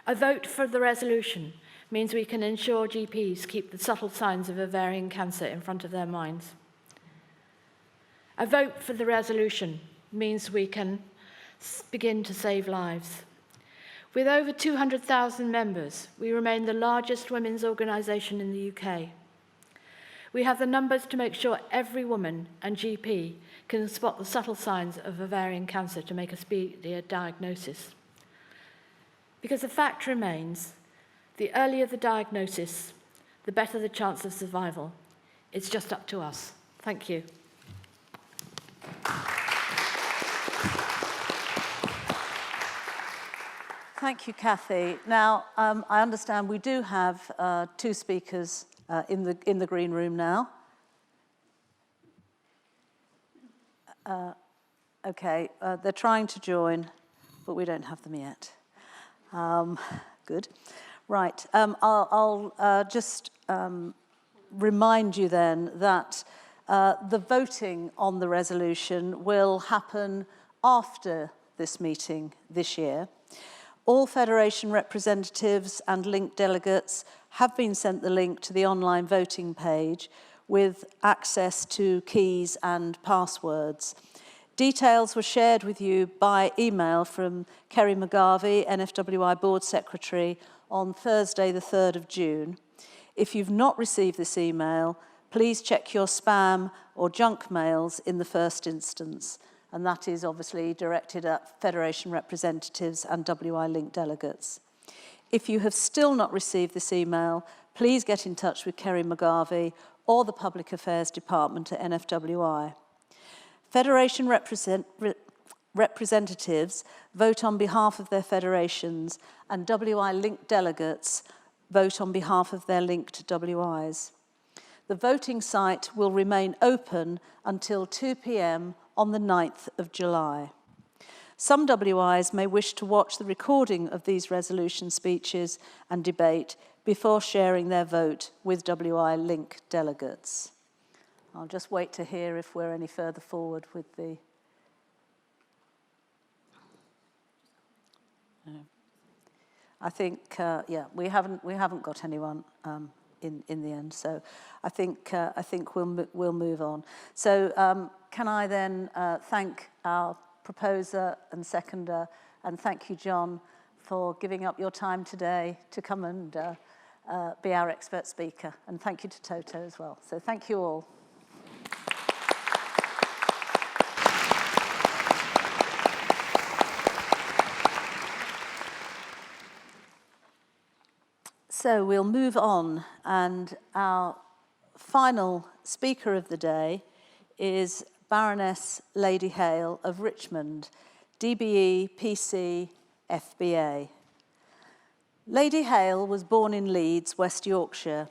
A vote for the resolution means we can ensure GPs keep the subtle signs of ovarian cancer in front of their minds. A vote for the resolution means we can begin to save lives. With over 200,000 members, we remain the largest women's organisation in the UK. We have the numbers to make sure every woman and GP can spot the subtle signs of ovarian cancer to make a speedier diagnosis. Because the fact remains, the earlier the diagnosis, the better the chance of survival. It's just up to us. Thank you. Thank you, Kathy. Now, I understand we do have two speakers in the green room now. Okay, they're trying to join, but we don't have them yet. Good. Right, I'll just remind you then that the voting on the resolution will happen after this meeting this year. All Federation representatives and linked delegates have been sent the link to the online voting page with access to keys and passwords. Details were shared with you by email from Kerry McGarvey, NFWI Board Secretary, on Thursday the 3rd of June. If you've not received this email, please check your spam or junk mails in the first instance. And that is obviously directed at Federation representatives and WI linked delegates. If you have still not received this email, please get in touch with Kerry McGarvey or the Public Affairs Department at NFWI. Federation representatives vote on behalf of their federations, and WI linked delegates vote on behalf of their linked WIs. The voting site will remain open until 2 p.m. on the 9th of July. Some WIs may wish to watch the recording of these resolution speeches and debate before sharing their vote with WI link delegates. I'll just wait to hear if we're any further forward with the... No. I think, yeah, we haven't got anyone in the end, so I think we'll move on. So can I then thank our proposer and seconder, and thank you, John, for giving up your time today to come and be our expert speaker, and thank you to Toto as well. So thank you all. So we'll move on, and our final speaker of the day is Baroness Lady Hale of Richmond, DBE PC FBA. Lady Hale was born in Leeds, West Yorkshire.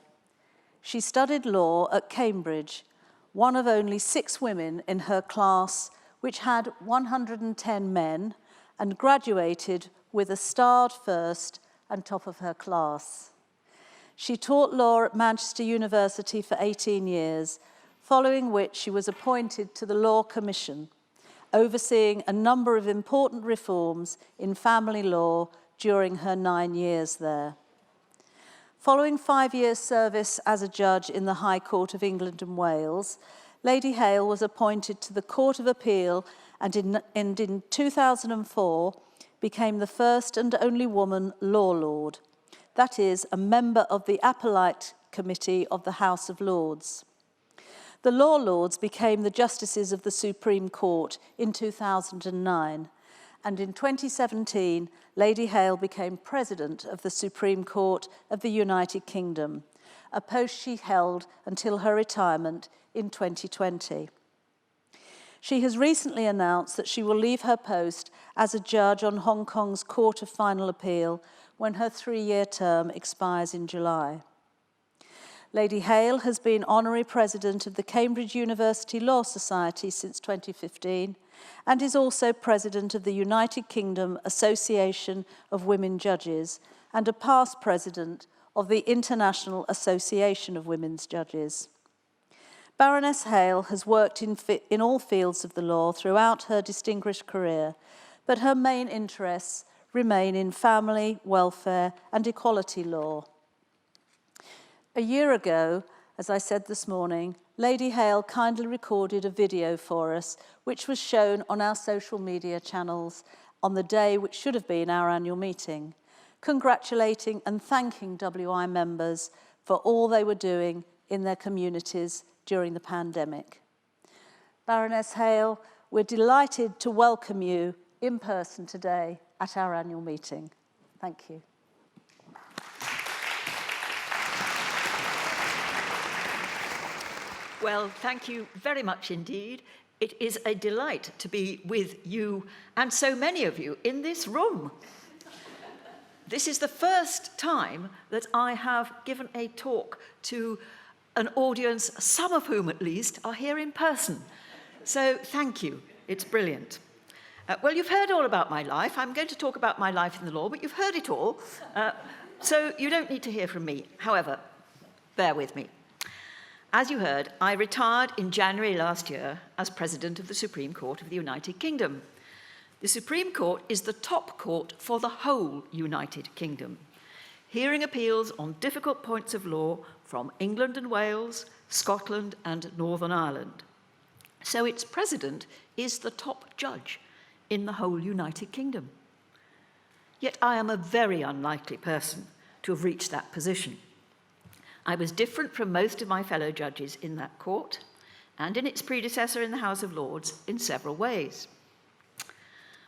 She studied law at Cambridge, one of only 6 women in her class, which had 110 men, and graduated with a starred first and top of her class. She taught law at Manchester University for 18 years, following which she was appointed to the Law Commission, overseeing a number of important reforms in family law during her 9 years there. Following 5 years' service as a judge in the High Court of England and Wales, Lady Hale was appointed to the Court of Appeal and in 2004 became the first and only woman law lord. That is, a member of the Appellate Committee of the House of Lords. The Law Lords became the Justices of the Supreme Court in 2009, and in 2017, Lady Hale became President of the Supreme Court of the United Kingdom, a post she held until her retirement in 2020. She has recently announced that she will leave her post as a judge on Hong Kong's Court of Final Appeal when her 3-year term expires in July. Lady Hale has been Honorary President of the Cambridge University Law Society since 2015 and is also President of the United Kingdom Association of Women Judges and a past President of the International Association of Women's Judges. Baroness Hale has worked in all fields of the law throughout her distinguished career, but her main interests remain in family, welfare, and equality law. A year ago, as I said this morning, Lady Hale kindly recorded a video for us, which was shown on our social media channels on the day which should have been our annual meeting, congratulating and thanking WI members for all they were doing in their communities during the pandemic. Baroness Hale, we're delighted to welcome you in person today at our annual meeting. Thank you. Well, thank you very much indeed. It is a delight to be with you and so many of you in this room. This is the first time that I have given a talk to an audience, some of whom at least are here in person. So thank you. It's brilliant. Well, you've heard all about my life. I'm going to talk about my life in the law, but you've heard it all. So you don't need to hear from me. However, bear with me. As you heard, I retired in January last year as President of the Supreme Court of the United Kingdom. The Supreme Court is the top court for the whole United Kingdom, hearing appeals on difficult points of law from England and Wales, Scotland and Northern Ireland. So its president is the top judge in the whole United Kingdom. Yet I am a very unlikely person to have reached that position. I was different from most of my fellow judges in that court and in its predecessor in the House of Lords in several ways.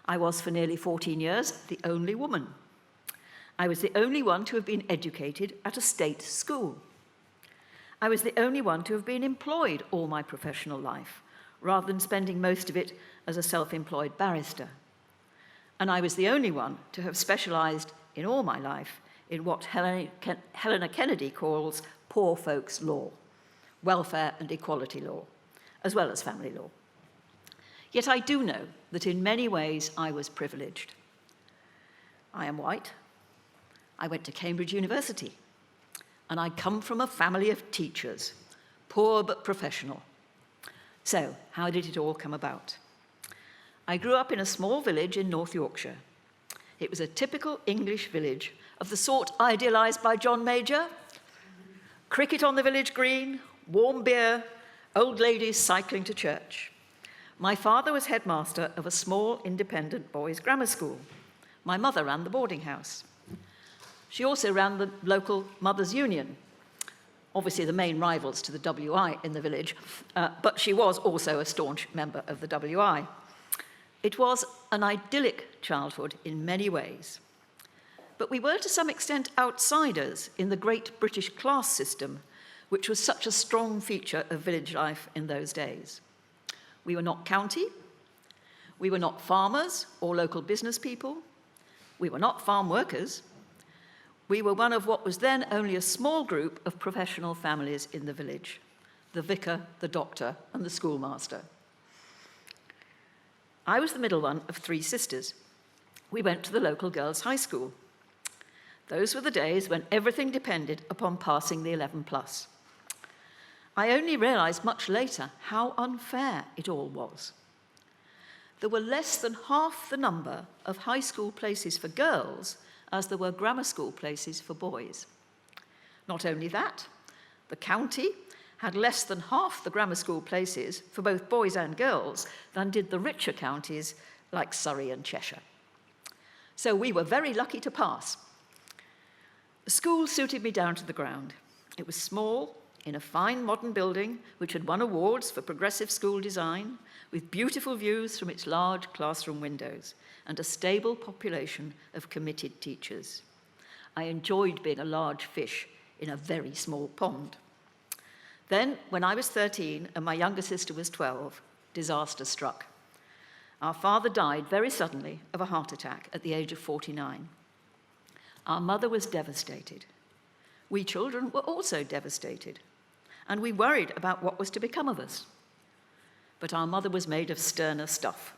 I was for nearly 14 years the only woman. I was the only one to have been educated at a state school. I was the only one to have been employed all my professional life, rather than spending most of it as a self-employed barrister. And I was the only one to have specialised in all my life in what Helena Kennedy calls poor folks' law, welfare and equality law, as well as family law. Yet I do know that in many ways I was privileged. I am white, I went to Cambridge University, and I come from a family of teachers, poor but professional. So, how did it all come about? I grew up in a small village in North Yorkshire. It was a typical English village of the sort idealised by John Major. Cricket on the village green, warm beer, old ladies cycling to church. My father was headmaster of a small independent boys' grammar school. My mother ran the boarding house. She also ran the local mothers' union, obviously the main rivals to the WI in the village, but she was also a staunch member of the WI. It was an idyllic childhood in many ways. But we were to some extent outsiders in the great British class system, which was such a strong feature of village life in those days. We were not county, we were not farmers or local business people, we were not farm workers. We were one of what was then only a small group of professional families in the village: the vicar, the doctor, and the schoolmaster. I was the middle one of 3 sisters. We went to the local girls' high school. Those were the days when everything depended upon passing the 11+. I only realised much later how unfair it all was. There were less than half the number of high school places for girls as there were grammar school places for boys. Not only that, the county had less than half the grammar school places for both boys and girls than did the richer counties like Surrey and Cheshire. So we were very lucky to pass. The school suited me down to the ground. It was small, in a fine modern building which had won awards for progressive school design, with beautiful views from its large classroom windows and a stable population of committed teachers. I enjoyed being a large fish in a very small pond. Then, when I was 13 and my younger sister was 12, disaster struck. Our father died very suddenly of a heart attack at the age of 49. Our mother was devastated. We children were also devastated, and we worried about what was to become of us. But our mother was made of sterner stuff.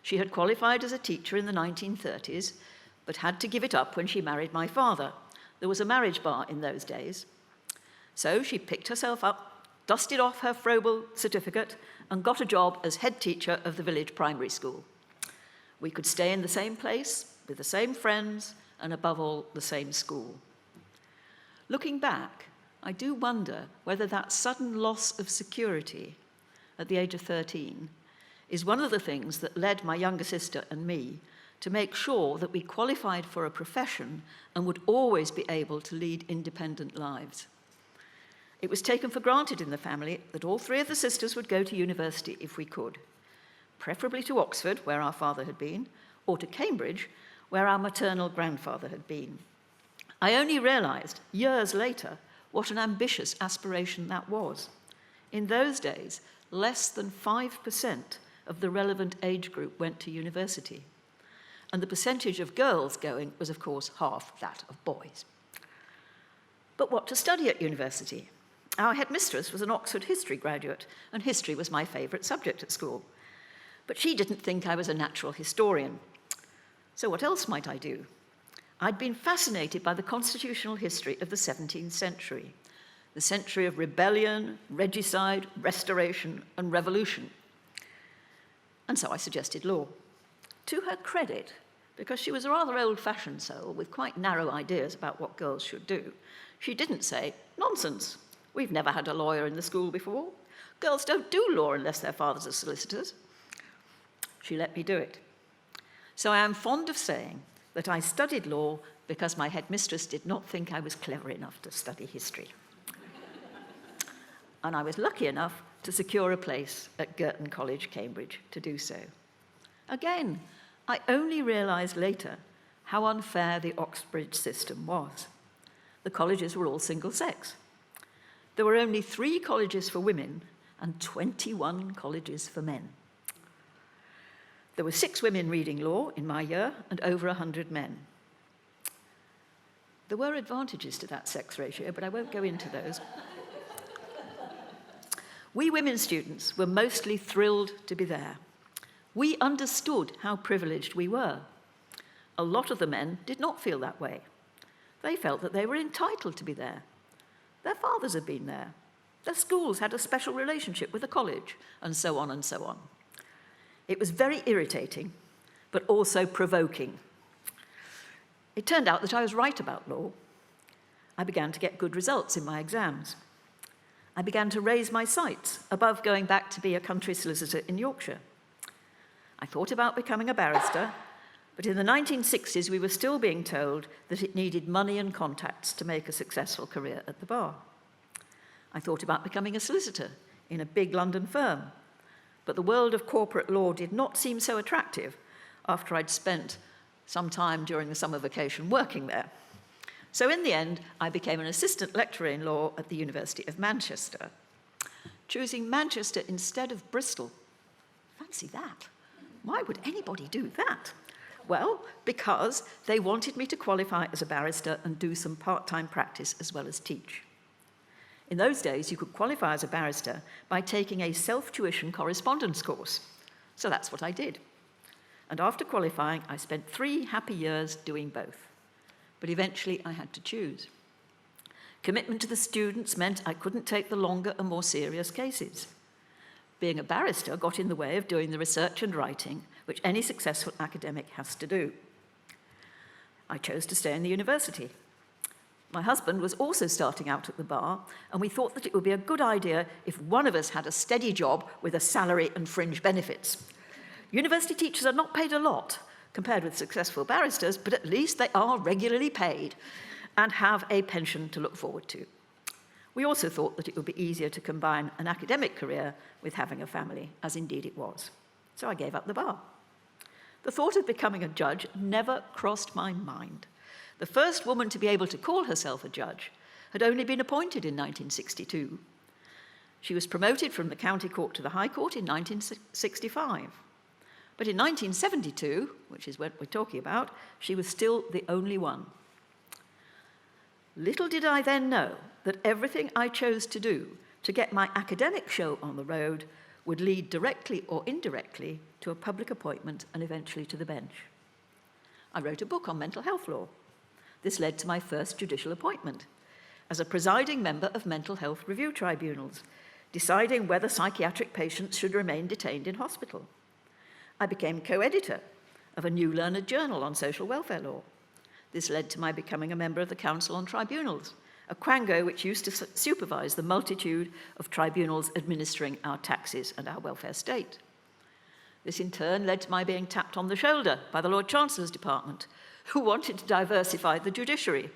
She had qualified as a teacher in the 1930s, but had to give it up when she married my father. There was a marriage bar in those days. So she picked herself up, dusted off her Froebel certificate, and got a job as head teacher of the village primary school. We could stay in the same place, with the same friends, and above all, the same school. Looking back, I do wonder whether that sudden loss of security at the age of 13 is one of the things that led my younger sister and me to make sure that we qualified for a profession and would always be able to lead independent lives. It was taken for granted in the family that all 3 of the sisters would go to university if we could, preferably to Oxford, where our father had been, or to Cambridge, where our maternal grandfather had been. I only realised years later what an ambitious aspiration that was. In those days, less than 5% of the relevant age group went to university. And the percentage of girls going was, of course, half that of boys. But what to study at university? Our headmistress was an Oxford history graduate, and history was my favourite subject at school. But she didn't think I was a natural historian. So what else might I do? I'd been fascinated by the constitutional history of the 17th century, the century of rebellion, regicide, restoration, and revolution. And so I suggested law. To her credit, because she was a rather old-fashioned soul with quite narrow ideas about what girls should do, she didn't say, "Nonsense, we've never had a lawyer in the school before. Girls don't do law unless their fathers are solicitors." She let me do it. So I am fond of saying that I studied law because my headmistress did not think I was clever enough to study history. And I was lucky enough to secure a place at Girton College, Cambridge, to do so. Again, I only realised later how unfair the Oxbridge system was. The colleges were all single-sex. There were only 3 colleges for women and 21 colleges for men. There were 6 women reading law in my year and over 100 men. There were advantages to that sex ratio, but I won't go into those. We women students were mostly thrilled to be there. We understood how privileged we were. A lot of the men did not feel that way. They felt that they were entitled to be there. Their fathers had been there. Their schools had a special relationship with the college, and so on and so on. It was very irritating, but also provoking. It turned out that I was right about law. I began to get good results in my exams. I began to raise my sights above going back to be a country solicitor in Yorkshire. I thought about becoming a barrister, but in the 1960s we were still being told that it needed money and contacts to make a successful career at the bar. I thought about becoming a solicitor in a big London firm, but the world of corporate law did not seem so attractive after I'd spent some time during the summer vacation working there. So in the end, I became an assistant lecturer in law at the University of Manchester, choosing Manchester instead of Bristol. Fancy that. Why would anybody do that? Well, because they wanted me to qualify as a barrister and do some part-time practice as well as teach. In those days, you could qualify as a barrister by taking a self-tuition correspondence course. So that's what I did. And after qualifying, I spent 3 happy years doing both. But eventually, I had to choose. Commitment to the students meant I couldn't take the longer and more serious cases. Being a barrister got in the way of doing the research and writing which any successful academic has to do. I chose to stay in the university. My husband was also starting out at the bar, and we thought that it would be a good idea if one of us had a steady job with a salary and fringe benefits. University teachers are not paid a lot compared with successful barristers, but at least they are regularly paid and have a pension to look forward to. We also thought that it would be easier to combine an academic career with having a family, as indeed it was. So I gave up the bar. The thought of becoming a judge never crossed my mind. The first woman to be able to call herself a judge had only been appointed in 1962. She was promoted from the county court to the High Court in 1965. But in 1972, which is what we're talking about, she was still the only one. Little did I then know that everything I chose to do to get my academic show on the road would lead directly or indirectly to a public appointment and eventually to the bench. I wrote a book on mental health law. This led to my first judicial appointment as a presiding member of mental health review tribunals, deciding whether psychiatric patients should remain detained in hospital. I became co-editor of a new learned journal on social welfare law. This led to my becoming a member of the Council on Tribunals, a quango which used to supervise the multitude of tribunals administering our taxes and our welfare state. This in turn led to my being tapped on the shoulder by the Lord Chancellor's Department, who wanted to diversify the judiciary,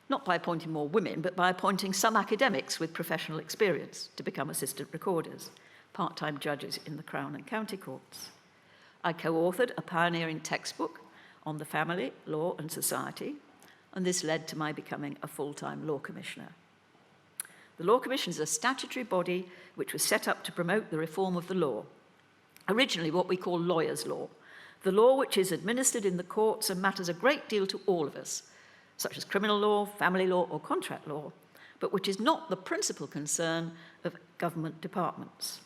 not by appointing more women, but by appointing some academics with professional experience to become assistant recorders, part-time judges in the Crown and County Courts. I co-authored a pioneering textbook on the family, law and society, and this led to my becoming a full-time law commissioner. The Law Commission is a statutory body which was set up to promote the reform of the law, originally what we call lawyers' law, the law which is administered in the courts and matters a great deal to all of us, such as criminal law, family law, or contract law, but which is not the principal concern of government departments.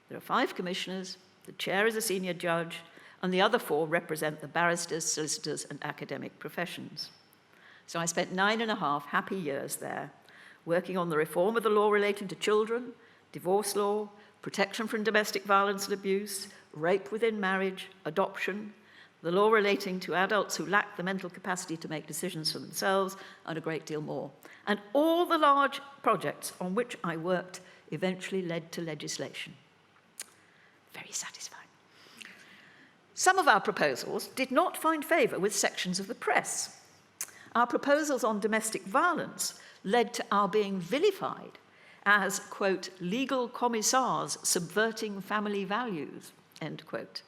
There are 5 commissioners, the chair is a senior judge, and the other 4 represent the barristers, solicitors, and academic professions. So I spent 9.5 happy years there, working on the reform of the law relating to children, divorce law, protection from domestic violence and abuse, rape within marriage, adoption, the law relating to adults who lack the mental capacity to make decisions for themselves, and a great deal more. And all the large projects on which I worked eventually led to legislation. Very satisfying. Some of our proposals did not find favour with sections of the press. Our proposals on domestic violence led to our being vilified as, quote, legal commissars subverting family values, end quote.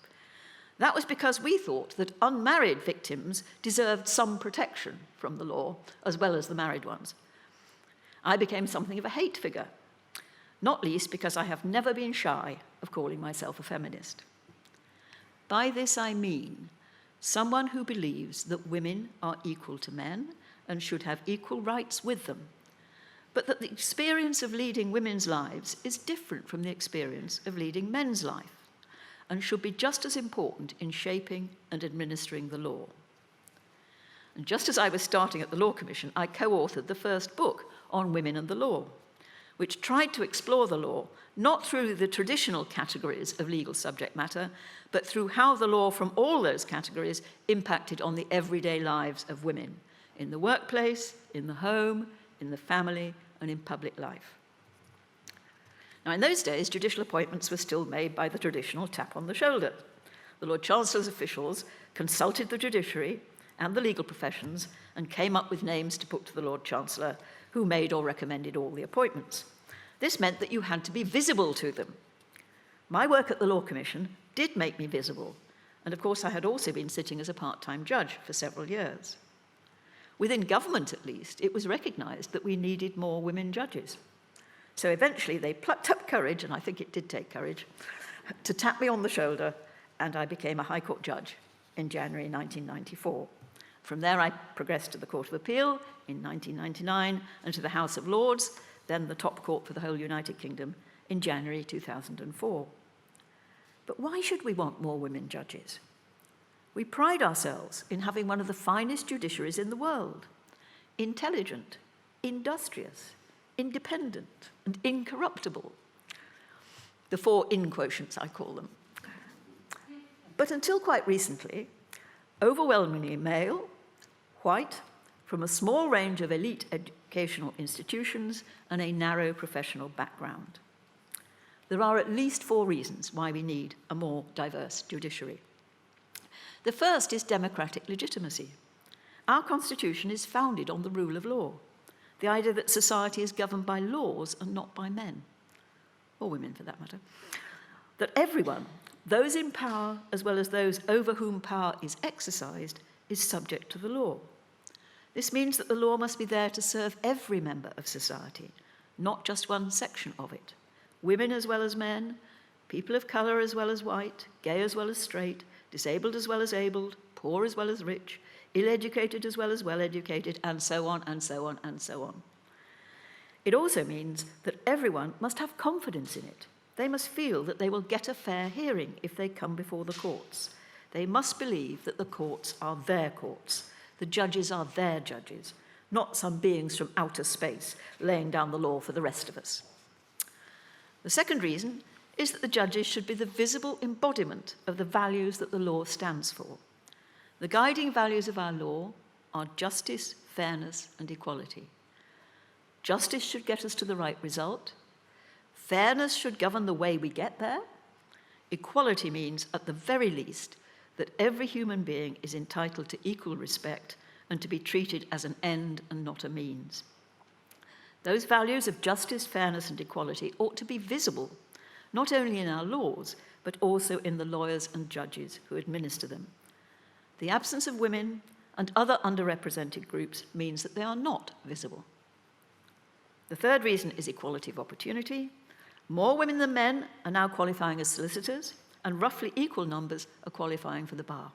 That was because we thought that unmarried victims deserved some protection from the law, as well as the married ones. I became something of a hate figure, not least because I have never been shy of calling myself a feminist. By this I mean someone who believes that women are equal to men and should have equal rights with them, but that the experience of leading women's lives is different from the experience of leading men's life and should be just as important in shaping and administering the law. And just as I was starting at the Law Commission, I co-authored the first book on women and the law, which tried to explore the law not through the traditional categories of legal subject matter, but through how the law from all those categories impacted on the everyday lives of women, in the workplace, in the home, in the family, and in public life. Now, in those days, judicial appointments were still made by the traditional tap on the shoulder. The Lord Chancellor's officials consulted the judiciary and the legal professions and came up with names to put to the Lord Chancellor, who made or recommended all the appointments. This meant that you had to be visible to them. My work at the Law Commission did make me visible, and of course I had also been sitting as a part-time judge for several years. Within government, at least, it was recognised that we needed more women judges. So eventually they plucked up courage, and I think it did take courage, to tap me on the shoulder, and I became a High Court judge in January 1994. From there I progressed to the Court of Appeal in 1999 and to the House of Lords, then the top court for the whole United Kingdom in January 2004. But why should we want more women judges? We pride ourselves in having one of the finest judiciaries in the world, intelligent, industrious, independent, and incorruptible. The 4 in quotients, I call them. But until quite recently, overwhelmingly male, white, from a small range of elite educational institutions and a narrow professional background. There are at least 4 reasons why we need a more diverse judiciary. The first is democratic legitimacy. Our Constitution is founded on the rule of law, the idea that society is governed by laws and not by men, or women for that matter. That everyone, those in power as well as those over whom power is exercised, is subject to the law. This means that the law must be there to serve every member of society, not just one section of it. Women as well as men, people of colour as well as white, gay as well as straight, disabled as well as abled, poor as well as rich, ill-educated as well as well-educated, and so on, and so on, and so on. It also means that everyone must have confidence in it. They must feel that they will get a fair hearing if they come before the courts. They must believe that the courts are their courts. The judges are their judges, not some beings from outer space laying down the law for the rest of us. The second reason is that the judges should be the visible embodiment of the values that the law stands for. The guiding values of our law are justice, fairness, and equality. Justice should get us to the right result. Fairness should govern the way we get there. Equality means, at the very least, that every human being is entitled to equal respect and to be treated as an end and not a means. Those values of justice, fairness, and equality ought to be visible, not only in our laws, but also in the lawyers and judges who administer them. The absence of women and other underrepresented groups means that they are not visible. The third reason is equality of opportunity. More women than men are now qualifying as solicitors, and roughly equal numbers are qualifying for the bar.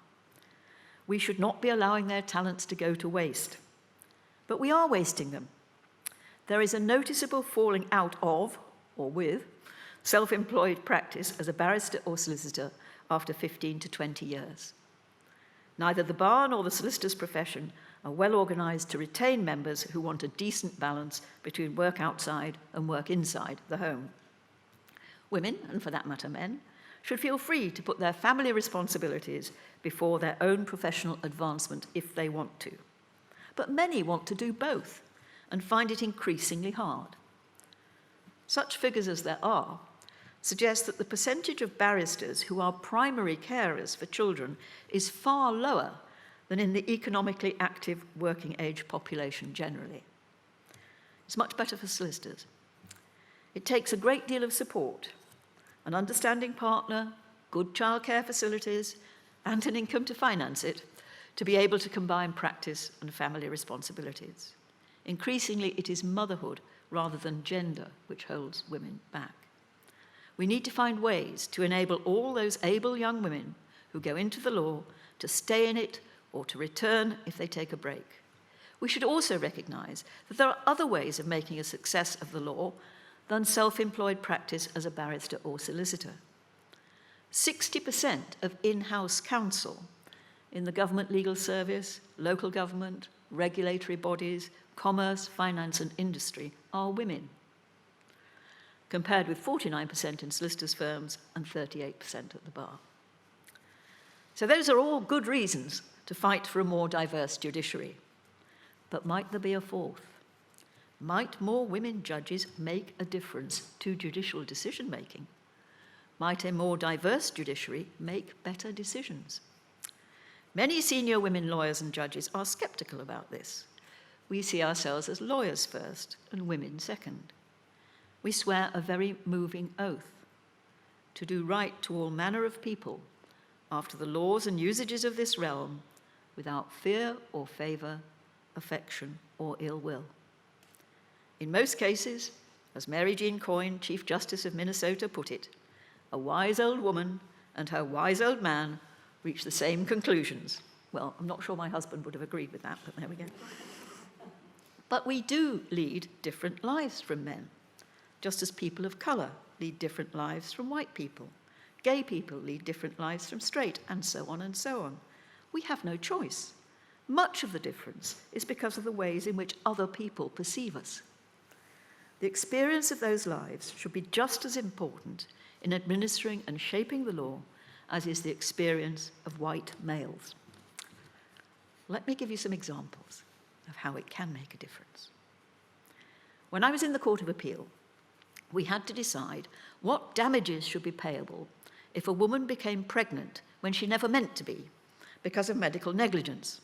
We should not be allowing their talents to go to waste. But we are wasting them. There is a noticeable falling out of, or with, self-employed practice as a barrister or solicitor after 15 to 20 years. Neither the bar nor the solicitor's profession are well organised to retain members who want a decent balance between work outside and work inside the home. Women, and for that matter men, should feel free to put their family responsibilities before their own professional advancement if they want to. But many want to do both and find it increasingly hard. Such figures as there are suggest that the percentage of barristers who are primary carers for children is far lower than in the economically active working age population generally. It's much better for solicitors. It takes a great deal of support, an understanding partner, good childcare facilities, and an income to finance it, to be able to combine practice and family responsibilities. Increasingly, it is motherhood rather than gender, which holds women back. We need to find ways to enable all those able young women who go into the law to stay in it or to return if they take a break. We should also recognise that there are other ways of making a success of the law than self-employed practice as a barrister or solicitor. 60% of in-house counsel in the government legal service, local government, regulatory bodies, commerce, finance and industry are women, compared with 49% in solicitors' firms and 38% at the bar. So those are all good reasons to fight for a more diverse judiciary. But might there be a fourth? Might more women judges make a difference to judicial decision-making? Might a more diverse judiciary make better decisions? Many senior women lawyers and judges are sceptical about this. We see ourselves as lawyers first and women second. We swear a very moving oath to do right to all manner of people after the laws and usages of this realm without fear or favour, affection or ill will. In most cases, as Mary Jean Coyne, Chief Justice of Minnesota, put it, a wise old woman and her wise old man reach the same conclusions. Well, I'm not sure my husband would have agreed with that, but there we go. But we do lead different lives from men, just as people of colour lead different lives from white people. Gay people lead different lives from straight, and so on and so on. We have no choice. Much of the difference is because of the ways in which other people perceive us. The experience of those lives should be just as important in administering and shaping the law as is the experience of white males. Let me give you some examples of how it can make a difference. When I was in the Court of Appeal, we had to decide what damages should be payable if a woman became pregnant when she never meant to be because of medical negligence.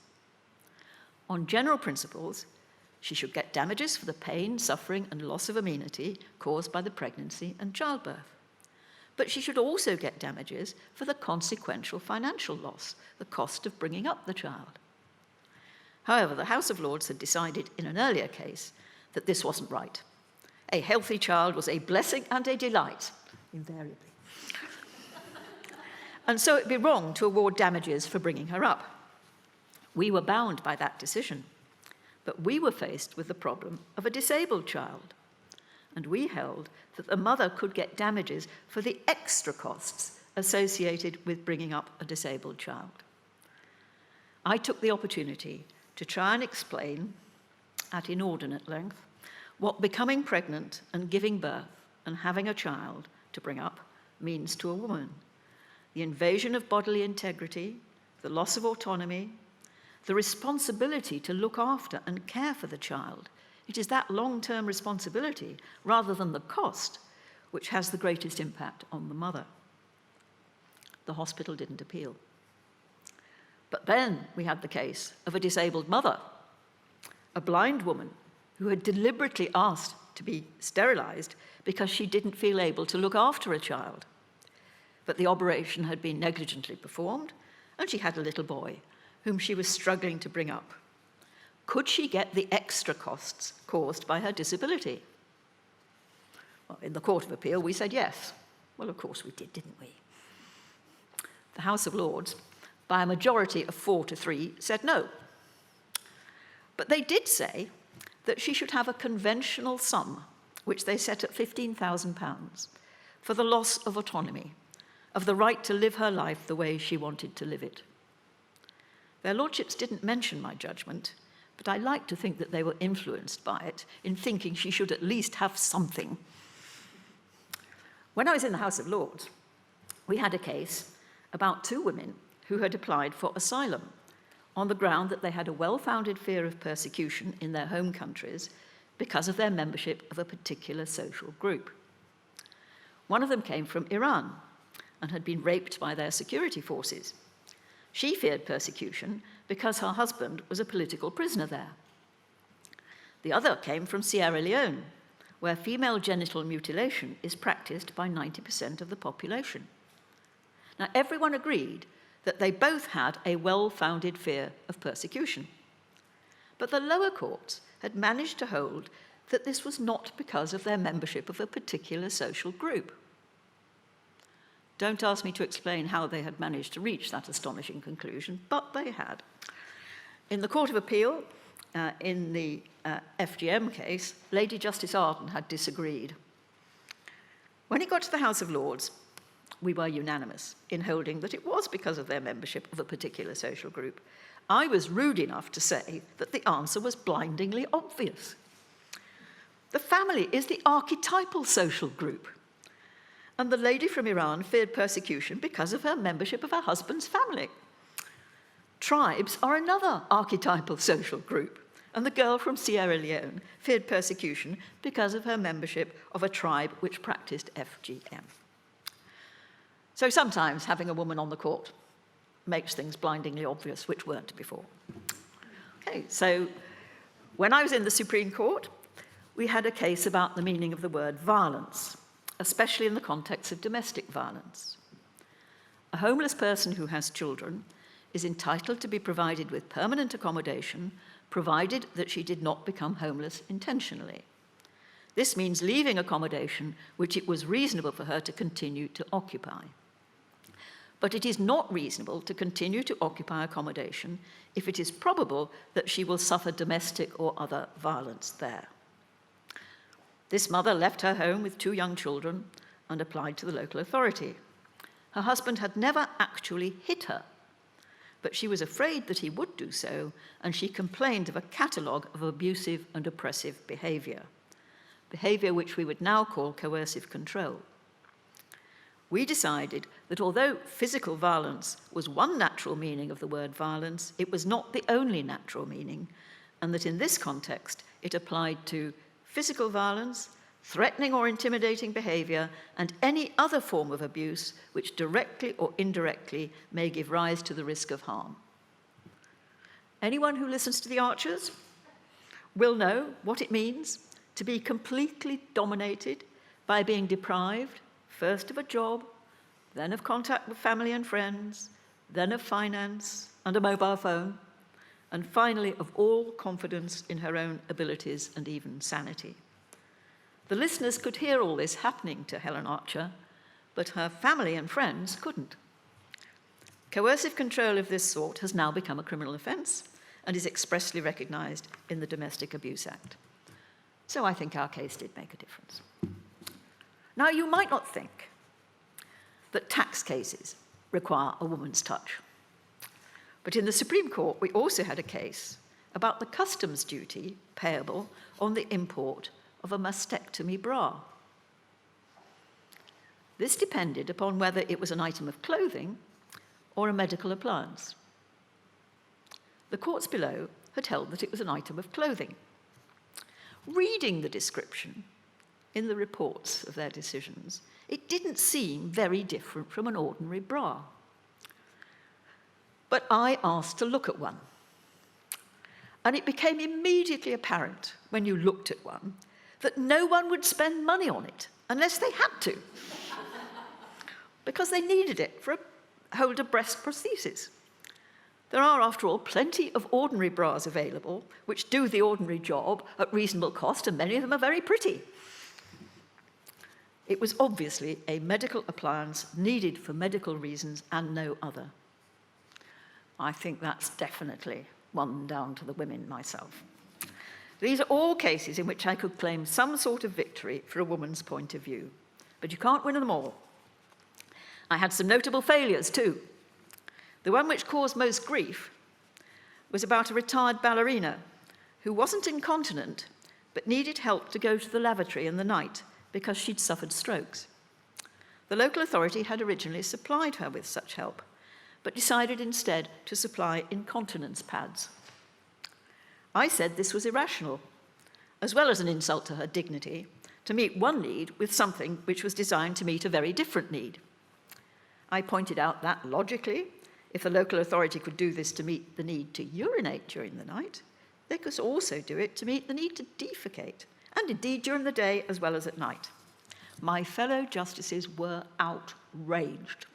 On general principles, she should get damages for the pain, suffering, and loss of amenity caused by the pregnancy and childbirth. But she should also get damages for the consequential financial loss, the cost of bringing up the child. However, the House of Lords had decided in an earlier case that this wasn't right. A healthy child was a blessing and a delight, invariably. And so it'd be wrong to award damages for bringing her up. We were bound by that decision, but we were faced with the problem of a disabled child, and we held that the mother could get damages for the extra costs associated with bringing up a disabled child. I took the opportunity to try and explain, at inordinate length, what becoming pregnant and giving birth and having a child to bring up means to a woman. The invasion of bodily integrity, the loss of autonomy, the responsibility to look after and care for the child. It is that long-term responsibility, rather than the cost, which has the greatest impact on the mother. The hospital didn't appeal. But then we had the case of a disabled mother, a blind woman who had deliberately asked to be sterilised because she didn't feel able to look after a child. But the operation had been negligently performed, and she had a little boy whom she was struggling to bring up. Could she get the extra costs caused by her disability? Well, in the Court of Appeal, we said yes. Well, of course we did, didn't we? The House of Lords, by a majority of 4-3, said no. But they did say that she should have a conventional sum, which they set at £15,000, for the loss of autonomy, of the right to live her life the way she wanted to live it. Their lordships didn't mention my judgment, but I like to think that they were influenced by it in thinking she should at least have something. When I was in the House of Lords, we had a case about 2 women who had applied for asylum on the ground that they had a well-founded fear of persecution in their home countries because of their membership of a particular social group. One of them came from Iran and had been raped by their security forces. She feared persecution because her husband was a political prisoner there. The other came from Sierra Leone, where female genital mutilation is practiced by 90% of the population. Now, everyone agreed that they both had a well-founded fear of persecution. But the lower courts had managed to hold that this was not because of their membership of a particular social group. Don't ask me to explain how they had managed to reach that astonishing conclusion, but they had. In the Court of Appeal, in the FGM case, Lady Justice Arden had disagreed. When it got to the House of Lords, we were unanimous in holding that it was because of their membership of a particular social group. I was rude enough to say that the answer was blindingly obvious. The family is the archetypal social group, and the lady from Iran feared persecution because of her membership of her husband's family. Tribes are another archetypal social group, and the girl from Sierra Leone feared persecution because of her membership of a tribe which practiced FGM. So sometimes having a woman on the court makes things blindingly obvious, which weren't before. Okay, so when I was in the Supreme Court, we had a case about the meaning of the word violence, especially in the context of domestic violence. A homeless person who has children is entitled to be provided with permanent accommodation, provided that she did not become homeless intentionally. This means leaving accommodation which it was reasonable for her to continue to occupy. But it is not reasonable to continue to occupy accommodation if it is probable that she will suffer domestic or other violence there. This mother left her home with 2 young children and applied to the local authority. Her husband had never actually hit her, but she was afraid that he would do so, and she complained of a catalogue of abusive and oppressive behaviour which we would now call coercive control. We decided that although physical violence was one natural meaning of the word violence, it was not the only natural meaning, and that in this context it applied to physical violence, threatening or intimidating behaviour, and any other form of abuse which directly or indirectly may give rise to the risk of harm. Anyone who listens to the Archers will know what it means to be completely dominated by being deprived, first of a job, then of contact with family and friends, then of finance and a mobile phone, and finally of all confidence in her own abilities and even sanity. The listeners could hear all this happening to Helen Archer, but her family and friends couldn't. Coercive control of this sort has now become a criminal offence and is expressly recognised in the Domestic Abuse Act. So I think our case did make a difference. Now, you might not think that tax cases require a woman's touch. But in the Supreme Court, we also had a case about the customs duty payable on the import of a mastectomy bra. This depended upon whether it was an item of clothing or a medical appliance. The courts below had held that it was an item of clothing. Reading the description in the reports of their decisions, it didn't seem very different from an ordinary bra. But I asked to look at one, and it became immediately apparent when you looked at one that no one would spend money on it unless they had to, because they needed it for a holder breast prosthesis. There are, after all, plenty of ordinary bras available which do the ordinary job at reasonable cost, and many of them are very pretty. It was obviously a medical appliance needed for medical reasons and no other. I think that's definitely one down to the women myself. These are all cases in which I could claim some sort of victory for a woman's point of view, but you can't win them all. I had some notable failures too. The one which caused most grief was about a retired ballerina who wasn't incontinent but needed help to go to the lavatory in the night because she'd suffered strokes. The local authority had originally supplied her with such help, but decided instead to supply incontinence pads. I said this was irrational, as well as an insult to her dignity, to meet one need with something which was designed to meet a very different need. I pointed out that, logically, if the local authority could do this to meet the need to urinate during the night, they could also do it to meet the need to defecate, and indeed during the day as well as at night. My fellow justices were outraged.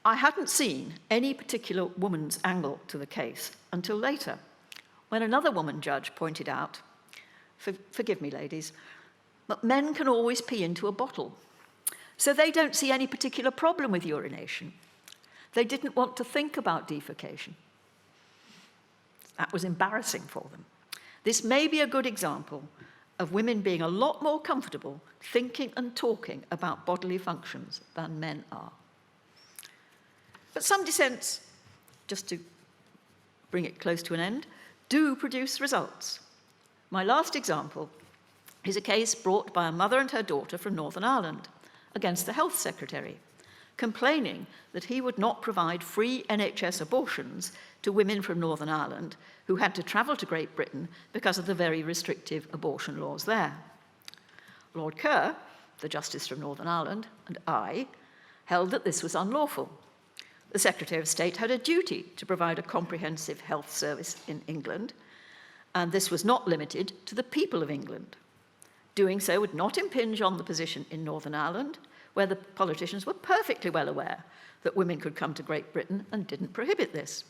I hadn't seen any particular woman's angle to the case until later, when another woman judge pointed out forgive me, ladies, but men can always pee into a bottle. So they don't see any particular problem with urination. They didn't want to think about defecation. That was embarrassing for them. This may be a good example of women being a lot more comfortable thinking and talking about bodily functions than men are. But some dissents, just to bring it close to an end, do produce results. My last example is a case brought by a mother and her daughter from Northern Ireland against the Health Secretary, complaining that he would not provide free NHS abortions to women from Northern Ireland who had to travel to Great Britain because of the very restrictive abortion laws there. Lord Kerr, the Justice from Northern Ireland, and I held that this was unlawful. The Secretary of State had a duty to provide a comprehensive health service in England, and this was not limited to the people of England. Doing so would not impinge on the position in Northern Ireland, where the politicians were perfectly well aware that women could come to Great Britain and didn't prohibit this.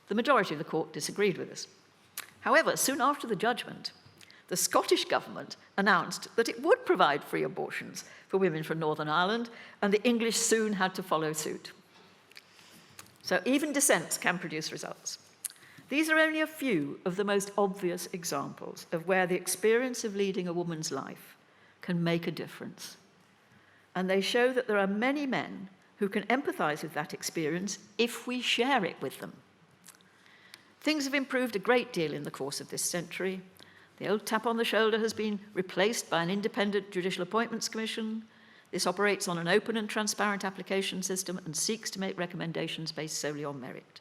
The majority of the court disagreed with us. However, soon after the judgment, the Scottish government announced that it would provide free abortions for women from Northern Ireland, and the English soon had to follow suit. So even dissents can produce results. These are only a few of the most obvious examples of where the experience of leading a woman's life can make a difference. And they show that there are many men who can empathise with that experience if we share it with them. Things have improved a great deal in the course of this century. The old tap on the shoulder has been replaced by an independent Judicial Appointments Commission. This operates on an open and transparent application system and seeks to make recommendations based solely on merit.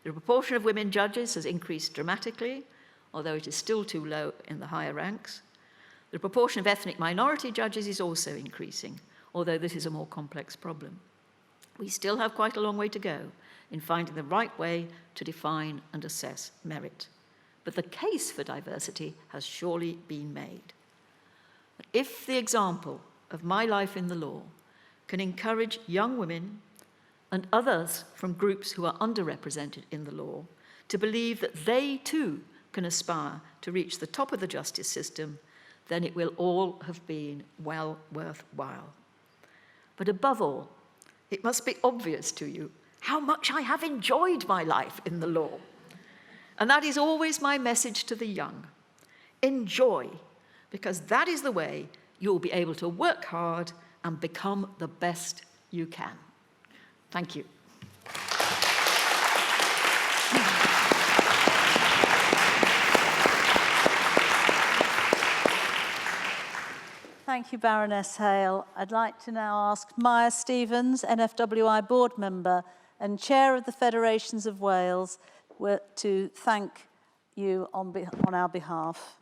The proportion of women judges has increased dramatically, although it is still too low in the higher ranks. The proportion of ethnic minority judges is also increasing, although this is a more complex problem. We still have quite a long way to go in finding the right way to define and assess merit. But the case for diversity has surely been made. If the example of my life in the law can encourage young women and others from groups who are underrepresented in the law to believe that they too can aspire to reach the top of the justice system, then it will all have been well worthwhile. But above all, it must be obvious to you how much I have enjoyed my life in the law. And that is always my message to the young. Enjoy, because that is the way you'll be able to work hard and become the best you can. Thank you. Thank you, Baroness Hale. I'd like to now ask Maya Stevens, NFWI board member and chair of the Federations of Wales, to thank you on our behalf.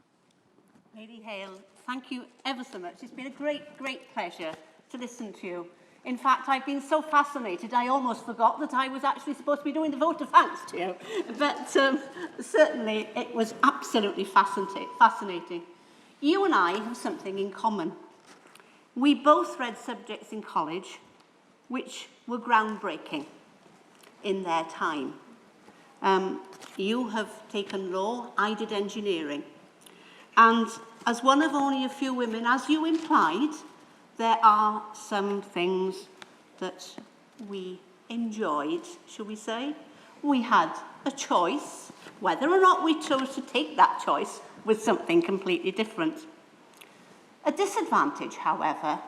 Lady Hale, thank you ever so much. It's been a great, great pleasure to listen to you. In fact, I've been so fascinated, I almost forgot that I was actually supposed to be doing the vote of thanks to you. But certainly, it was absolutely fascinating. You and I have something in common. We both read subjects in college which were groundbreaking in their time. You have taken law, I did engineering. And as one of only a few women, as you implied, there are some things that we enjoyed, shall we say. We had a choice. Whether or not we chose to take that choice was something completely different. A disadvantage, however,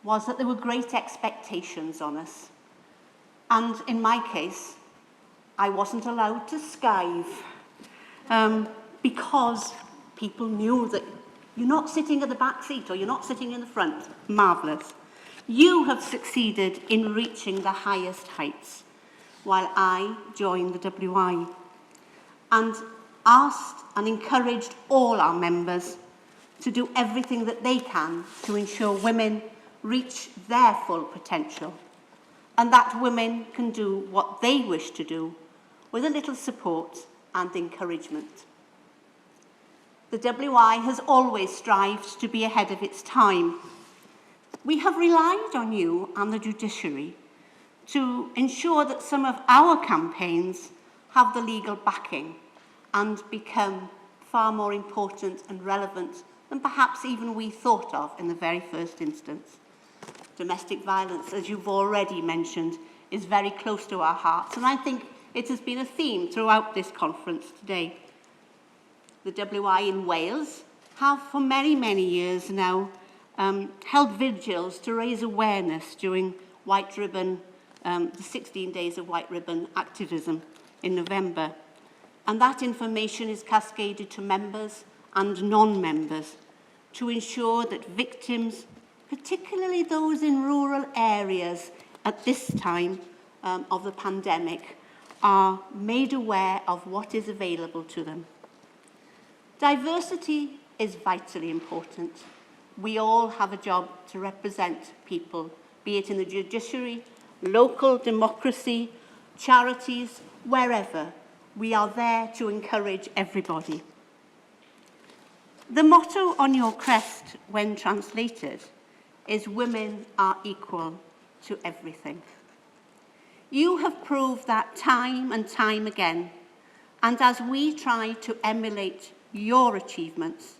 was that there were great expectations on us. And in my case, I wasn't allowed to skive because people knew that you're not sitting at the back seat or you're not sitting in the front. Marvellous. You have succeeded in reaching the highest heights, while I joined the WI and asked and encouraged all our members to do everything that they can to ensure women reach their full potential and that women can do what they wish to do with a little support and encouragement. The WI has always strived to be ahead of its time. We have relied on you and the judiciary to ensure that some of our campaigns have the legal backing and become far more important and relevant than perhaps even we thought of in the very first instance. Domestic violence, as you've already mentioned, is very close to our hearts, and I think it has been a theme throughout this conference today. The WI in Wales have for many, many years now held vigils to raise awareness during White Ribbon, the 16 days of White Ribbon activism in November. And that information is cascaded to members and non-members to ensure that victims, particularly those in rural areas at this time of the pandemic, are made aware of what is available to them. Diversity is vitally important. We all have a job to represent people, be it in the judiciary, local democracy, charities, wherever. We are there to encourage everybody. The motto on your crest, when translated, is "Women are equal to everything." You have proved that time and time again, and as we try to emulate your achievements,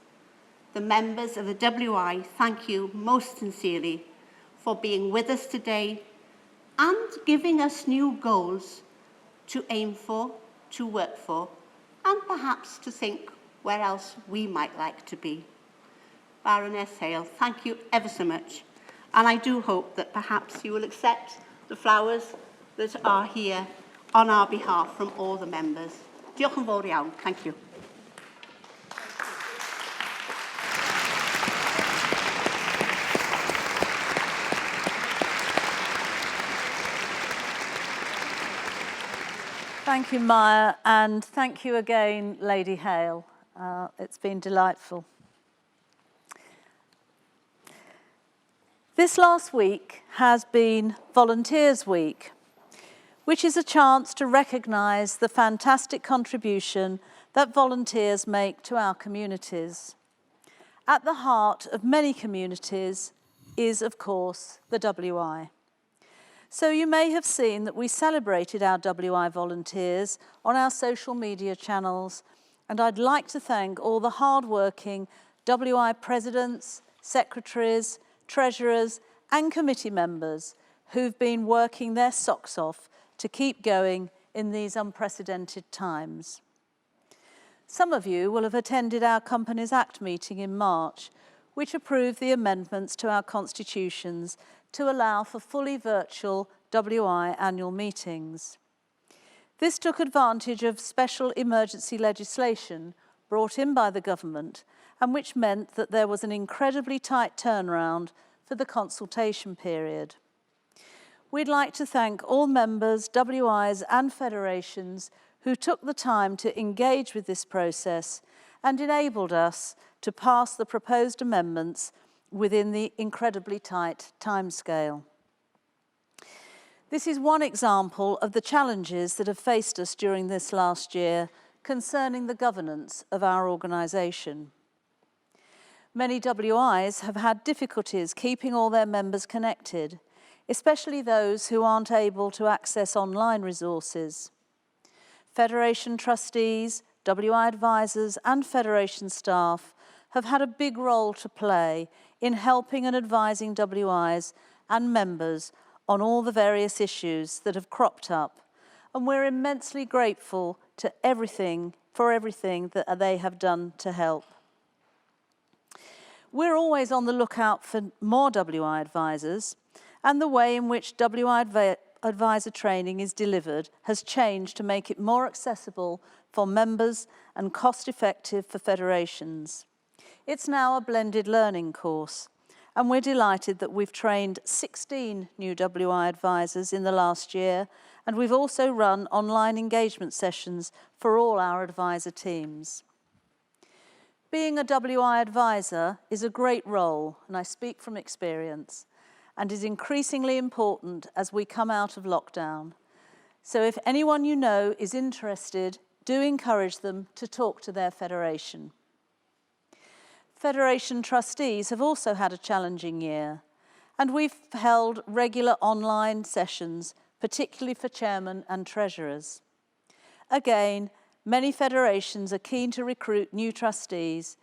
the members of the WI thank you most sincerely for being with us today and giving us new goals to aim for, to work for, and perhaps to think where else we might like to be. Baroness Hale, thank you ever so much, and I do hope that perhaps you will accept the flowers that are here on our behalf from all the members. Diolch yn fawr iawn. Thank you. Thank you, Maya, and thank you again, Lady Hale. It's been delightful. This last week has been Volunteers Week, which is a chance to recognise the fantastic contribution that volunteers make to our communities. At the heart of many communities is, of course, the WI. So you may have seen that we celebrated our WI volunteers on our social media channels, and I'd like to thank all the hard-working WI presidents, secretaries, treasurers and committee members who've been working their socks off to keep going in these unprecedented times. Some of you will have attended our Companies Act meeting in March, which approved the amendments to our constitutions to allow for fully virtual WI annual meetings. This took advantage of special emergency legislation brought in by the government, and which meant that there was an incredibly tight turnaround for the consultation period. We'd like to thank all members, WIs and federations who took the time to engage with this process and enabled us to pass the proposed amendments within the incredibly tight timescale. This is one example of the challenges that have faced us during this last year concerning the governance of our organisation. Many WIs have had difficulties keeping all their members connected, especially those who aren't able to access online resources. Federation trustees, WI advisors and Federation staff have had a big role to play in helping and advising WIs and members on all the various issues that have cropped up, and we're immensely grateful to for everything that they have done to help. We're always on the lookout for more WI advisors, and the way in which WI advisor training is delivered has changed to make it more accessible for members and cost-effective for federations. It's now a blended learning course, and we're delighted that we've trained 16 new WI advisors in the last year, and we've also run online engagement sessions for all our advisor teams. Being a WI advisor is a great role, and I speak from experience, and is increasingly important as we come out of lockdown. So if anyone you know is interested, do encourage them to talk to their federation. Federation trustees have also had a challenging year, and we've held regular online sessions, particularly for chairmen and treasurers. Again, many federations are keen to recruit new trustees,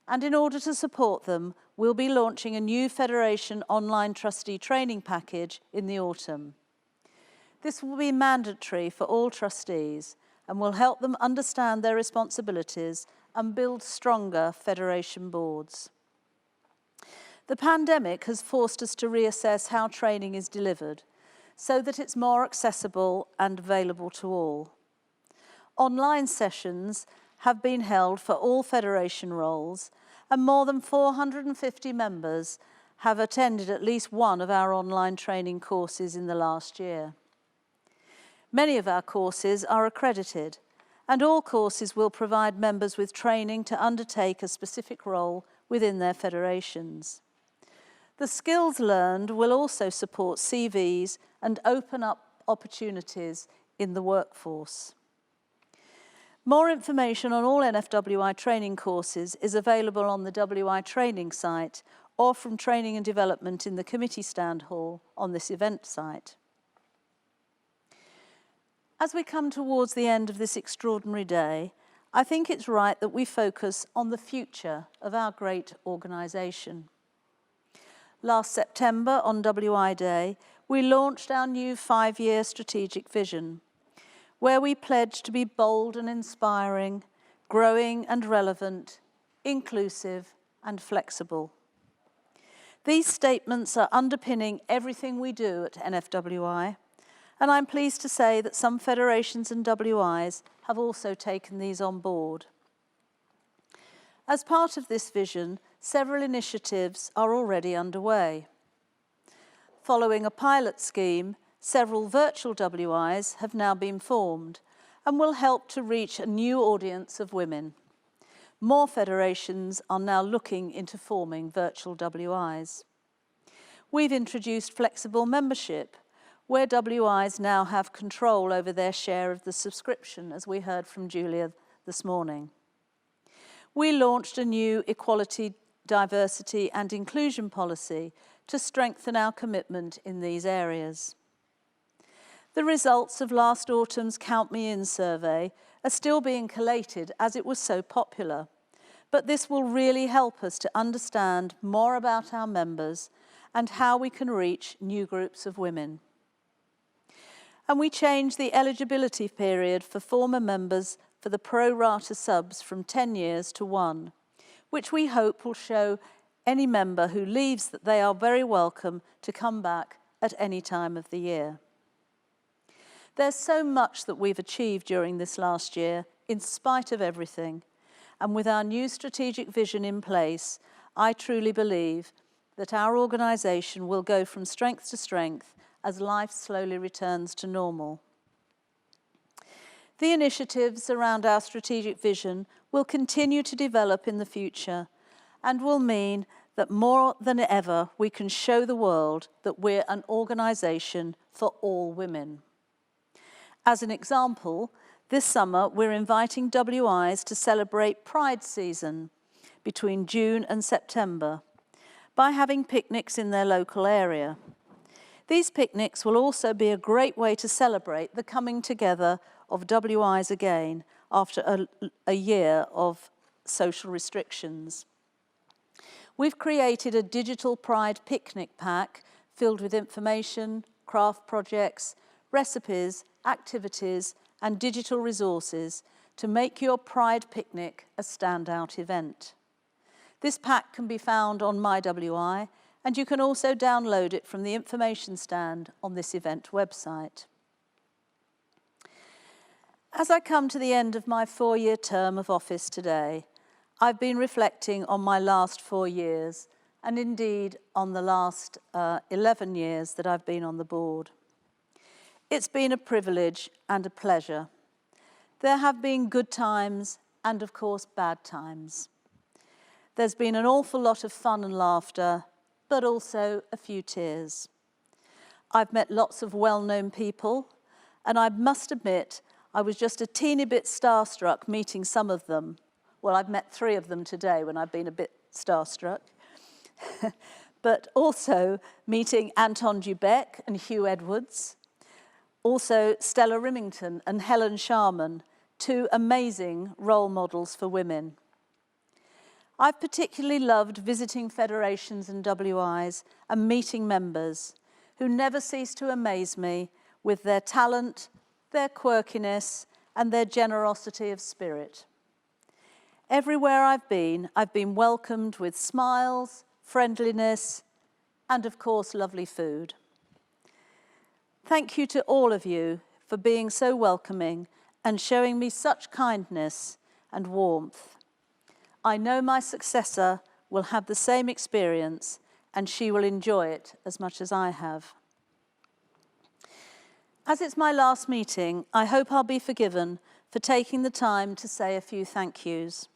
and in order to support them, we'll be launching a new Federation online trustee training package in the autumn. This will be mandatory for all trustees and will help them understand their responsibilities and build stronger Federation boards. The pandemic has forced us to reassess how training is delivered so that it's more accessible and available to all. Online sessions have been held for all Federation roles, and more than 450 members have attended at least one of our online training courses in the last year. Many of our courses are accredited, and all courses will provide members with training to undertake a specific role within their federations. The skills learned will also support CVs and open up opportunities in the workforce. More information on all NFWI training courses is available on the WI training site or from Training and Development in the committee stand hall on this event site. As we come towards the end of this extraordinary day, I think it's right that we focus on the future of our great organisation. Last September, on WI Day, we launched our new 5-year strategic vision, where we pledge to be bold and inspiring, growing and relevant, inclusive and flexible. These statements are underpinning everything we do at NFWI, and I'm pleased to say that some federations and WIs have also taken these on board. As part of this vision, several initiatives are already underway. Following a pilot scheme, several virtual WIs have now been formed and will help to reach a new audience of women. More federations are now looking into forming virtual WIs. We've introduced flexible membership, where WIs now have control over their share of the subscription, as we heard from Julia this morning. We launched a new equality, diversity and inclusion policy to strengthen our commitment in these areas. The results of last autumn's Count Me In survey are still being collated as it was so popular, but this will really help us to understand more about our members and how we can reach new groups of women. And we changed the eligibility period for former members for the pro rata subs from 10 years to 1, which we hope will show any member who leaves that they are very welcome to come back at any time of the year. There's so much that we've achieved during this last year, in spite of everything, and with our new strategic vision in place, I truly believe that our organisation will go from strength to strength as life slowly returns to normal. The initiatives around our strategic vision will continue to develop in the future and will mean that more than ever we can show the world that we're an organisation for all women. As an example, this summer we're inviting WIs to celebrate Pride season between June and September by having picnics in their local area. These picnics will also be a great way to celebrate the coming together of WIs again after a year of social restrictions. We've created a digital Pride picnic pack filled with information, craft projects, recipes, activities and digital resources to make your Pride picnic a standout event. This pack can be found on MyWI, and you can also download it from the information stand on this event website. As I come to the end of my 4-year term of office today, I've been reflecting on my last 4 years, and indeed on the last 11 years that I've been on the board. It's been a privilege and a pleasure. There have been good times and, of course, bad times. There's been an awful lot of fun and laughter, but also a few tears. I've met lots of well-known people, and I must admit, I was just a teeny bit starstruck meeting some of them. Well, I've met 3 of them today when I've been a bit starstruck. But also meeting Anton Dubek and Hugh Edwards, also Stella Rimington and Helen Sharman, two amazing role models for women. I've particularly loved visiting federations and WIs and meeting members who never cease to amaze me with their talent, their quirkiness, and their generosity of spirit. Everywhere I've been welcomed with smiles, friendliness, and of course, lovely food. Thank you to all of you for being so welcoming and showing me such kindness and warmth. I know my successor will have the same experience and she will enjoy it as much as I have. As it's my last meeting, I hope I'll be forgiven for taking the time to say a few thank yous.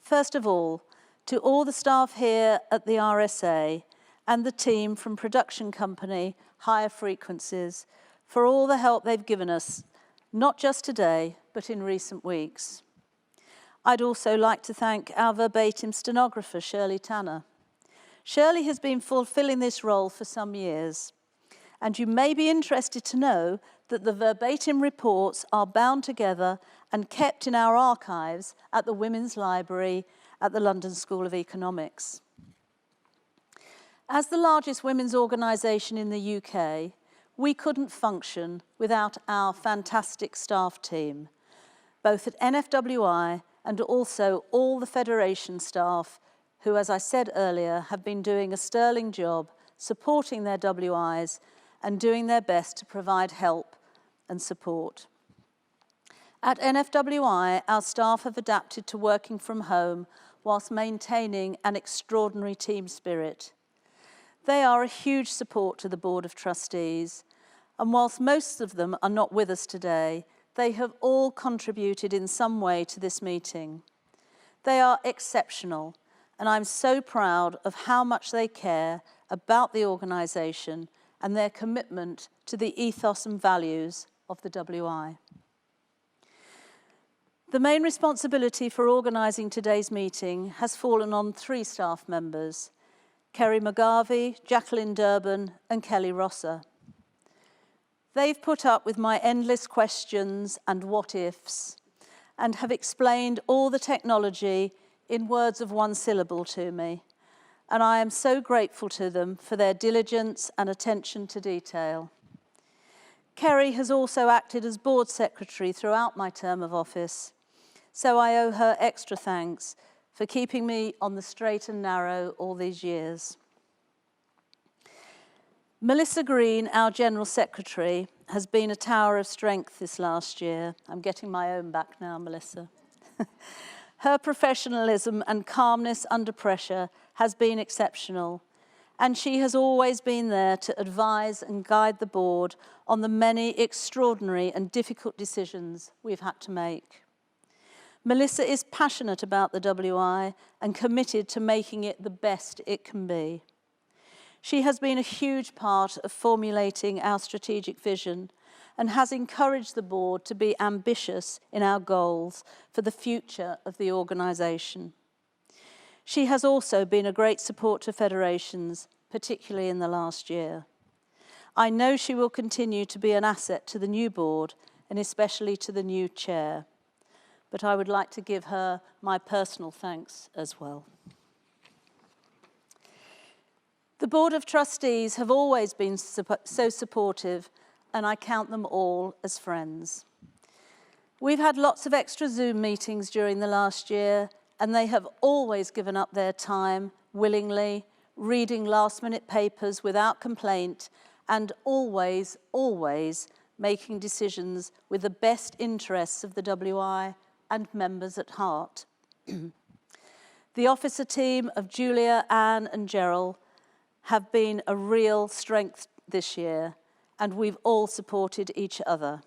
First of all, to all the staff here at the RSA and the team from production company Higher Frequencies for all the help they've given us, not just today, but in recent weeks. I'd also like to thank our verbatim stenographer, Shirley Tanner. Shirley has been fulfilling this role for some years, and you may be interested to know that the verbatim reports are bound together and kept in our archives at the Women's Library at the London School of Economics. As the largest women's organisation in the UK, we couldn't function without our fantastic staff team, both at NFWI and also all the Federation staff who, as I said earlier, have been doing a sterling job supporting their WIs and doing their best to provide help and support. At NFWI, our staff have adapted to working from home whilst maintaining an extraordinary team spirit. They are a huge support to the Board of Trustees, and whilst most of them are not with us today, they have all contributed in some way to this meeting. They are exceptional, and I'm so proud of how much they care about the organisation and their commitment to the ethos and values of the WI. The main responsibility for organising today's meeting has fallen on 3 staff members, Kerry McGarvey, Jacqueline Durban, and Kelly Rosser. They've put up with my endless questions and what-ifs and have explained all the technology in words of 1 syllable to me, and I am so grateful to them for their diligence and attention to detail. Kerry has also acted as board secretary throughout my term of office, so I owe her extra thanks for keeping me on the straight and narrow all these years. Melissa Green, our General Secretary, has been a tower of strength this last year. I'm getting my own back now, Melissa. Her professionalism and calmness under pressure has been exceptional, and she has always been there to advise and guide the board on the many extraordinary and difficult decisions we've had to make. Melissa is passionate about the WI and committed to making it the best it can be. She has been a huge part of formulating our strategic vision and has encouraged the board to be ambitious in our goals for the future of the organisation. She has also been a great support to federations, particularly in the last year. I know she will continue to be an asset to the new board and especially to the new chair, but I would like to give her my personal thanks as well. The Board of Trustees have always been so supportive, and I count them all as friends. We've had lots of extra Zoom meetings during the last year, and they have always given up their time willingly, reading last-minute papers without complaint, and always, always making decisions with the best interests of the WI and members at heart. The officer team of Julia, Anne, and Gerald have been a real strength this year, and we've all supported each other.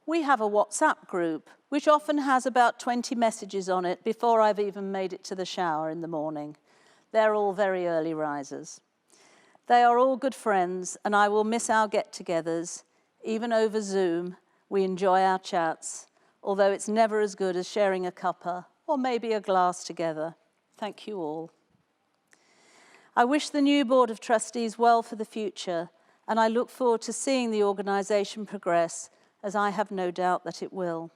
We have a WhatsApp group, which often has about 20 messages on it before I've even made it to the shower in the morning. They're all very early risers. They are all good friends, and I will miss our get-togethers. Even over Zoom, we enjoy our chats, although it's never as good as sharing a cuppa or maybe a glass together. Thank you all. I wish the new Board of Trustees well for the future, and I look forward to seeing the organisation progress as I have no doubt that it will.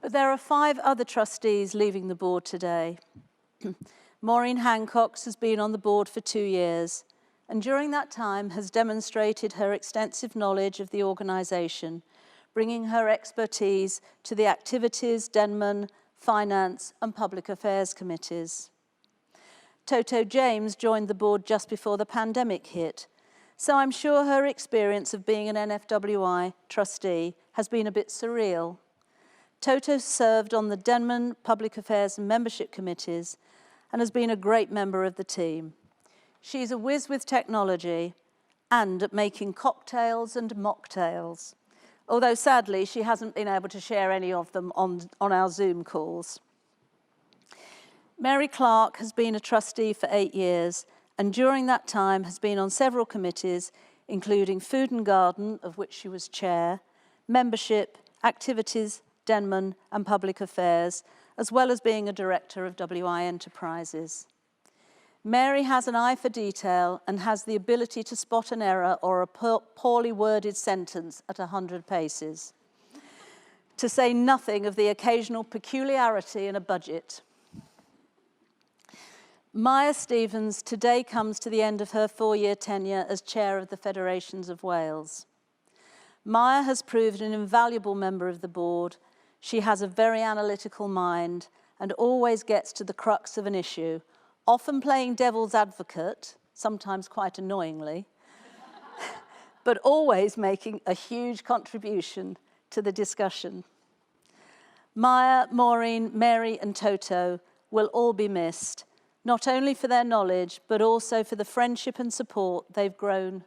But there are 5 other trustees leaving the board today. Maureen Hancock has been on the board for 2 years, and during that time has demonstrated her extensive knowledge of the organisation, bringing her expertise to the Activities, Denman, Finance and Public Affairs committees. Toto James joined the board just before the pandemic hit, so I'm sure her experience of being an NFWI trustee has been a bit surreal. Toto served on the Denman Public Affairs and Membership Committees and has been a great member of the team. She's a whiz with technology and at making cocktails and mocktails, although sadly she hasn't been able to share any of them on our Zoom calls. Mary Clark has been a trustee for 8 years and during that time has been on several committees, including Food and Garden, of which she was chair, Membership, Activities, Denman and Public Affairs, as well as being a director of WI Enterprises. Mary has an eye for detail and has the ability to spot an error or a poorly worded sentence at 100 paces, to say nothing of the occasional peculiarity in a budget. Maya Stevens today comes to the end of her 4-year tenure as chair of the Federations of Wales. Maya has proved an invaluable member of the board. She has a very analytical mind and always gets to the crux of an issue, often playing devil's advocate, sometimes quite annoyingly, but always making a huge contribution to the discussion. Maya, Maureen, Mary and Toto will all be missed, not only for their knowledge, but also for the friendship and support they've given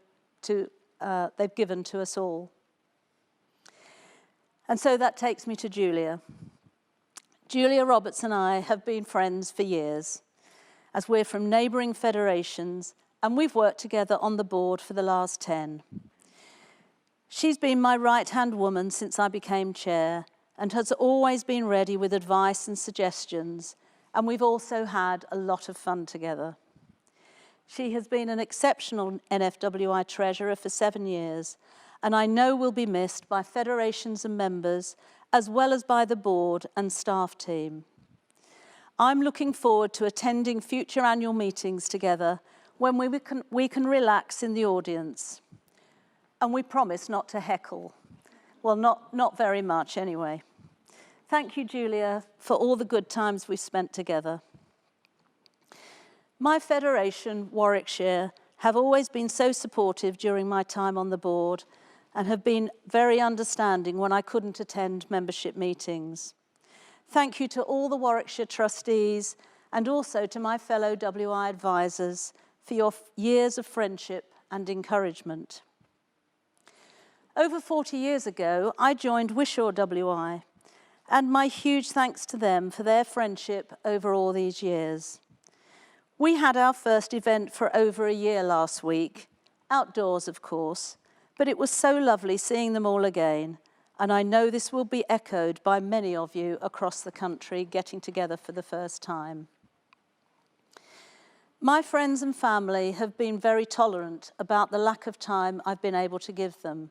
to us all. And so that takes me to Julia. Julia Roberts and I have been friends for years, as we're from neighbouring federations, and we've worked together on the board for the last 10. She's been my right-hand woman since I became chair, and has always been ready with advice and suggestions, and we've also had a lot of fun together. She has been an exceptional NFWI treasurer for 7 years, and I know will be missed by federations and members, as well as by the board and staff team. I'm looking forward to attending future annual meetings together when we can relax in the audience. And we promise not to heckle. Well, not very much anyway. Thank you, Julia, for all the good times we've spent together. My federation, Warwickshire, have always been so supportive during my time on the board and have been very understanding when I couldn't attend membership meetings. Thank you to all the Warwickshire trustees and also to my fellow WI advisors for your years of friendship and encouragement. Over 40 years ago, I joined Wishaw WI, and my huge thanks to them for their friendship over all these years. We had our first event for over a year last week, outdoors of course, but it was so lovely seeing them all again, and I know this will be echoed by many of you across the country getting together for the first time. My friends and family have been very tolerant about the lack of time I've been able to give them,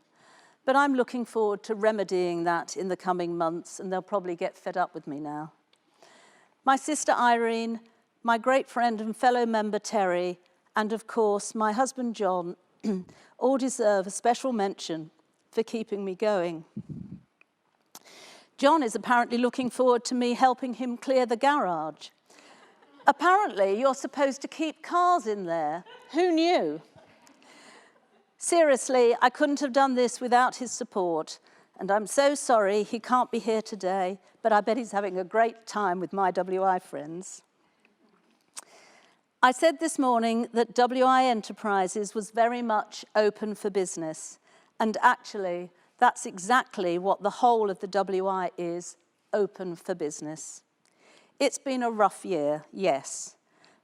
but I'm looking forward to remedying that in the coming months, and they'll probably get fed up with me now. My sister Irene, my great friend and fellow member Terry, and of course my husband John, all deserve a special mention for keeping me going. John is apparently looking forward to me helping him clear the garage. Apparently, you're supposed to keep cars in there. Who knew? Seriously, I couldn't have done this without his support, and I'm so sorry he can't be here today, but I bet he's having a great time with my WI friends. I said this morning that WI Enterprises was very much open for business, and actually, that's exactly what the whole of the WI is, open for business. It's been a rough year, yes,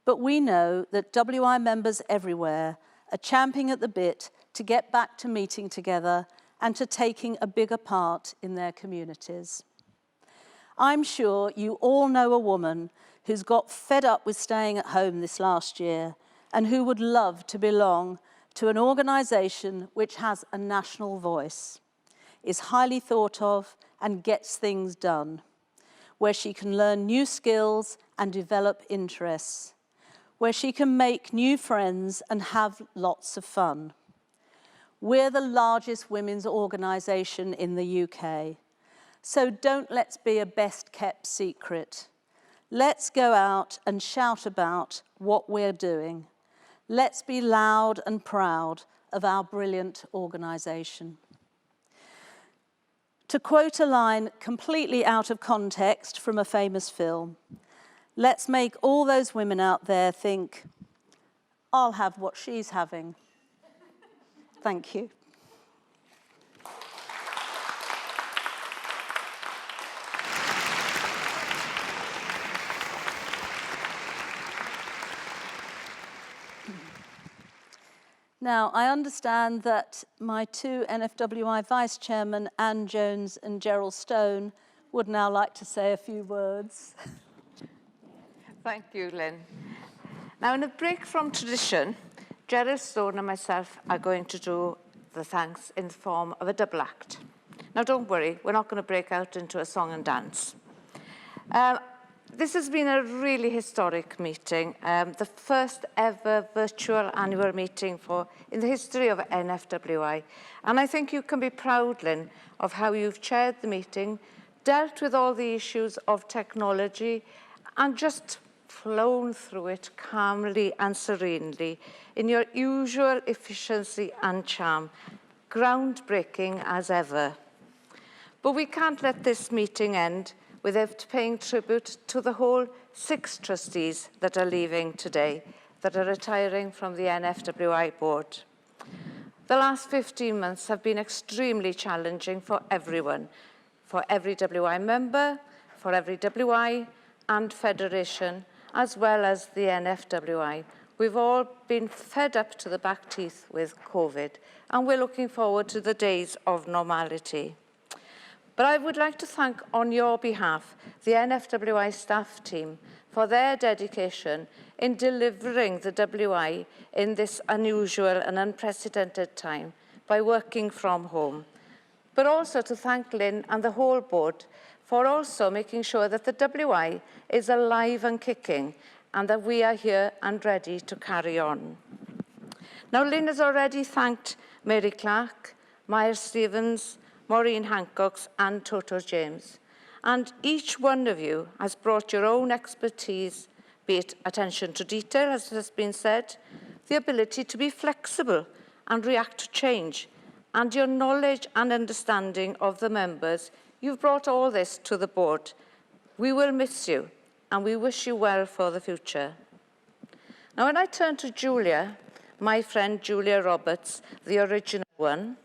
but we know that WI members everywhere are champing at the bit to get back to meeting together and to taking a bigger part in their communities. I'm sure you all know a woman who's got fed up with staying at home this last year and who would love to belong to an organisation which has a national voice. is highly thought of and gets things done, where she can learn new skills and develop interests, where she can make new friends and have lots of fun. We're the largest women's organisation in the UK, so don't let's be a best-kept secret. Let's go out and shout about what we're doing. Let's be loud and proud of our brilliant organisation. To quote a line completely out of context from a famous film, let's make all those women out there think, I'll have what she's having. Thank you. Now, I understand that my two NFWI Vice Chairmen, Anne Jones and Gerald Stone, would now like to say a few words. Thank you, Lynn. Now, in a break from tradition, Gerald Stone and myself are going to do the thanks in the form of a double act. Now, don't worry, we're not going to break out into a song and dance. This has been a really historic meeting, the first ever virtual annual meeting in the history of NFWI. And I think you can be proud, Lynn, of how you've chaired the meeting, dealt with all the issues of technology, and just flown through it calmly and serenely in your usual efficiency and charm, groundbreaking as ever. But we can't let this meeting end without paying tribute to the whole 6 trustees that are leaving today, that are retiring from the NFWI board. The last 15 months have been extremely challenging for everyone, for every WI member, for every WI and federation, as well as the NFWI. We've all been fed up to the back teeth with COVID, and we're looking forward to the days of normality. But I would like to thank, on your behalf, the NFWI staff team for their dedication in delivering the WI in this unusual and unprecedented time by working from home. But also to thank Lynn and the whole board for also making sure that the WI is alive and kicking and that we are here and ready to carry on. Now, Lynn has already thanked Mary Clark, Maya Stevens, Maureen Hancocks and Toto James. And each one of you has brought your own expertise, be it attention to detail, as has been said, the ability to be flexible and react to change, and your knowledge and understanding of the members. You've brought all this to the board. We will miss you, and we wish you well for the future. Now, when I turn to Julia, my friend Julia Roberts, the original one,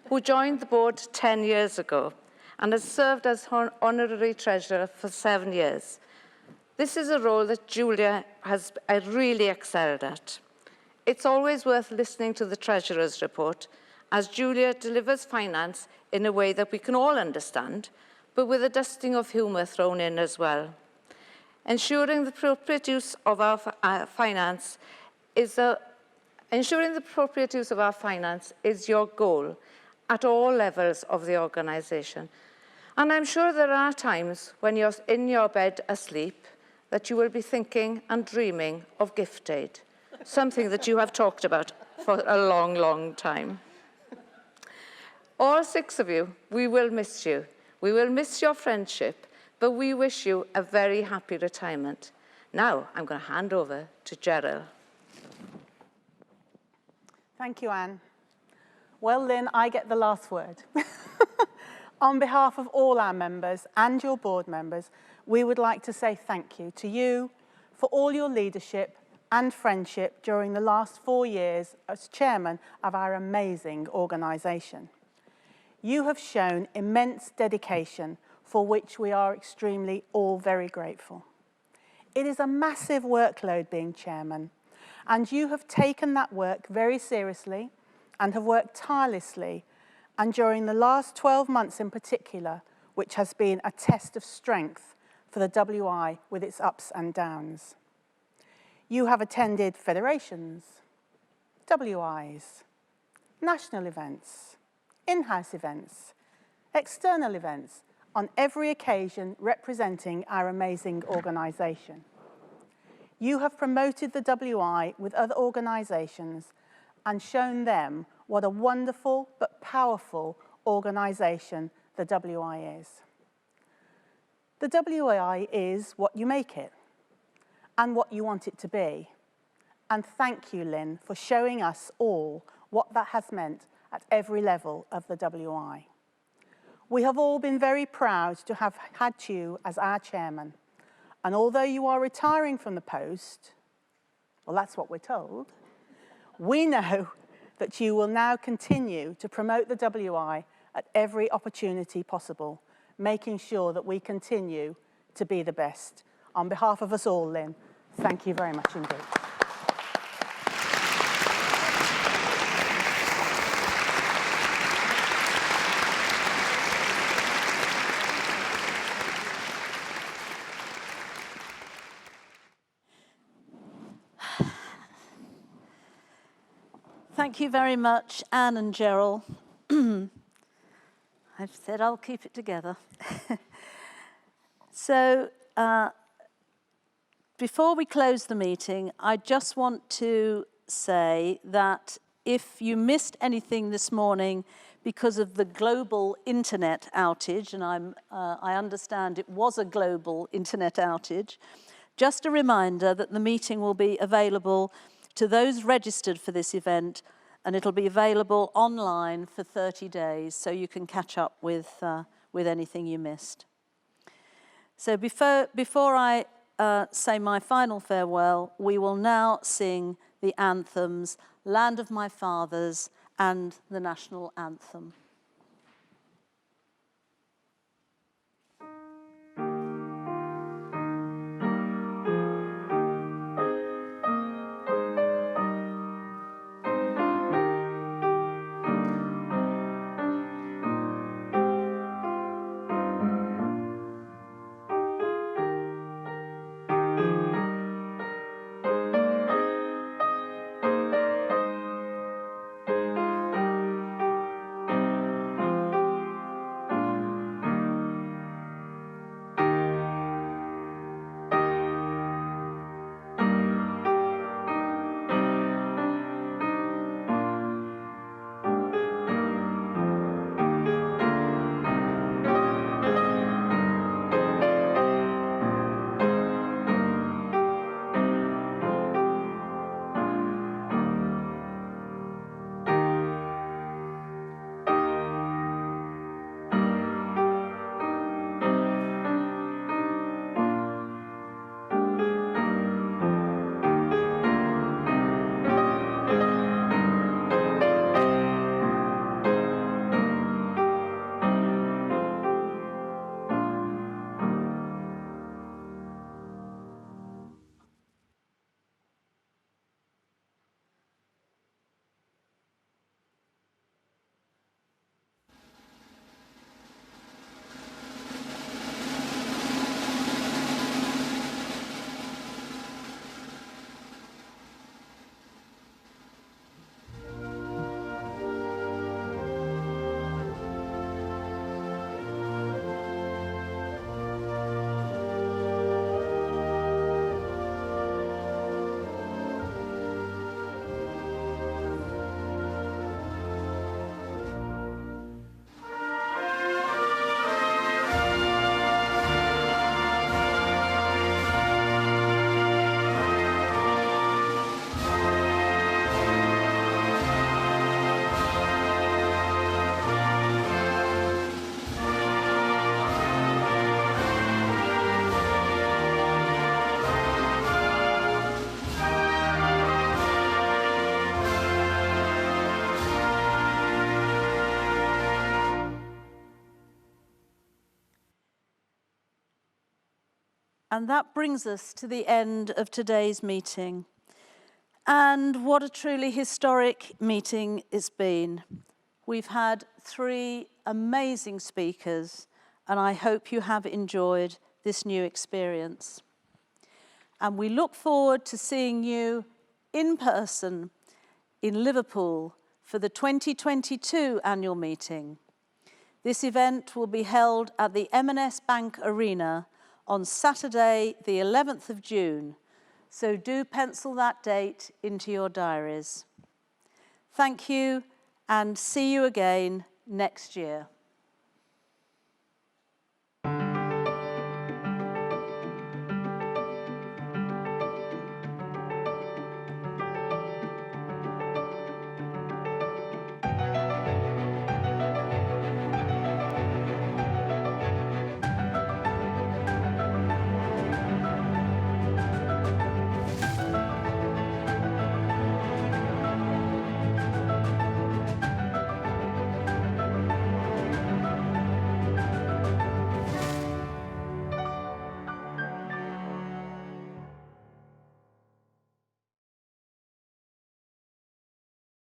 who joined the board 10 years ago and has served as honorary treasurer for 7 years. This is a role that Julia has really excelled at. It's always worth listening to the treasurer's report, as Julia delivers finance in a way that we can all understand, but with a dusting of humour thrown in as well. Ensuring the appropriate use of our finance is your goal at all levels of the organisation. And I'm sure there are times when you're in your bed asleep that you will be thinking and dreaming of gift aid, something that you have talked about for a long, long time. All 6 of you, we will miss you. We will miss your friendship, but we wish you a very happy retirement. Now, I'm going to hand over to Gerald. Thank you, Anne. Well, Lynn, I get the last word. On behalf of all our members and your board members, we would like to say thank you to you for all your leadership and friendship during the last 4 years as chairman of our amazing organisation. You have shown immense dedication for which we are extremely all very grateful. It is a massive workload being chairman, and you have taken that work very seriously and have worked tirelessly, and during the last 12 months in particular, which has been a test of strength for the WI with its ups and downs. You have attended federations, WIs, national events, in-house events, external events on every occasion representing our amazing organisation. You have promoted the WI with other organisations and shown them what a wonderful but powerful organisation the WI is. The WI is what you make it and what you want it to be. And thank you, Lynn, for showing us all what that has meant at every level of the WI. We have all been very proud to have had you as our chairman. And although you are retiring from the post, well, that's what we're told, we know that you will now continue to promote the WI at every opportunity possible, making sure that we continue to be the best. On behalf of us all, Lynn, thank you very much indeed. Thank you very much, Anne and Gerald. I've said I'll keep it together. So, before we close the meeting, I just want to say that if you missed anything this morning because of the global internet outage, and I understand it was a global internet outage, just a reminder that the meeting will be available to those registered for this event, and it'll be available online for 30 days, so you can catch up with anything you missed. So before I say my final farewell, we will now sing the anthems, Land of My Fathers and the National Anthem. And that brings us to the end of today's meeting. And what a truly historic meeting it's been. We've had 3 amazing speakers, and I hope you have enjoyed this new experience. And we look forward to seeing you in person in Liverpool for the 2022 annual meeting. This event will be held at the M&S Bank Arena on Saturday, the 11th of June, so do pencil that date into your diaries. Thank you, and see you again next year.